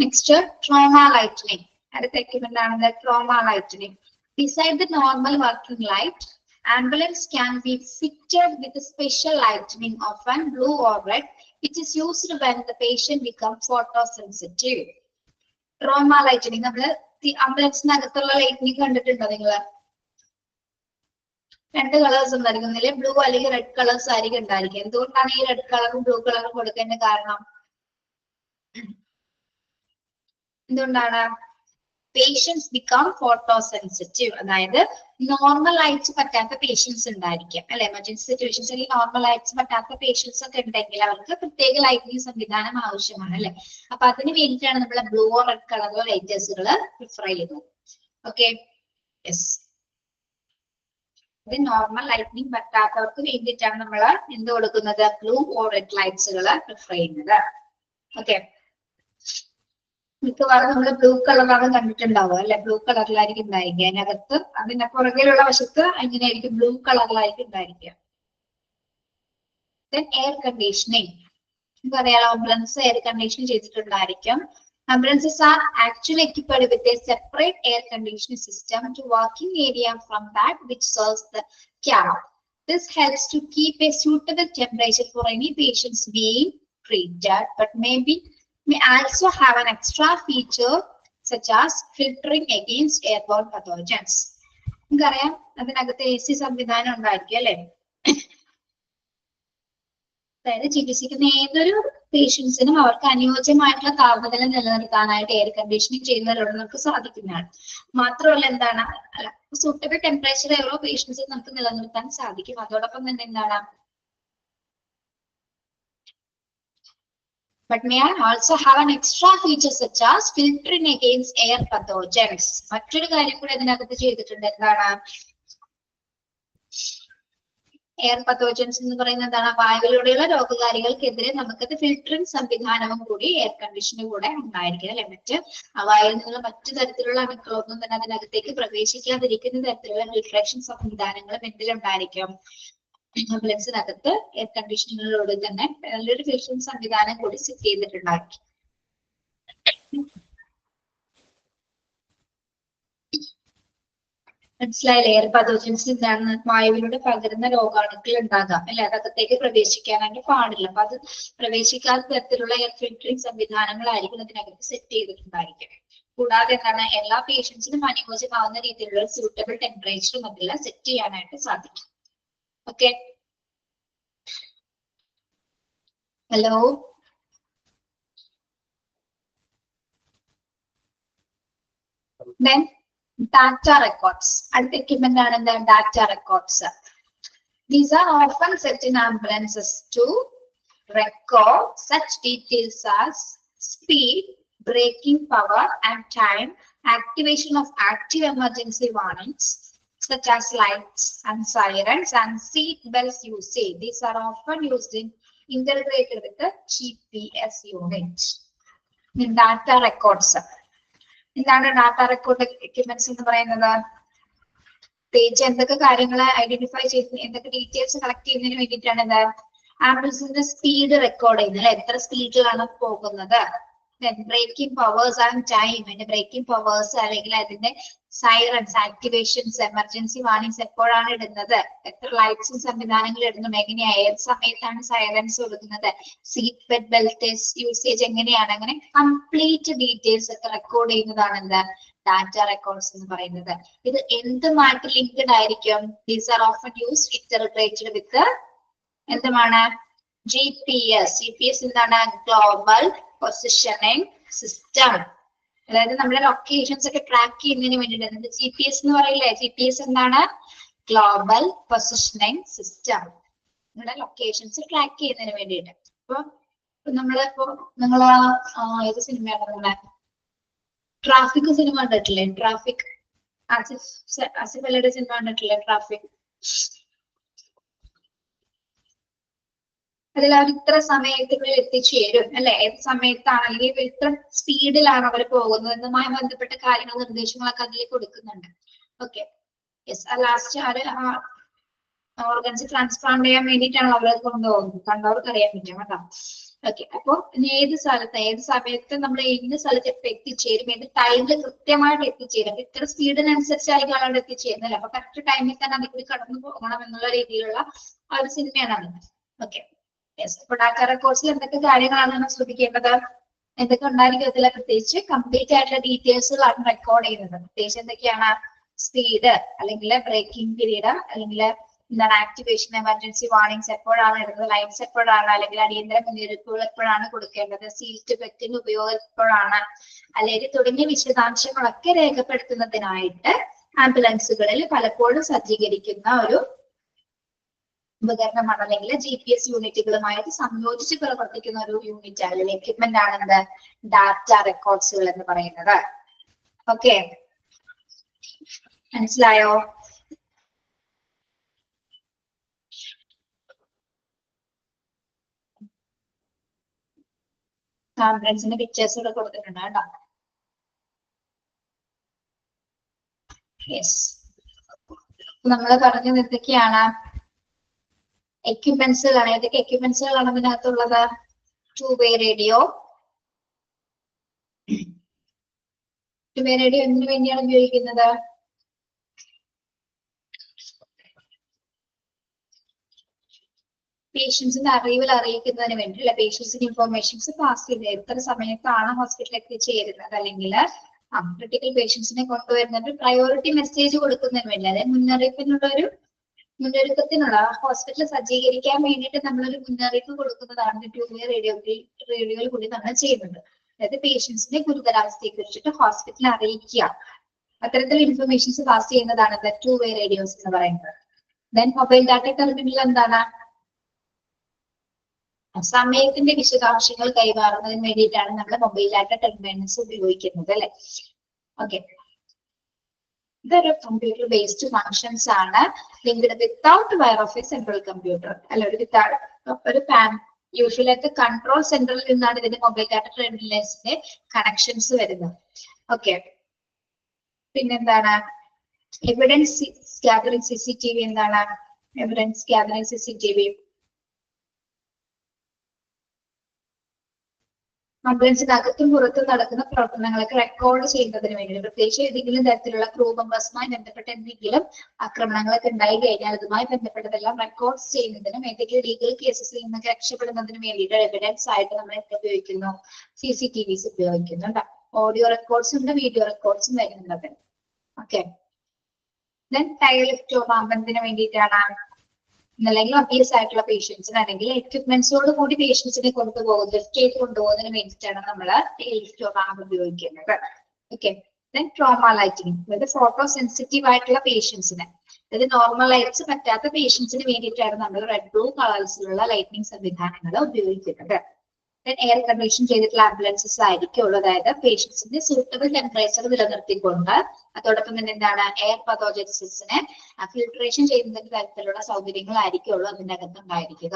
Next, trauma lightening. അടുത്ത എക്യുപ്മെന്റ് ആണെന്ന് trauma lightening. Beside the normal working light, ambulance can be fitted with a special lightning, often blue or red, which is used when the patient becomes photosensitive. Trauma lightening, നമ്മള് ആംബുലൻസിനകത്തുള്ള ലൈറ്റനിങ് കണ്ടിട്ടുണ്ടോ നിങ്ങള്? രണ്ട് കളേഴ്സ് ഉണ്ടായിരിക്കും, ബ്ലൂ അല്ലെങ്കിൽ റെഡ് കളേഴ്സ് ആയിരിക്കും ഉണ്ടായിരിക്കുക. എന്തുകൊണ്ടാണ് ഈ റെഡ് കളറും ബ്ലൂ കളറും കൊടുക്കേണ്ട കാരണം? എന്തുകൊണ്ടാണ്? Patients become photosensitive. അതായത് നോർമൽ ലൈറ്റ്സ് പറ്റാത്ത പേഷ്യൻസ് ഉണ്ടായിരിക്കും അല്ലെ. എമർജൻസി സിറ്റുവേഷൻസ് അല്ലെങ്കിൽ നോർമൽ ലൈറ്റ്സ് പറ്റാത്ത പേഷ്യൻസ് ഒക്കെ ഉണ്ടെങ്കിൽ അവർക്ക് പ്രത്യേക ലൈറ്റിംഗ് സംവിധാനം ആവശ്യമാണ് അല്ലെ. അപ്പൊ അതിന് വേണ്ടിയിട്ടാണ് നമ്മൾ ബ്ലൂ ഓർ റെഡ് കളർ ലൈറ്റേഴ്സുകൾ പ്രിഫർ ചെയ്യുന്നത്. Okay, yes. നോർമൽ ലൈറ്റിംഗ് പറ്റാത്തവർക്ക് വേണ്ടിയിട്ടാണ് നമ്മൾ എന്ത് കൊടുക്കുന്നത്? ബ്ലൂ ഓർ റെഡ് ലൈറ്റ്സുകൾ പ്രിഫർ ചെയ്യുന്നത്. ഓക്കെ, മിക്കവാറും നമ്മൾ ബ്ലൂ കളറാണ് കണ്ടിട്ടുണ്ടാവുക അല്ലെ. ബ്ലൂ കളറിലായിരിക്കും ഉണ്ടായിരിക്കുക. അതിനകത്ത് അതിന്റെ പുറകിലുള്ള വശത്ത് എങ്ങനെയായിരിക്കും? ബ്ലൂ കളറിലായിരിക്കും ഉണ്ടായിരിക്കുക. Air conditioning. പറയാം, ആംബുലൻസ് എയർ കണ്ടീഷൻ ചെയ്തിട്ടുണ്ടായിരിക്കും. Ambulances are actually equipped with a separate air conditioning system to working area from that which serves the care. This helps to keep a suitable temperature for any patients being treated, but may also have an extra feature such as filtering against airborne pathogens. നമുക്കറിയാം അതിനകത്ത് AC സംവിധാനം ഉണ്ടായിരിക്കും അല്ലെ. അതായത് ചികിത്സിക്കുന്ന ഏതൊരു പേഷ്യൻസിനും അവർക്ക് അനുയോജ്യമായിട്ടുള്ള താപനില നിലനിർത്താനായിട്ട് എയർ കണ്ടീഷനിങ് ചെയ്യുന്നതിലൂടെ നമുക്ക് സാധിക്കുന്നതാണ്. മാത്രമല്ല എന്താണ്, സൂട്ടബിൾ ടെമ്പറേച്ചർ ഓരോ പേഷ്യൻസിനും നമുക്ക് നിലനിർത്താൻ സാധിക്കും. അതോടൊപ്പം തന്നെ എന്താണ്, but may also have an extra feature such as filtering against air pathogens. മറ്റൊരു കാര്യം കൂടി അതിനകത്ത് ചെയ്തിട്ടുണ്ട്. എന്താണ്? എയർ പത്തോജൻസ് എന്ന് പറയുന്നത് എന്താണ്? വായുവിലൂടെയുള്ള രോഗകാരികൾക്കെതിരെ നമുക്കത് ഫിൽറ്ററിംഗ് സംവിധാനവും കൂടി എയർ കണ്ടീഷനും കൂടെ ഉണ്ടായിരിക്കും അല്ലെ. മറ്റ് വായുവിൽ നിന്നുള്ള മറ്റു തരത്തിലുള്ള അണുക്കളൊന്നും തന്നെ അതിനകത്തേക്ക് പ്രവേശിക്കാതിരിക്കുന്ന തരത്തിലുള്ള ഫിൽട്രേഷൻ സംവിധാനങ്ങളും എന്തിലുണ്ടായിരിക്കും? ആംബുലൻസിനകത്ത് എയർ കണ്ടീഷനുകളോട് തന്നെ നല്ലൊരു ഫിൽറ്ററിംഗ് സംവിധാനം കൂടി സെറ്റ് ചെയ്തിട്ടുണ്ടായിരിക്കും. മനസ്സിലായില്ലേ? എയർ പതോജൻസ് എന്താണ്? വായുവിലൂടെ പകരുന്ന രോഗാണുക്കൾ ഉണ്ടാകാം അല്ലെ? അതകത്തേക്ക് പ്രവേശിക്കാനായിട്ട് പാടില്ല. അപ്പൊ അത് പ്രവേശിക്കാത്ത തരത്തിലുള്ള എയർ ഫിൽറ്ററിംഗ് സംവിധാനങ്ങളായിരിക്കും ഇതിനകത്ത് സെറ്റ് ചെയ്തിട്ടുണ്ടായിരിക്കും. കൂടാതെ എന്താണ്, എല്ലാ പേഷ്യൻസിനും അനുയോജ്യമാവുന്ന രീതിയിലുള്ള സ്യൂട്ടബിൾ ടെമ്പറേച്ചറും അതെല്ലാം സെറ്റ് ചെയ്യാനായിട്ട് സാധിക്കും. Okay, hello, then data records. അടുത്ത എക്യുപ്മെന്റ് ആണ് എന്താണ്? Data records. These are often set in ambulances to record such details as speed, braking power and time, activation of active emergency warnings such as lights and sirens, and seat belts usage. These are often used in integrated with the GPS unit. In data records. എന്താണ് ഡാറ്റ റെക്കോർഡ് എക്യുപ്മെന്റ്സ് എന്ന് പറയുന്നത്? പേജ് എന്തൊക്കെ കാര്യങ്ങൾ ഐഡന്റിഫൈ ചെയ്ത് എന്തൊക്കെ ഡീറ്റെയിൽസ് കളക്ട് ചെയ്യുന്നതിന് വേണ്ടിയിട്ടാണ് ഇത്? ആംബുലൻസിന്റെ സ്പീഡ് റെക്കോർഡ് ചെയ്യുന്നത്, എത്ര സ്പീഡിലാണ് പോകുന്നത്. ബ്രേക്കിംഗ് പവേഴ്സ് ആൻഡ് ടൈം, അതിന്റെ ബ്രേക്കിംഗ് പവേഴ്സ് അല്ലെങ്കിൽ അതിന്റെ സൈറൻസ്, ആക്ടിവേഷൻസ്, എമർജൻസി വാർണിംഗ്സ് എപ്പോഴാണ് ഇടുന്നത്, എത്ര ലൈറ്റ്സും സംവിധാനങ്ങൾ ഇടുന്നുണ്ട്, എങ്ങനെയാ, ഏത് സമയത്താണ് സൈറൻസ് കൊടുക്കുന്നത്, സീറ്റ് ബെൽറ്റ് യൂസേജ് എങ്ങനെയാണ്, അങ്ങനെ കംപ്ലീറ്റ് ഡീറ്റെയിൽസ് ഒക്കെ റെക്കോർഡ് ചെയ്യുന്നതാണ് എന്താ ഡാറ്റ റെക്കോർഡ്സ് എന്ന് പറയുന്നത്. ഇത് എന്തുമായിട്ട് ലിങ്ക്ഡ് ആയിരിക്കും? These are often used integrated with എന്തുമാണ്? GPS. GPS എന്താണ്? Global positioning system. അതായത് നമ്മുടെ ലൊക്കേഷൻസ് ഒക്കെ ട്രാക്ക് ചെയ്യുന്നതിന് വേണ്ടിയിട്ട് GPS എന്ന് പറയില്ലേ? GPS എന്താണ്? Global positioning system. നമ്മുടെ ലൊക്കേഷൻസ് ട്രാക്ക് ചെയ്യുന്നതിന് വേണ്ടിയിട്ട്. അപ്പൊ നമ്മളിപ്പോ നിങ്ങൾ ഏത് സിനിമയാണ് നമ്മുടെ ട്രാഫിക് സിനിമ കണ്ടിട്ടില്ലേ? ട്രാഫിക്, ആസിഫ് അലിയുടെ സിനിമ കണ്ടിട്ടില്ലേ? ട്രാഫിക്. അതിൽ അവർ ഇത്ര സമയത്തിനുള്ളിൽ എത്തിച്ചേരും അല്ലെ? ഏത് സമയത്താണ് അല്ലെങ്കിൽ ഇത്ര സ്പീഡിലാണ് അവർ പോകുന്നത് എന്നുമായി ബന്ധപ്പെട്ട കാര്യങ്ങൾ, നിർദ്ദേശങ്ങളൊക്കെ അതിൽ കൊടുക്കുന്നുണ്ട്. Okay, yes. ലാസ്റ്റ് അവര് ഓർഗൻസ് ട്രാൻസ്പ്ലാന്റ് ചെയ്യാൻ വേണ്ടിയിട്ടാണ് അവരെ കൊണ്ടുപോകുന്നത്. കണ്ടവർക്ക് അറിയാൻ പറ്റും കേട്ടോ. ഓക്കെ, അപ്പൊ ഏത് സ്ഥലത്ത് ഏത് സമയത്ത് നമ്മൾ ഏത് സ്ഥലത്ത് എത്തിച്ചേരും, ഏത് ടൈമിൽ കൃത്യമായിട്ട് എത്തിച്ചേരും, ഇത്ര സ്പീഡിനനുസരിച്ചായിരിക്കും അവിടെ എത്തിച്ചേരുന്നത്. അപ്പൊ കറക്റ്റ് ടൈമിൽ തന്നെ അതിൽ കടന്നു പോകണം എന്നുള്ള രീതിയിലുള്ള ആ ഒരു സിനിമയാണ് അത്. ഓക്കെ, അപ്പൊ ഡാറ്റ റെക്കോർഡ്സിൽ എന്തൊക്കെ കാര്യങ്ങളാണ് ശ്രദ്ധിക്കേണ്ടത്? എന്തൊക്കെ ഉണ്ടായിരിക്കും അതിൽ? പ്രത്യേകിച്ച് കംപ്ലീറ്റ് ആയിട്ടുള്ള ഡീറ്റെയിൽസുകളാണ് റെക്കോർഡ് ചെയ്യുന്നത്. പ്രത്യേകിച്ച് എന്തൊക്കെയാണ്? സ്പീഡ്, അല്ലെങ്കിൽ ബ്രേക്കിംഗ് പീരീഡ്, അല്ലെങ്കിൽ എന്താണ് ആക്ടിവേഷൻ, എമർജൻസി വാർണിംഗ്സ് എപ്പോഴാണ് ഇടുന്നത്, ലൈറ്റ്സ് എപ്പോഴാണ്, അല്ലെങ്കിൽ അടിയന്തര മുന്നറിയിപ്പുകൾ എപ്പോഴാണ് കൊടുക്കേണ്ടത്, സീറ്റ് ബെൽറ്റിന്റെ ഉപയോഗം എപ്പോഴാണ്, അല്ലെങ്കിൽ തുടങ്ങിയ വിശദാംശങ്ങളൊക്കെ രേഖപ്പെടുത്തുന്നതിനായിട്ട് ആംബുലൻസുകളിൽ പലപ്പോഴും സജ്ജീകരിക്കുന്ന ഒരു ഉപകരണമാണ്, അല്ലെങ്കിൽ GPS യൂണിറ്റുകളുമായിട്ട് സംയോജിച്ച് പ്രവർത്തിക്കുന്ന ഒരു യൂണിറ്റ് അല്ലെങ്കിൽ എക്യുപ്മെന്റ് ആണെന്ത്? ഡാറ്റ റെക്കോർഡ്സുകൾ എന്ന് പറയുന്നത്. ഓക്കെ, മനസ്സിലായോ? ആംബുലൻസിന്റെ പിക്ചേഴ്സ് ഇവിടെ കൊടുത്തിട്ടുണ്ട് കേട്ടോ. യെസ്, നമ്മൾ പറഞ്ഞത് എന്തൊക്കെയാണ്? എക്യുപ്മെന്റ്സുകളാണ്. ഏതൊക്കെ എക്യുപ്മെന്റ്സുകളാണ് ഇതിനകത്തുള്ളത്? 2-way radio. 2-way റേഡിയോ എന്തിനു വേണ്ടിയാണ് ഉപയോഗിക്കുന്നത്? പേഷ്യൻസിന്റെ അറിയിക്കുന്നതിന് വേണ്ടി അല്ലെ? പേഷ്യൻസിന് ഇൻഫോർമേഷൻസ് പാസ് ചെയ്ത് എത്ര സമയത്താണ് ഹോസ്പിറ്റലിൽ എത്തിച്ചേരുന്നത്, അല്ലെങ്കിൽ ക്രിട്ടിക്കൽ പേഷ്യൻസിനെ കൊണ്ടുവരുന്നത് പ്രയോറിറ്റി മെസ്സേജ് കൊടുക്കുന്നതിന് വേണ്ടി, അതായത് മുന്നൊരുക്കത്തിനുള്ള ഹോസ്പിറ്റൽ സജ്ജീകരിക്കാൻ വേണ്ടിയിട്ട് നമ്മളൊരു മുന്നറിയിപ്പ് കൊടുക്കുന്നതാണ് 2-way റേഡിയോയിൽ കൂടി നമ്മൾ ചെയ്യുന്നത്. അതായത് പേഷ്യൻസിന്റെ ഗുരുതരാവസ്ഥയെ കുറിച്ചിട്ട് ഹോസ്പിറ്റലിൽ അറിയിക്കുക, അത്തരത്തിൽ ഇൻഫർമേഷൻസ് പാസ് ചെയ്യുന്നതാണ് 2-way റേഡിയോസ് എന്ന് പറയുന്നത്. ദെൻ മൊബൈൽ ഡാറ്റ ടെർമിനൽ എന്താണ്? സമയത്തിന്റെ വിശദാംശങ്ങൾ കൈമാറുന്നതിന് വേണ്ടിയിട്ടാണ് നമ്മൾ മൊബൈൽ ഡാറ്റ ടെർമിനൽസ് ഉപയോഗിക്കുന്നത് അല്ലെ? ഓക്കെ, ഇതൊരു കമ്പ്യൂട്ടർ ബേസ്ഡ് ഫങ്ഷൻസ് ആണ്, linked without wire of A central computer അല്ല, ഒരു യൂഷ്വലായിട്ട് കൺട്രോൾ സെന്ററിൽ നിന്നാണ് ഇതിന്റെ മൊബൈൽ ഡാറ്റ ടെർമിനൽസിന്റെ കണക്ഷൻസ് വരുന്നത്. ഓക്കെ, പിന്നെന്താണ്? എവിഡൻസ് ഗ്യാതറിംഗ് CCTV എന്താണ്? എവിഡൻസ് ഗ്യാതറിംഗ് CCTV ആംബുലൻസിനകത്തും പുറത്തും നടക്കുന്ന പ്രവർത്തനങ്ങളൊക്കെ റെക്കോർഡ് ചെയ്യുന്നതിന് വേണ്ടി, പ്രത്യേകിച്ച് ഏതെങ്കിലും തരത്തിലുള്ള ക്രൂ മെമ്പേഴ്സുമായി ബന്ധപ്പെട്ട എന്തെങ്കിലും ആക്രമണങ്ങളൊക്കെ ഉണ്ടായി കഴിഞ്ഞാൽ അതുമായി ബന്ധപ്പെട്ടതെല്ലാം റെക്കോർഡ് ചെയ്യുന്നതിനും ഏതെങ്കിലും ലീഗൽ കേസസിൽ നിന്നൊക്കെ രക്ഷപ്പെടുന്നതിനും വേണ്ടിയിട്ട് എവിഡൻസ് ആയിട്ട് നമ്മൾ എന്ത് ഉപയോഗിക്കുന്നു? CCTVs ഉപയോഗിക്കുന്നുണ്ട്. ഓഡിയോ റെക്കോർഡ്സ് ഉണ്ട്, വീഡിയോ റെക്കോർഡ്സും വരുന്നത്. ഓക്കെ. ദെൻ ടൈലിഫ്റ്റോമാമ്പത്തിന് വേണ്ടിയിട്ടാണ്, അല്ലെങ്കിൽ ഒബിയസ് ആയിട്ടുള്ള പേഷ്യൻസിനാണെങ്കിൽ എക്യുപ്മെന്റ്സോട് കൂടി പേഷ്യൻസിനെ കൊണ്ടുപോകുന്നത്, ലിഫ്റ്റ് ചെയ്ത് കൊണ്ടുപോകുന്നതിന് വേണ്ടിയിട്ടാണ് നമ്മൾ ടൈലിഫ്റ്റോമാമ്പ് ഉപയോഗിക്കുന്നത്. ഓക്കെ. ദെൻ ട്രോമ ലൈറ്റിംഗ്, അതായത് ഫോട്ടോ സെൻസിറ്റീവ് ആയിട്ടുള്ള പേഷ്യൻസിന്, അതായത് നോർമൽ ലൈറ്റ്സ് പറ്റാത്ത പേഷ്യൻസിന് വേണ്ടിയിട്ടാണ് നമ്മൾ റെഡ് ബ്ലൂ കളേഴ്സിലുള്ള ലൈറ്റിംഗ് സംവിധാനങ്ങൾ ഉപയോഗിക്കുന്നത്. എയർ കണ്ടീഷൻ ചെയ്തിട്ടുള്ള ആംബുലൻസസ് ആയിരിക്കുള്ളൂ, അതായത് പേഷ്യൻസിന്റെ സൂട്ടബിൾ ടെമ്പറേച്ചർ നിലനിർത്തിക്കൊണ്ട് അതോടൊപ്പം തന്നെ എന്താണ് എയർ പതോജൻസിനെ ഫിൽട്രേഷൻ ചെയ്യുന്നതിന്റെ തരത്തിലുള്ള സൗകര്യങ്ങളായിരിക്കുള്ളൂ അതിന്റെ അകത്ത് ഉണ്ടായിരിക്കുക.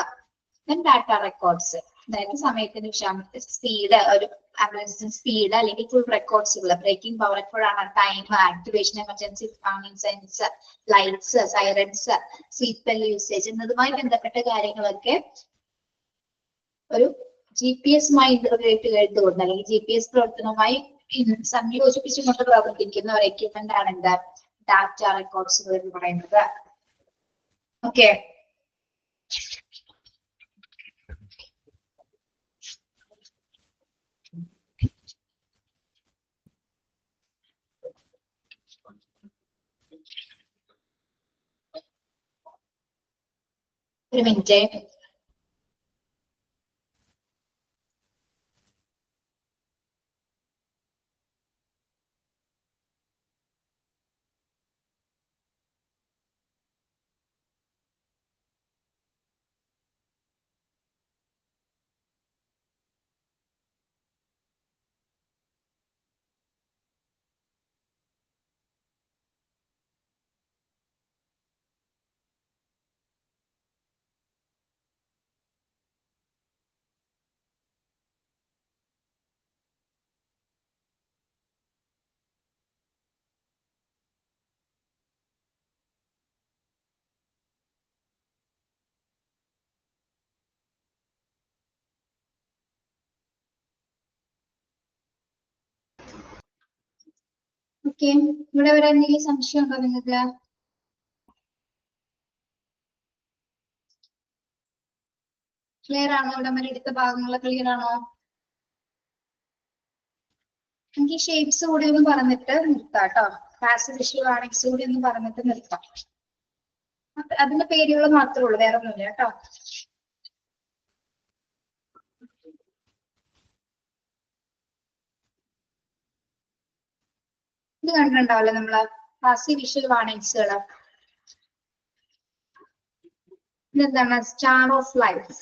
ദെൻ ഡാറ്റ റെക്കോർഡ്സ്, അതായത് സമയത്തിന്റെ വിഷാമത്തെ സ്പീഡ്, ഒരു ആംബുലൻസിന്റെ സ്പീഡ് അല്ലെങ്കിൽ ഫുൾ റെക്കോർഡ്സുകൾ, ബ്രേക്കിംഗ് പവർ എപ്പോഴാണ്, time, activation, emergency warning signs, lights, sirens, seat belt usage എന്നതുമായി ബന്ധപ്പെട്ട കാര്യങ്ങളൊക്കെ ഒരു GPS-മായി ഇന്റർഗ്രേറ്റ് ചെയ്തുകൊണ്ട് അല്ലെങ്കിൽ GPS പ്രവർത്തനവുമായി സംയോജിപ്പിച്ചുകൊണ്ട് പ്രവർത്തിക്കുന്ന ഒരു എക്യുപ്മെന്റ് ആണ് എന്താ ഡാറ്റ റെക്കോർഡ്സുകൾ എന്ന് പറയുന്നത്. ഓക്കെ. ഒരു മിനിറ്റ്. ഓക്കെ. ഇവിടെ വരെ എന്തെങ്കിലും സംശയം ഉണ്ടോ നിങ്ങൾക്ക്? ക്ലിയർ ആണോ? ഇവിടെ വരെ എടുത്ത ഭാഗങ്ങൾ ക്ലിയർ ആണോ? എനിക്ക് ഷേപ്സ് കൂടി ഒന്ന് പറഞ്ഞിട്ട് നിർത്താം കേട്ടോ. പാസീവ് വിഷ്വൽ വാർണിംഗ്സ് കൂടി ഒന്ന് പറഞ്ഞിട്ട് നിർത്താം. അതിന്റെ പേരുകൾ മാത്രമേ ഉള്ളൂ, വേറെ ഒന്നുമില്ല കേട്ടോ. ഇത് കണ്ടിട്ടുണ്ടാവല്ലോ നമ്മള് പാസീവ് വിഷ്വൽ വാർണിംഗ്സുകള്. ഇതെന്താണ്? Star of life.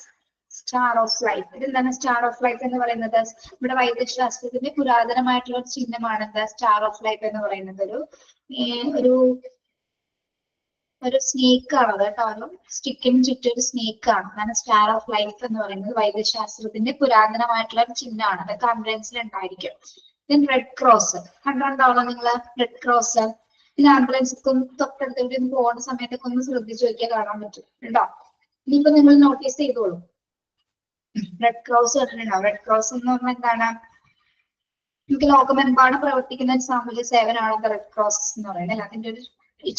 Star of life. ഇതെന്താണ് സ്റ്റാർ ഓഫ് ലൈഫ് എന്ന് പറയുന്നത്? നമ്മുടെ വൈദ്യശാസ്ത്രത്തിന്റെ പുരാതനമായിട്ടുള്ള ഒരു ചിഹ്നമാണ് എന്താ സ്റ്റാർ ഓഫ് ലൈഫ് എന്ന് പറയുന്നത്. ഒരു സ്നേക്ക് ആണ് കേട്ടോ, ഒരു സ്റ്റിക്കിന് ചുറ്റും ഒരു സ്നേക്ക് ആണ്. അതാണ് സ്റ്റാർ ഓഫ് ലൈഫ് എന്ന് പറയുന്നത്. വൈദ്യശാസ്ത്രത്തിന്റെ പുരാതനമായിട്ടുള്ള ഒരു ചിഹ്നമാണ്. അതൊക്കെ ആംബുലൻസിൽ ഉണ്ടായിരിക്കും. ദെൻ റെഡ് ക്രോസ് കണ്ടുണ്ടാവണം നിങ്ങള്. റെഡ് ക്രോസ് ഇത് ആംബുലൻസ് തൊട്ടടുത്തേക്ക് ഒന്ന് പോകുന്ന സമയത്തൊക്കെ ഒന്ന് ശ്രദ്ധിച്ചു നോക്കിയാൽ കാണാൻ പറ്റും കേട്ടോ. ഇനിയിപ്പോ നിങ്ങൾ നോട്ടീസ് ചെയ്തോളൂ. റെഡ് ക്രോസ് കണ്ടിട്ടുണ്ടാവും. റെഡ് ക്രോസ് എന്ന് പറഞ്ഞാൽ എന്താണ്? നമുക്ക് ലോകമെമ്പാടും പ്രവർത്തിക്കുന്ന ഒരു സാമൂഹ്യ സേവനമാണ് റെഡ് ക്രോസ് എന്ന് പറയുന്നത്. അതിന്റെ ഒരു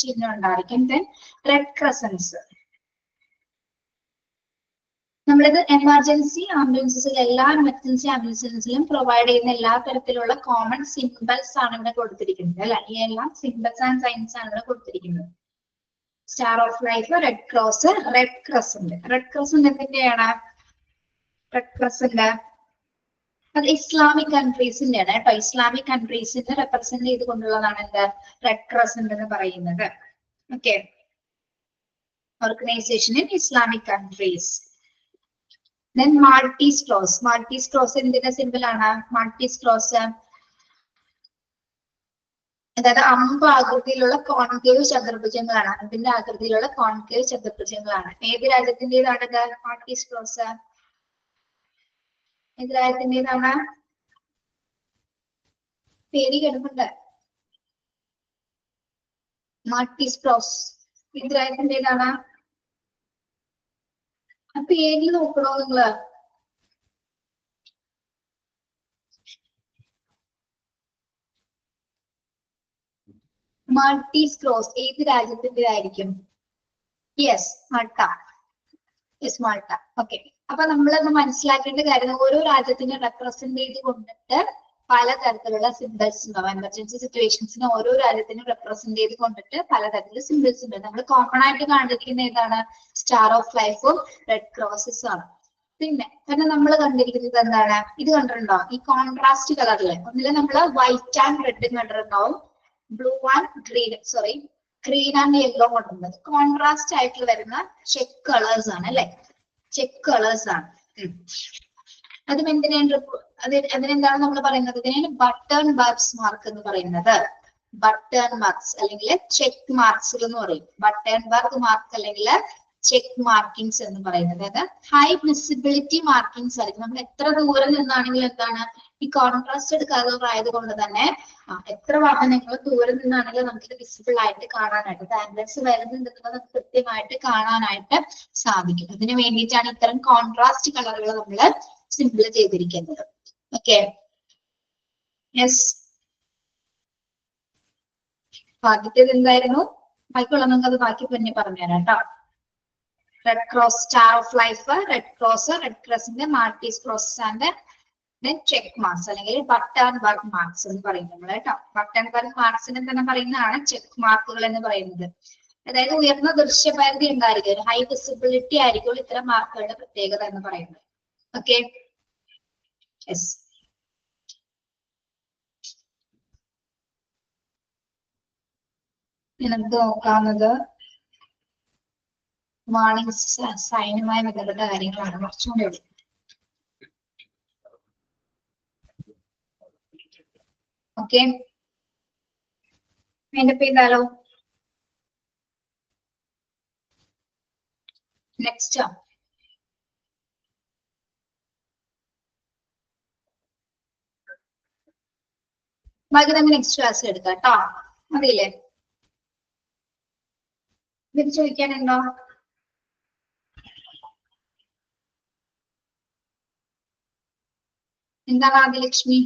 ചിഹ്നം ഉണ്ടായിരിക്കും. ദെൻ റെഡ് ക്രസൻസ്, നമ്മളിത് എമർജൻസി ആംബുലൻസസിൽ, എല്ലാ എമർജൻസി ആംബുലൻസിലും പ്രൊവൈഡ് ചെയ്യുന്ന എല്ലാ തരത്തിലുള്ള കോമൺ സിംബൽസ് ആണ് ഇവിടെ കൊടുത്തിരിക്കുന്നത് അല്ലെ. ഈ എല്ലാം സിംബൽസ് ആൻഡ് സൈൻസ് ആണ് ഇവിടെ കൊടുത്തിരിക്കുന്നത്. Star of life, red cross, red crescent. Red crescent എന്തിന്റെയാണ്? റെഡ് ക്രസന്റ് അത് ഇസ്ലാമിക് കൺട്രീസിന്റെ ആണ് കേട്ടോ. ഇസ്ലാമിക് കൺട്രീസിനെ റെപ്രസെന്റ് ചെയ്തുകൊണ്ടുള്ളതാണ് എന്താ റെഡ് ക്രസന്റ് എന്ന് പറയുന്നത്. Okay. Organisation in Islamic countries. Then Maltese cross. Maltese cross എന്തിന്റെ സിമ്പിൾ ആണ്? മാൾട്ടീസ് ക്രോസ് അതായത് അമ്പ് ആകൃതിയിലുള്ള കോൺകേവ് ചതുർഭുജങ്ങളാണ്. അമ്പിന്റെ ആകൃതിയിലുള്ള കോൺകേവ് ചതുർഭുജങ്ങളാണ്. ഏത് രാജ്യത്തിന്റേതാണ് ഇത്? മാൾട്ടീസ് ക്രോസ് ഏത് രാജ്യത്തിന്റേതാണ്? പേര് കേൾക്കുന്നുണ്ട്. മാൾട്ടീസ് ക്രോസ് ഏത് രാജ്യത്തിന്റേതാണ്? ആ പേരിൽ നോക്കണോ നിങ്ങള്? മൾട്ടിസ്ക്രോസ് ഏത് രാജ്യത്തിൻ്റെതായിരിക്കും? Yes, Malta. Yes, Malta. Okay. അപ്പൊ നമ്മളത് മനസ്സിലാക്കേണ്ട കാര്യം ഓരോ രാജ്യത്തിനെ റെപ്രസെന്റ് ചെയ്ത് കൊണ്ടിട്ട് പലതരത്തിലുള്ള സിംബൽസ് ഉണ്ടാവും. എമർജൻസി സിറ്റുവേഷൻസിന് ഓരോ രാജ്യത്തിനും റെപ്രസെന്റ് ചെയ്ത് കൊണ്ടിട്ട് പലതരത്തിലുള്ള സിംബൽസ് ഉണ്ട്. നമ്മൾ കോമൺ ആയിട്ട് കണ്ടിരിക്കുന്ന ഏതാണ്? സ്റ്റാർ ഓഫ് ലൈഫും റെഡ് ക്രോസസും ആണ്. പിന്നെ നമ്മൾ കണ്ടിരിക്കുന്നത് എന്താണ്? ഇത് കണ്ടിട്ടുണ്ടോ? ഈ കോൺട്രാസ്റ്റ് കളറില് ഒന്നില് നമ്മള് വൈറ്റ് ആൻഡ് റെഡ് കണ്ടിട്ടുണ്ടാവും, blue and green, sorry green and yellow കൊണ്ടുള്ളത് കോൺട്രാസ്റ്റ് ആയിട്ട് വരുന്ന ചെക്ക് കളേഴ്സ് ആണ് അല്ലെ? ചെക്ക് കളേഴ്സ് ആണ്. അതും എന്തിനാണ് അതിനെന്താണ് നമ്മൾ പറയുന്നത്? ഇതിനാണ് ബട്ടൺ ബർഗ്സ് മാർക്ക് എന്ന് പറയുന്നത്. ബട്ടൺ മാർക്സ് അല്ലെങ്കിൽ ചെക്ക് മാർക്സ് എന്ന് പറയും. ബട്ടൺ ബർഗ് മാർക്ക് അല്ലെങ്കിൽ ചെക്ക് മാർക്കിങ്സ് എന്ന് പറയുന്നത്. അതായത് ഹൈ വിസിബിലിറ്റി മാർക്കിങ്സ് ആയിരിക്കും. നമ്മൾ എത്ര ദൂരം നിന്നാണെങ്കിലും എന്താണ് ഈ കോൺട്രാസ്റ്റഡ് കളർ ആയതുകൊണ്ട് തന്നെ എത്ര വാഹനങ്ങൾ ദൂരം നിന്നാണെങ്കിലും നമുക്ക് വിസിബിൾ ആയിട്ട് കാണാനായിട്ട്, ആംബുലൻസ് വരുന്നുണ്ടെന്നുള്ളത് നമുക്ക് കൃത്യമായിട്ട് കാണാനായിട്ട് സാധിക്കും. അതിന് വേണ്ടിയിട്ടാണ് ഇത്തരം കോൺട്രാസ്റ്റ് കളറുകൾ നമ്മൾ സിമ്പിൾ ചെയ്തിരിക്കുന്നത്. Okay, yes. ആദ്യത്തേത് എന്തായിരുന്നു? ബാക്കിയുള്ള നമുക്ക് അത് ബാക്കി പിന്നെ പറഞ്ഞുതരാം കേട്ടോ. Red cross, star of life, red cross, red ക്രോസിന്റെ Maltese crosses and check marks അല്ലെങ്കിൽ ബട്ടൺ ബർഗ് മാർക്സ് എന്ന് പറയുന്നത് കേട്ടോ. ബട്ടൺ ബർഗ് മാർക്സിനെ തന്നെ പറയുന്നതാണ് ചെക്ക് മാർക്കുകൾ എന്ന് പറയുന്നത്. അതായത് ഉയർന്ന ദൃശ്യപരിധി ഉണ്ടായിരിക്കും, ഒരു ഹൈ വിസിബിലിറ്റി ആയിരിക്കും ഇത്തരം മാർക്കുകളുടെ പ്രത്യേകത എന്ന് പറയുന്നത്. Okay, yes. നമുക്ക് നോക്കാവുന്നത് വാർണിംഗ് സൈനുമായി ബന്ധപ്പെട്ട കാര്യങ്ങളാണ്. കുറച്ചുകൂടി ഉള്ളു. ഓക്കെ, അതിന്റെ പേരാലോ. നെക്സ്റ്റ് ബാക്കി നമുക്ക് നെക്സ്റ്റ് ക്ലാസ്സിൽ എടുക്കാം കേട്ടോ. മതിയില്ലേ? ഇത് ചോദിക്കാനുണ്ടോ? എന്താണ് ആദിലക്ഷ്മി?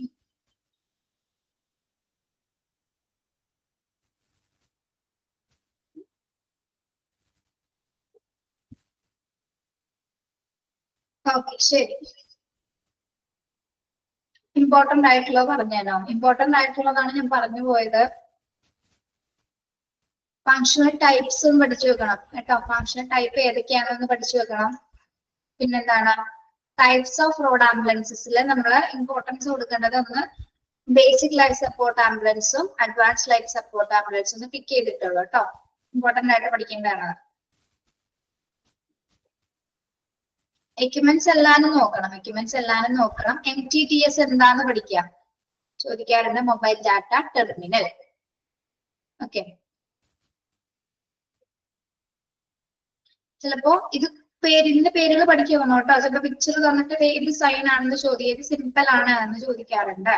ഓക്കെ, ശരി. ഇമ്പോർട്ടന്റ് ആയിട്ടുള്ളത് പറഞ്ഞുതരാം. ഇമ്പോർട്ടന്റ് ആയിട്ടുള്ളതാണ് ഞാൻ പറഞ്ഞു പോയത്. ഫങ്ഷണൽ ടൈപ്സും പഠിച്ചു വെക്കണം കേട്ടോ. ഫങ്ഷണൽ ടൈപ്പ് ഏതൊക്കെയാണെന്ന് പഠിച്ചു വെക്കണം. പിന്നെന്താണ് ടൈപ്സ് ഓഫ് റോഡ് ആംബുലൻസസിൽ നമ്മൾ ഇമ്പോർട്ടൻസ് കൊടുക്കേണ്ടത് ഒന്ന് ബേസിക് ലൈഫ് സപ്പോർട്ട് ആംബുലൻസും അഡ്വാൻസ് ലൈഫ് സപ്പോർട്ട് ആംബുലൻസും ഒന്ന് പിക്ക് ചെയ്തിട്ടുള്ളൂ കേട്ടോ. ഇമ്പോർട്ടന്റ് ആയിട്ട് പഠിക്കേണ്ടതാണ്. എക്യുപ്മെന്റ്സ് എല്ലാനും നോക്കണം. എക്യുപ്മെന്റ്സ് എല്ലാനും നോക്കണം. MTTS എന്താന്ന് പഠിക്കാം, ചോദിക്കാറുണ്ട്. Mobile data terminal. ഓക്കെ, ചിലപ്പോ ഇത് ഇതിന്റെ പേരുകൾ പഠിക്കണം കേട്ടോ. ചിലപ്പോ പിക്ചർ തന്നിട്ട് ഏത് സൈൻ ആണെന്ന് ചോദിക്കും, ഏത് സിമ്പിൾ ആണ് എന്ന് ചോദിക്കാറുണ്ട്.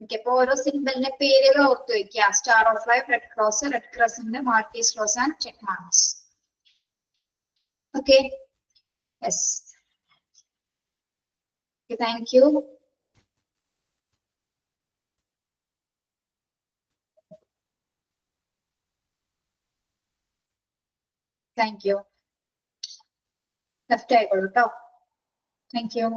ഓക്കെ, അപ്പൊ ഓരോ സിമ്പിളിന്റെ പേരുകൾ ഓർത്ത് വെക്കുക. Star of life, red cross, red ക്രോസിന്റെ Maltese cross and check marks. Okay, yes. Thank you. Thank you. Left ആയിക്കോളൂ കേട്ടോ. Thank U.